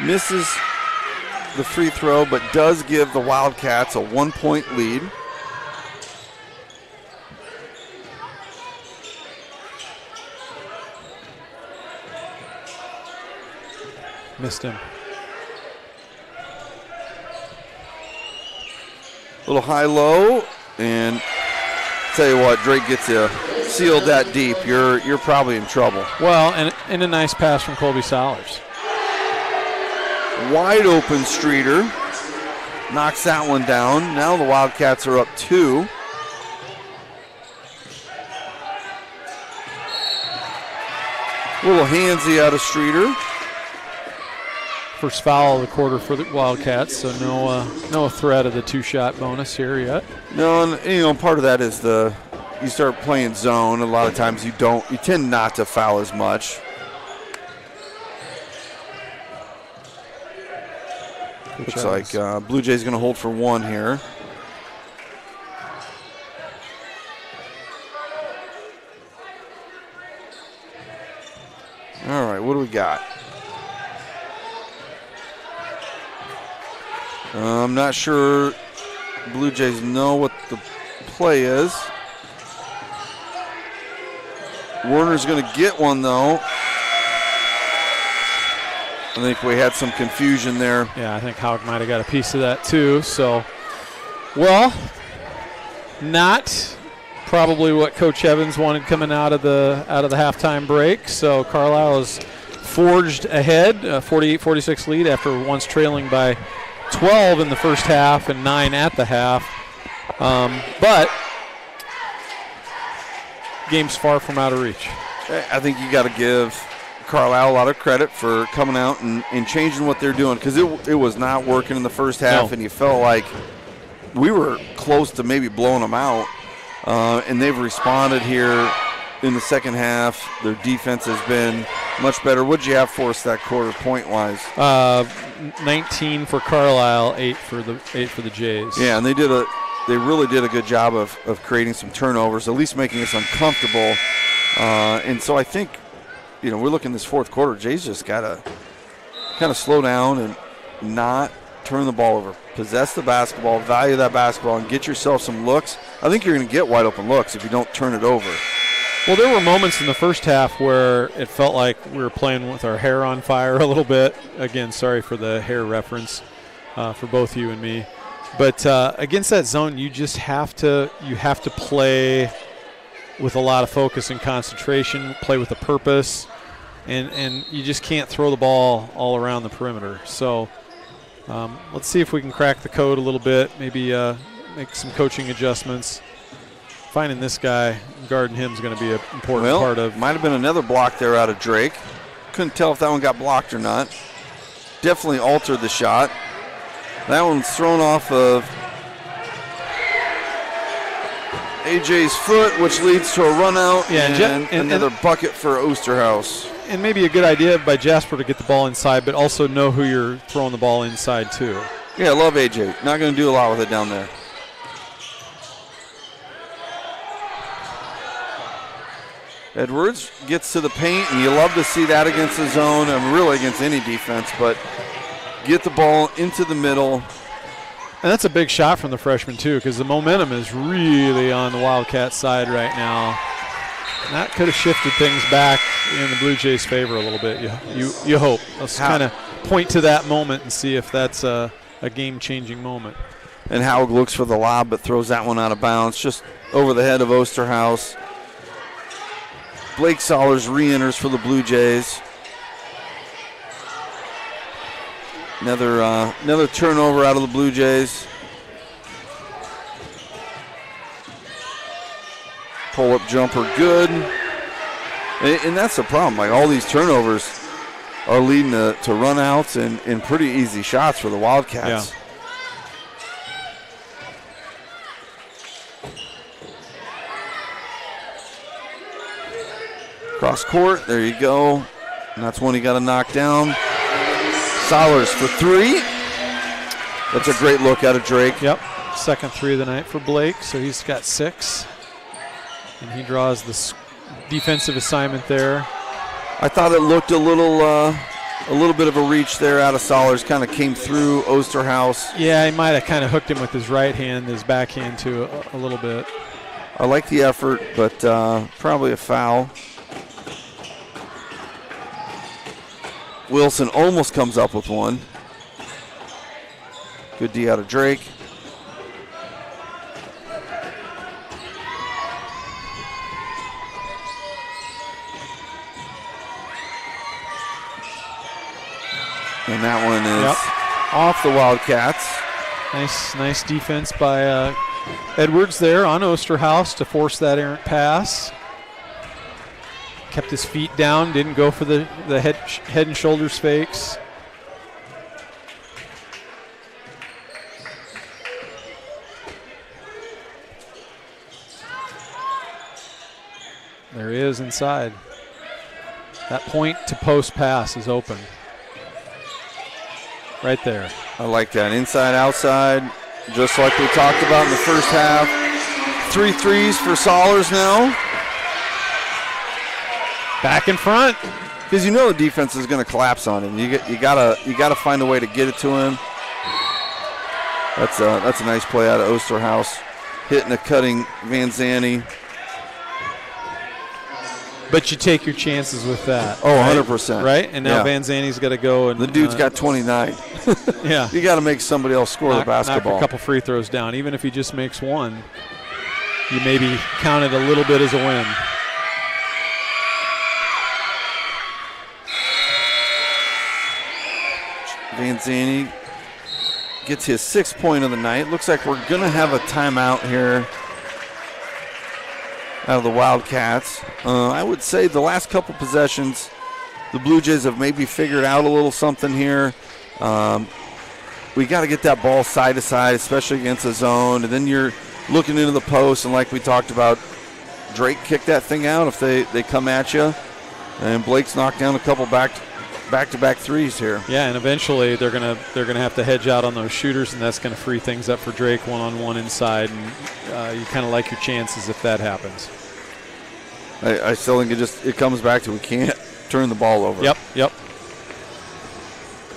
Misses the free throw, but does give the Wildcats a 1-point lead. Missed him. Little high-low, and tell you what, Drake gets you sealed that deep. You're probably in trouble. Well, and a nice pass from Colby Sollers. Wide open Streeter knocks that one down. Now the Wildcats are up 2. Little handsy out of Streeter. First foul of the quarter for the Wildcats, so no threat of the 2-shot bonus here yet. No, and part of that is you start playing zone. A lot of times you tend not to foul as much. Looks like Blue Jays going to hold for 1 here. All right, what do we got? I'm not sure Blue Jays know what the play is. Warner's going to get one, though. I think we had some confusion there. Yeah, I think Haug might have got a piece of that, too. So, well, not probably what Coach Evans wanted coming out of the halftime break. So Carlisle is forged ahead, 48-46 lead after once trailing by 12 in the first half and 9 at the half. But game's far from out of reach. I think you got to give Carlisle a lot of credit for coming out and changing what they're doing, because it was not working in the first half, and you felt like we were close to maybe blowing them out. And they've responded here in the second half. Their defense has been much better. What did you have for us that quarter, point-wise? 19 for Carlisle, 8 for the Jays. Yeah, and they really did a good job of creating some turnovers, at least making us uncomfortable. And so I think, we're looking this fourth quarter. Jay's just got to kind of slow down and not turn the ball over. Possess the basketball, value that basketball, and get yourself some looks. I think you're going to get wide open looks if you don't turn it over. Well, there were moments in the first half where it felt like we were playing with our hair on fire a little bit. Again, sorry for the hair reference for both you and me. But against that zone, you just have to play with a lot of focus and concentration, play with a purpose, and you just can't throw the ball all around the perimeter. So let's see if we can crack the code a little bit, maybe make some coaching adjustments. Finding this guy, guarding him is going to be an important part of. Might have been another block there out of Drake. Couldn't tell if that one got blocked or not. Definitely altered the shot. That one's thrown off of AJ's foot, which leads to a run out and another bucket for Osterhaus. And maybe a good idea by Jasper to get the ball inside, but also know who you're throwing the ball inside to. Yeah, I love AJ. Not going to do a lot with it down there. Edwards gets to the paint, and you love to see that against the zone, and really against any defense, but get the ball into the middle. And that's a big shot from the freshman, too, because the momentum is really on the Wildcat side right now. And that could have shifted things back in the Blue Jays' favor a little bit. You hope. Let's kind of point to that moment and see if that's a game-changing moment. And Haug looks for the lob, but throws that one out of bounds, just over the head of Osterhaus. Blake Sollers re-enters for the Blue Jays. Another turnover out of the Blue Jays. Pull-up jumper, good. And that's the problem. Like, all these turnovers are leading to run-outs and pretty easy shots for the Wildcats. Yeah. Cross court, there you go. And that's one he got to knock down. Sollers for three. That's a great look out of Drake. Yep, second three of the night for Blake, so he's got 6. And he draws the defensive assignment there. I thought it looked a little bit of a reach there out of Sollers. Kind of came through Osterhaus. Yeah, he might have kind of hooked him with his right hand, his backhand too, a little bit. I like the effort, but probably a foul. Wilson almost comes up with one. Good D out of Drake. And that one is off the Wildcats. Nice defense by Edwards there on Osterhaus to force that errant pass. Kept his feet down, didn't go for the head and shoulders fakes. There he is inside. That point to post pass is open. Right there. I like that. Inside, outside, just like we talked about in the first half. 3 threes for Sollers now. Back in front. Because you know the defense is going to collapse on him. You gotta find a way to get it to him. That's a nice play out of Osterhaus. Hitting a cutting Van Zandt. But you take your chances with that. Oh, right? 100%. Right? And now Van Zandt's got to go. And the dude's got 29. Yeah. You got to make somebody else score the basketball. Knock a couple free throws down. Even if he just makes one, you maybe count it a little bit as a win. Van Zandt gets his 6th point of the night. Looks like we're going to have a timeout here out of the Wildcats. I would say the last couple possessions, the Blue Jays have maybe figured out a little something here. We got to get that ball side to side, especially against the zone. And then you're looking into the post, and like we talked about, Drake kicked that thing out if they come at you. And Blake's knocked down a couple back-to-back threes here. Yeah, and eventually they're gonna have to hedge out on those shooters, and that's gonna free things up for Drake one-on-one inside, and you kind of like your chances if that happens. I still think it comes back to we can't turn the ball over. Yep.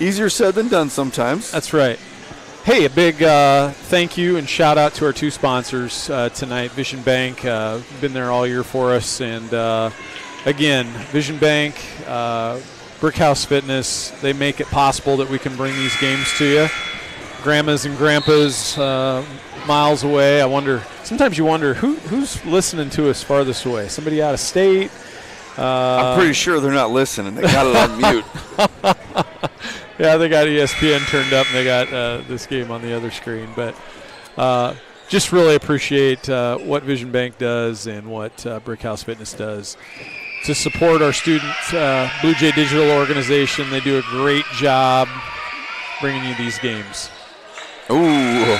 Easier said than done sometimes. That's right. Hey, a big thank you and shout out to our two sponsors tonight. Vision Bank, been there all year for us. And again, Vision Bank, Brickhouse Fitness, they make it possible that we can bring these games to you. Grandmas and grandpas miles away. Sometimes you wonder who's listening to us farthest away. Somebody out of state? I'm pretty sure they're not listening. They got it on mute. Yeah, they got ESPN turned up, and they got this game on the other screen. But just really appreciate what Vision Bank does and what Brickhouse Fitness does to support our student Blue Jay Digital organization. They do a great job bringing you these games. Ooh,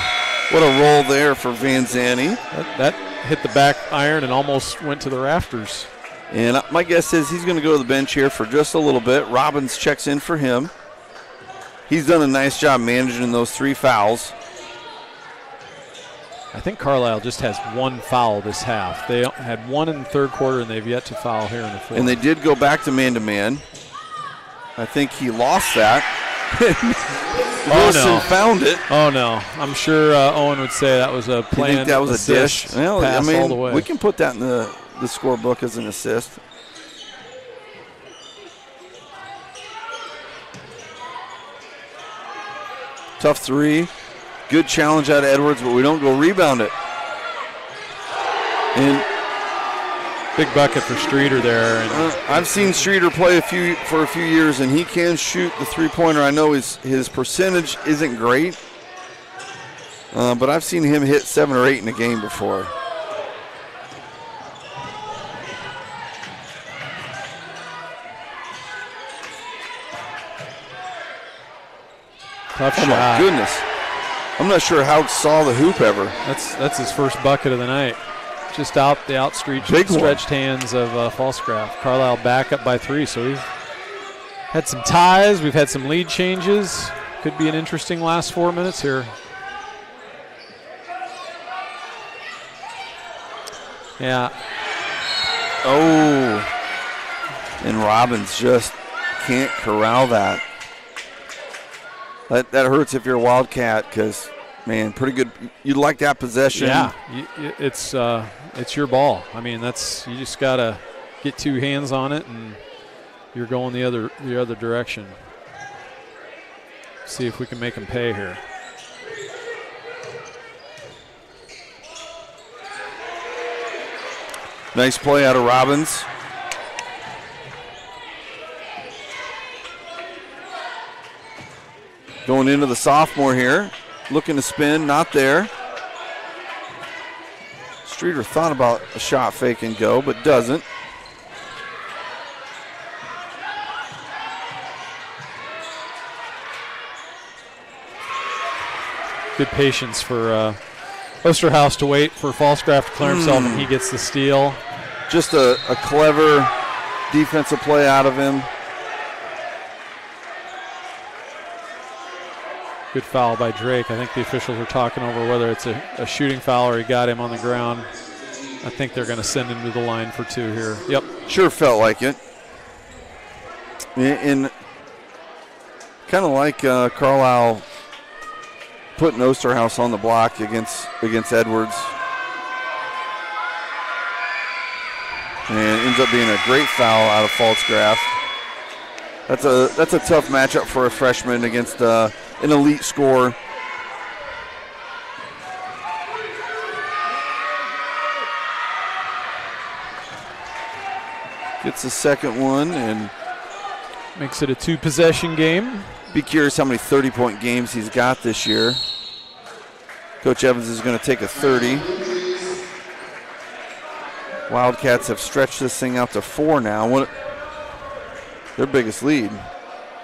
what a roll there for Van Zanny. That hit the back iron and almost went to the rafters. And my guess is he's going to go to the bench here for just a little bit. Robbins checks in for him. He's done a nice job managing those 3 fouls. I think Carlisle just has 1 foul this half. They had 1 in the third quarter, and they've yet to foul here in the fourth. And they did go back to man-to-man. I think he lost that. Wilson found it. Oh, no. I'm sure Owen would say that was a planned think that was a dish? Well, pass all the way. We can put that in the scorebook as an assist. Tough 3. Good challenge out of Edwards, but we don't go rebound it. And big bucket for Streeter there. And I've seen Streeter play for a few years, and he can shoot the three-pointer. I know his percentage isn't great, but I've seen him hit 7 or 8 in a game before. Tough shot. Oh my goodness. I'm not sure how saw the hoop ever. That's his first bucket of the night. Just out the outstretched hands of Falscraft. Carlisle back up by 3, so we've had some ties. We've had some lead changes. Could be an interesting last 4 minutes here. Yeah. Oh. And Robbins just can't corral that. That hurts if you're a Wildcat because, man, pretty good. You'd like that possession. Yeah, it's your ball. I mean, you just got to get 2 hands on it, and you're going the other direction. See if we can make them pay here. Nice play out of Robbins. Going into the sophomore here. Looking to spin, not there. Streeter thought about a shot fake and go, but doesn't. Good patience for Osterhaus to wait for Falscraft to clear himself, and he gets the steal. Just a clever defensive play out of him. Good foul by Drake. I think the officials are talking over whether it's a shooting foul or he got him on the ground. I think they're going to send him to the line for 2 here. Yep. Sure felt like it. And kind of like Carlisle putting Osterhaus on the block against Edwards. And it ends up being a great foul out of Falscraft. That's a tough matchup for a freshman against an elite scorer. Gets the second one and makes it a 2-possession game. Be curious how many 30-point games he's got this year. Coach Evans is going to take a 30. Wildcats have stretched this thing out to 4 now. Their biggest lead.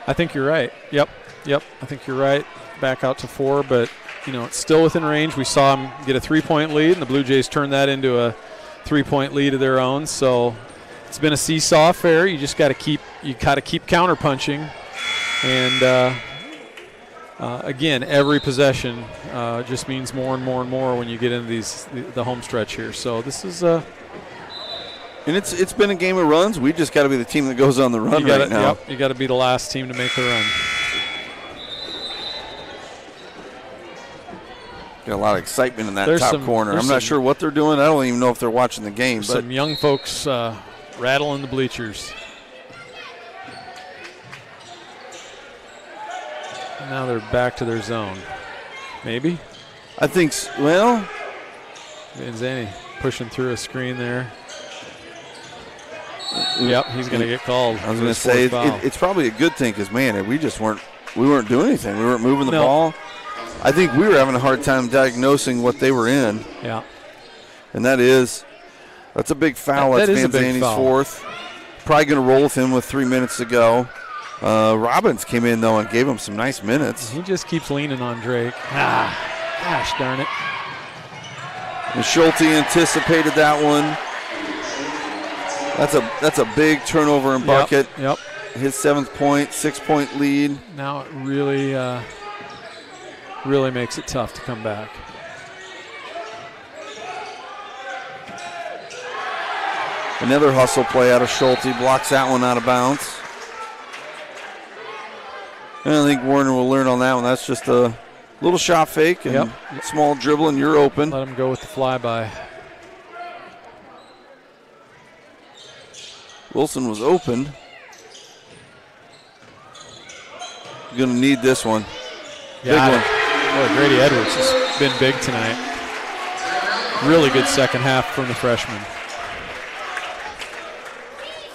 I think you're right. Yep. I think you're right. Back out to 4, but it's still within range. We saw them get a 3-point lead, and the Blue Jays turned that into a 3-point lead of their own. So it's been a seesaw affair. You just got to keep counterpunching, and again, every possession just means more and more and more when you get into the home stretch here. So this is And it's been a game of runs. We just got to be the team that goes on the run right now. Yep, you got to be the last team to make the run. Got a lot of excitement in that top corner. I'm not sure what they're doing. I don't even know if they're watching the game. But some young folks rattling the bleachers. Now they're back to their zone. Maybe? I think, well. Vanzani pushing through a screen there. Yep, he's going to get called. I was going to say, it's probably a good thing because, man, we weren't doing anything. We weren't moving the ball. I think we were having a hard time diagnosing what they were in. Yeah. And that's a big foul. That's Vanzani's fourth. Probably going to roll with him with 3 minutes to go. Robbins came in, though, and gave him some nice minutes. He just keeps leaning on Drake. Gosh darn it. And Schulte anticipated that one. That's a big turnover and bucket. Yep. His 7th point, 6-point lead. Now it really makes it tough to come back. Another hustle play out of Schulte. Blocks that one out of bounds. And I think Warner will learn on that one. That's just a little shot fake and small dribble, and you're open. Let him go with the flyby. Wilson was open. Going to need this one. Big one. Boy, Grady Edwards has been big tonight. Really good second half from the freshman.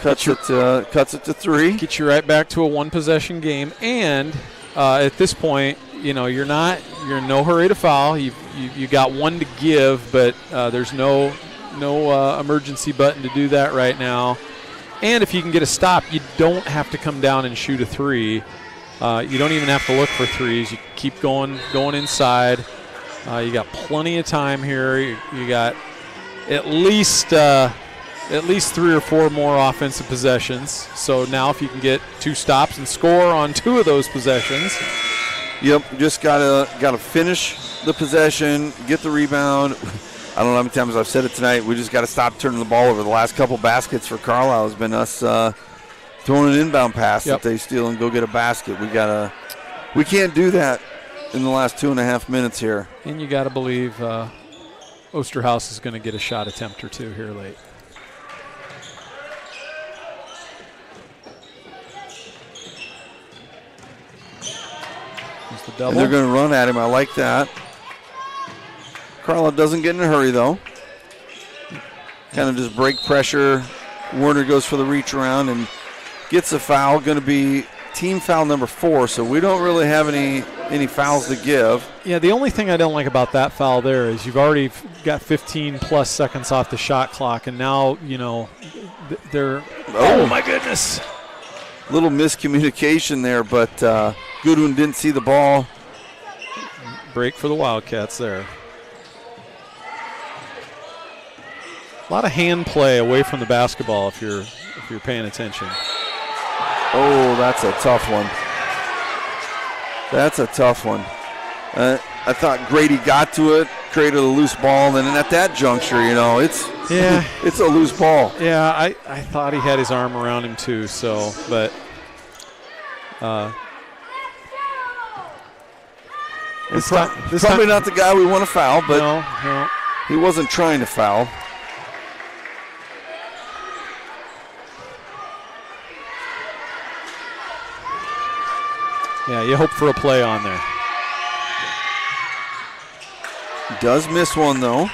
Cuts it to 3. Get you right back to a one-possession game. And at this point, you're in no hurry to foul. You got one to give, but there's no emergency button to do that right now. And if you can get a stop, you don't have to come down and shoot a 3. You don't even have to look for 3s. You keep going inside. You got plenty of time here. You got at least 3 or 4 more offensive possessions. So now if you can get 2 stops and score on 2 of those possessions. Yep, just gotta finish the possession, get the rebound. I don't know how many times I've said it tonight. We just got to stop turning the ball over. The last couple baskets for Carlisle has been us throwing an inbound pass that they steal and go get a basket. We can't do that in the last 2.5 minutes here. And you got to believe Osterhaus is going to get a shot attempt or 2 here late. Here's the double. And they're going to run at him. I like that. Carlisle doesn't get in a hurry, though. Kind of just break pressure. Warner goes for the reach around and gets a foul. Going to be team foul number 4, so we don't really have any fouls to give. Yeah, the only thing I don't like about that foul there is you've already got 15-plus seconds off the shot clock, and now, they're – oh, my goodness. Little miscommunication there, but Goodwin didn't see the ball. Break for the Wildcats there. A lot of hand play away from the basketball if you're paying attention. Oh, that's a tough one. That's a tough one. I thought Grady got to it, created a loose ball, and then at that juncture, it's a loose ball. Yeah, I thought he had his arm around him too. So, but this probably not the guy we want to foul, but no. He wasn't trying to foul. Yeah, you hope for a play on there. Does miss one, though.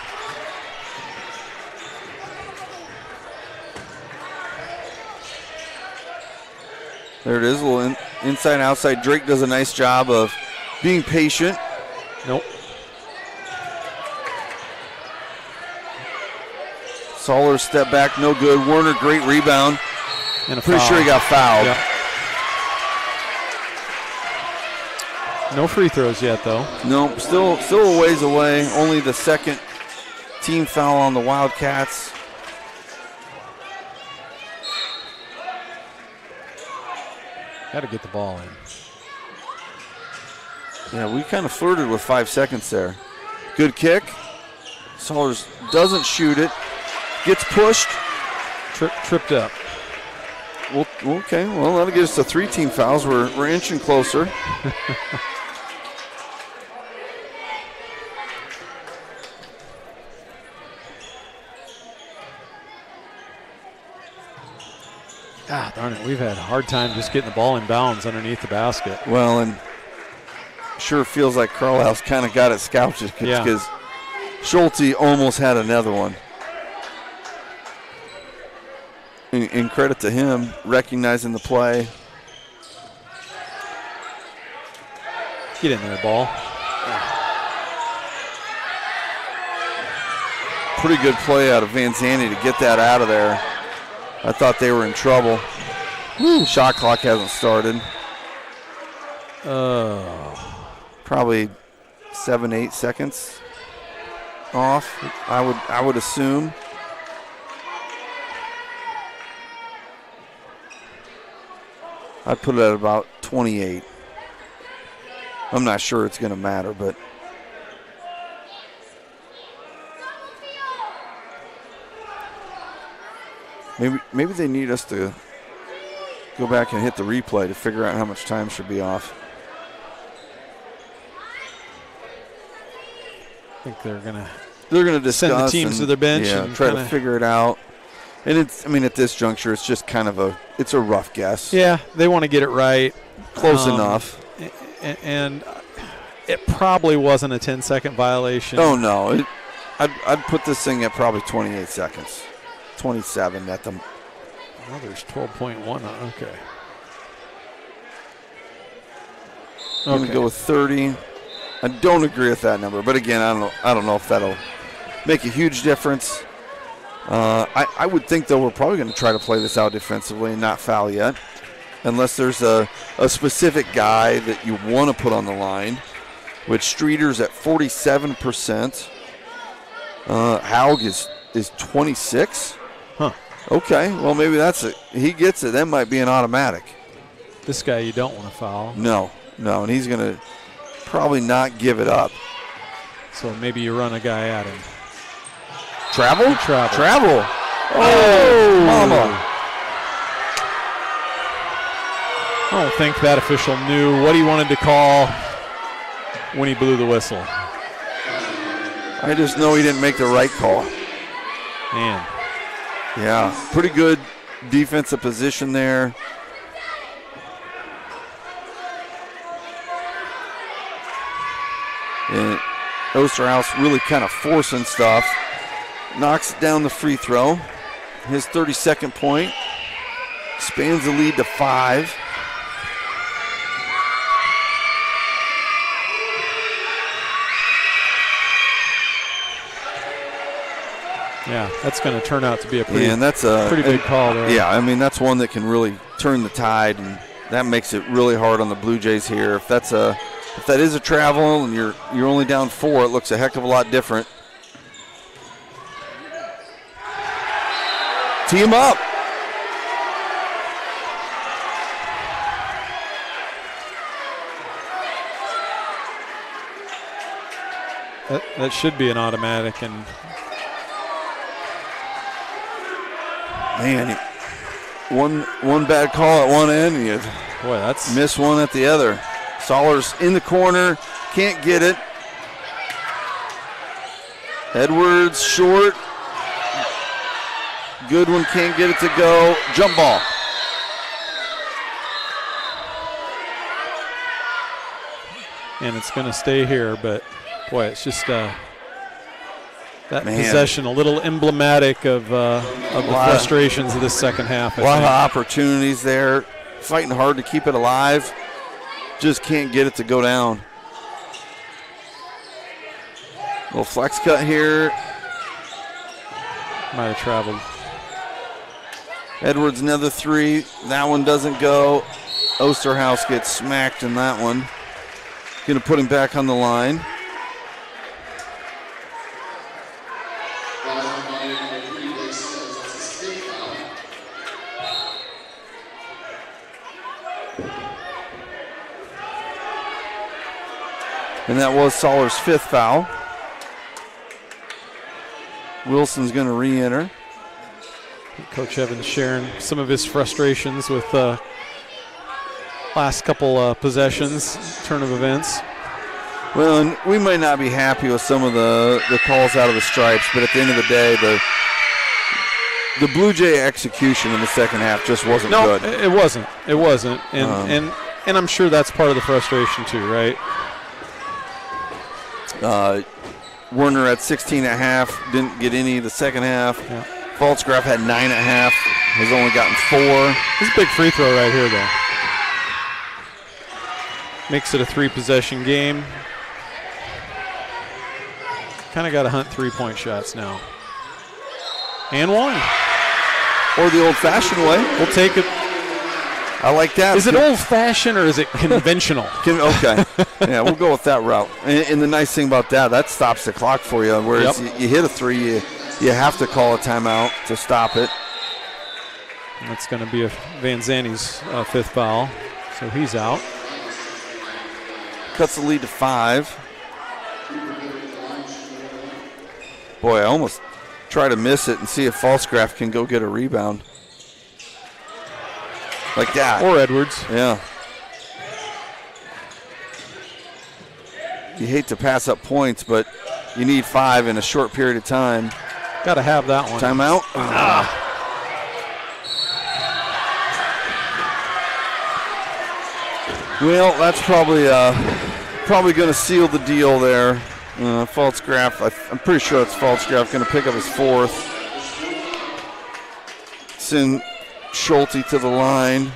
There it is, a little inside, outside. Drake does a nice job of being patient. Nope. Soller step back, no good. Warner, great rebound. And pretty sure he got fouled. Yep. No free throws yet, though. No, still a ways away. Only the second team foul on the Wildcats. Got to get the ball in. Yeah, we kind of flirted with 5 seconds there. Good kick. Sollers doesn't shoot it. Gets pushed. Tripped up. Well, okay, well, that'll get us to 3 team fouls. We're inching closer. Ah, darn it. We've had a hard time just getting the ball in bounds underneath the basket. Well, and sure feels like Carlisle's kind of got it scouted because Schulte almost had another one. And credit to him, recognizing the play. Get in there, ball. Pretty good play out of Van Zandt to get that out of there. I thought they were in trouble. Shot clock hasn't started. Probably 7-8 seconds off, I would assume. I'd put it at about 28. I'm not sure it's going to matter, but maybe they need us to go back and hit the replay to figure out how much time should be off. I think they're going to discuss send the teams to their bench and try to figure it out. And at this juncture, it's just kind of it's a rough guess. Yeah, they want to get it right. Close enough. And it probably wasn't a 10-second violation. Oh, no. I'd put this thing at probably 28 seconds. 27 at the. Well, there's 12.1. Okay. I'm going to go with 30. I don't agree with that number, but again, I don't know if that'll make a huge difference. I would think, though, we're probably going to try to play this out defensively and not foul yet, unless there's a specific guy that you want to put on the line, which Streeter's at 47%. Haug is 26. Huh. Okay, well, maybe that's it. He gets it. That might be an automatic. This guy you don't want to foul. No, and he's going to probably not give it up. So maybe you run a guy at him. Travel. Oh, mama. I don't think that official knew what he wanted to call when he blew the whistle. I just know he didn't make the right call. Man. Yeah, pretty good defensive position there. And Osterhaus really kind of forcing stuff. Knocks down the free throw. His 32nd point. Expands the lead to 5. Yeah, that's going to turn out to be a pretty, pretty big call there. Yeah, I mean, that's one that can really turn the tide, and that makes it really hard on the Blue Jays here. If that is a travel and you're only down 4, it looks a heck of a lot different. Tee him up. That should be an automatic, and man, one bad call at one end, and you miss one at the other. Soller's in the corner, can't get it. Edwards short. Goodwin can't get it to go. Jump ball. And it's going to stay here, but boy, it's just that possession a little emblematic of the frustrations of this second half. A lot of opportunities there, fighting hard to keep it alive. Just can't get it to go down. Little flex cut here. Might have traveled. Edwards another 3. That one doesn't go. Osterhaus gets smacked in that one. Going to put him back on the line. And that was Soller's 5th foul. Wilson's going to re-enter. Coach Evans sharing some of his frustrations with last couple possessions, turn of events. Well, and we might not be happy with some of the calls out of the stripes, but at the end of the day, the Blue Jay execution in the second half just wasn't good. No, it wasn't. And I'm sure that's part of the frustration too, right? Werner at 16.5, didn't get any the second half. Yeah. Pfaltzgraff had 9.5, has only gotten 4. This is a big free throw right here, though. Makes it a 3-possession game. Kind of got to hunt 3-point shots now. And one. Or the old-fashioned way. We'll take it. I like that. Is it old-fashioned or is it conventional? Okay. Yeah, we'll go with that route. And the nice thing about that stops the clock for you. Whereas you hit a 3, you have to call a timeout to stop it. That's going to be Van Zanny's 5th foul. So he's out. Cuts the lead to 5. Boy, I almost try to miss it and see if Pfaltzgraff can go get a rebound. Like that. Or Edwards. Yeah. You hate to pass up points, but you need 5 in a short period of time. Got to have that one. Timeout. Well, that's probably going to seal the deal there. Pfaltzgraff, I'm pretty sure it's Pfaltzgraff going to pick up his 4th. Send Schulte to the line.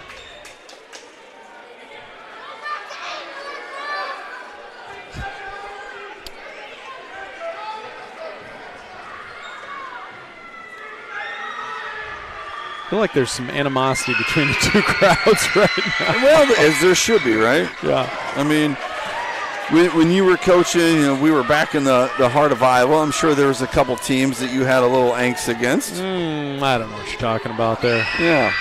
I feel like there's some animosity between the two crowds right now. Well, as there should be, right? Yeah. I mean, when you were coaching, we were back in the heart of Iowa. I'm sure there was a couple teams that you had a little angst against. I don't know what you're talking about there. Yeah.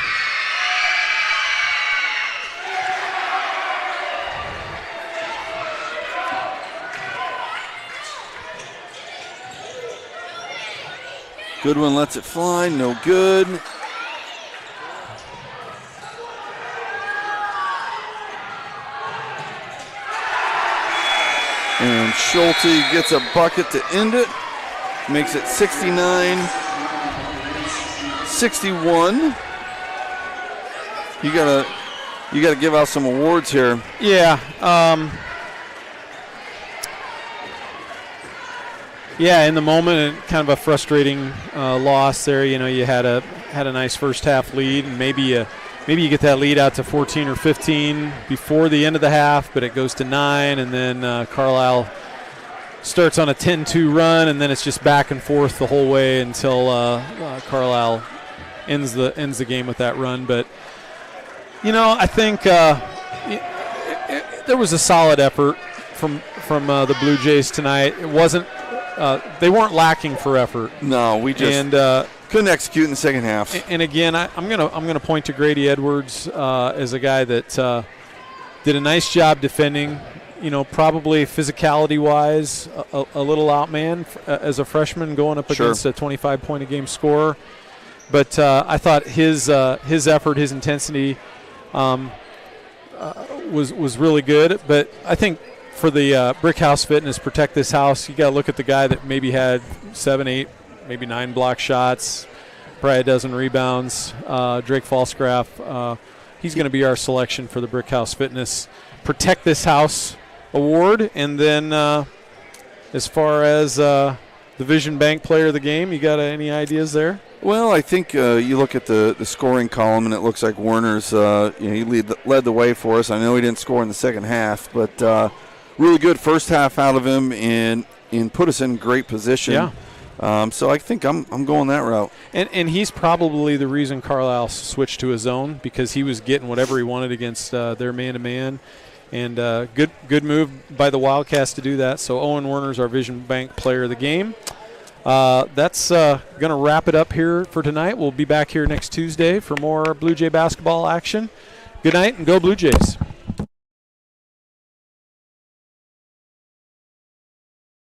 Goodwin lets it fly, no good. And Schulte gets a bucket to end it. Makes it 69-61. You gotta give out some awards here. Yeah. Yeah, in the moment, kind of a frustrating loss there. You had a nice first half lead, and maybe you get that lead out to 14 or 15 before the end of the half, but it goes to 9, and then Carlisle starts on a 10-2 run, and then it's just back and forth the whole way until Carlisle ends the game with that run. But I think there was a solid effort from the Blue Jays tonight. It wasn't. They weren't lacking for effort. No, we just couldn't execute in the second half. And again, I'm gonna point to Grady Edwards as a guy that did a nice job defending. Probably physicality-wise, a little outman as a freshman going up against a 25-point-a-game scorer. But I thought his effort, his intensity was really good. But I think for the Brick House Fitness Protect This House, you got to look at the guy that maybe had 7, 8, maybe 9 block shots, probably a dozen rebounds. Drake Pfaltzgraff, he's going to be our selection for the Brick House Fitness Protect This House Award. And then as far as the Vision Bank Player of the Game, you got any ideas there? Well, I think you look at the scoring column, and it looks like Werner's he led the way for us. I know he didn't score in the second half, but really good first half out of him and put us in great position. Yeah. So I think I'm going that route. And he's probably the reason Carlisle switched to his zone, because he was getting whatever he wanted against their man-to-man. And good move by the Wildcats to do that. So Owen Werner's our Vision Bank Player of the Game. That's going to wrap it up here for tonight. We'll be back here next Tuesday for more Blue Jay basketball action. Good night and go Blue Jays.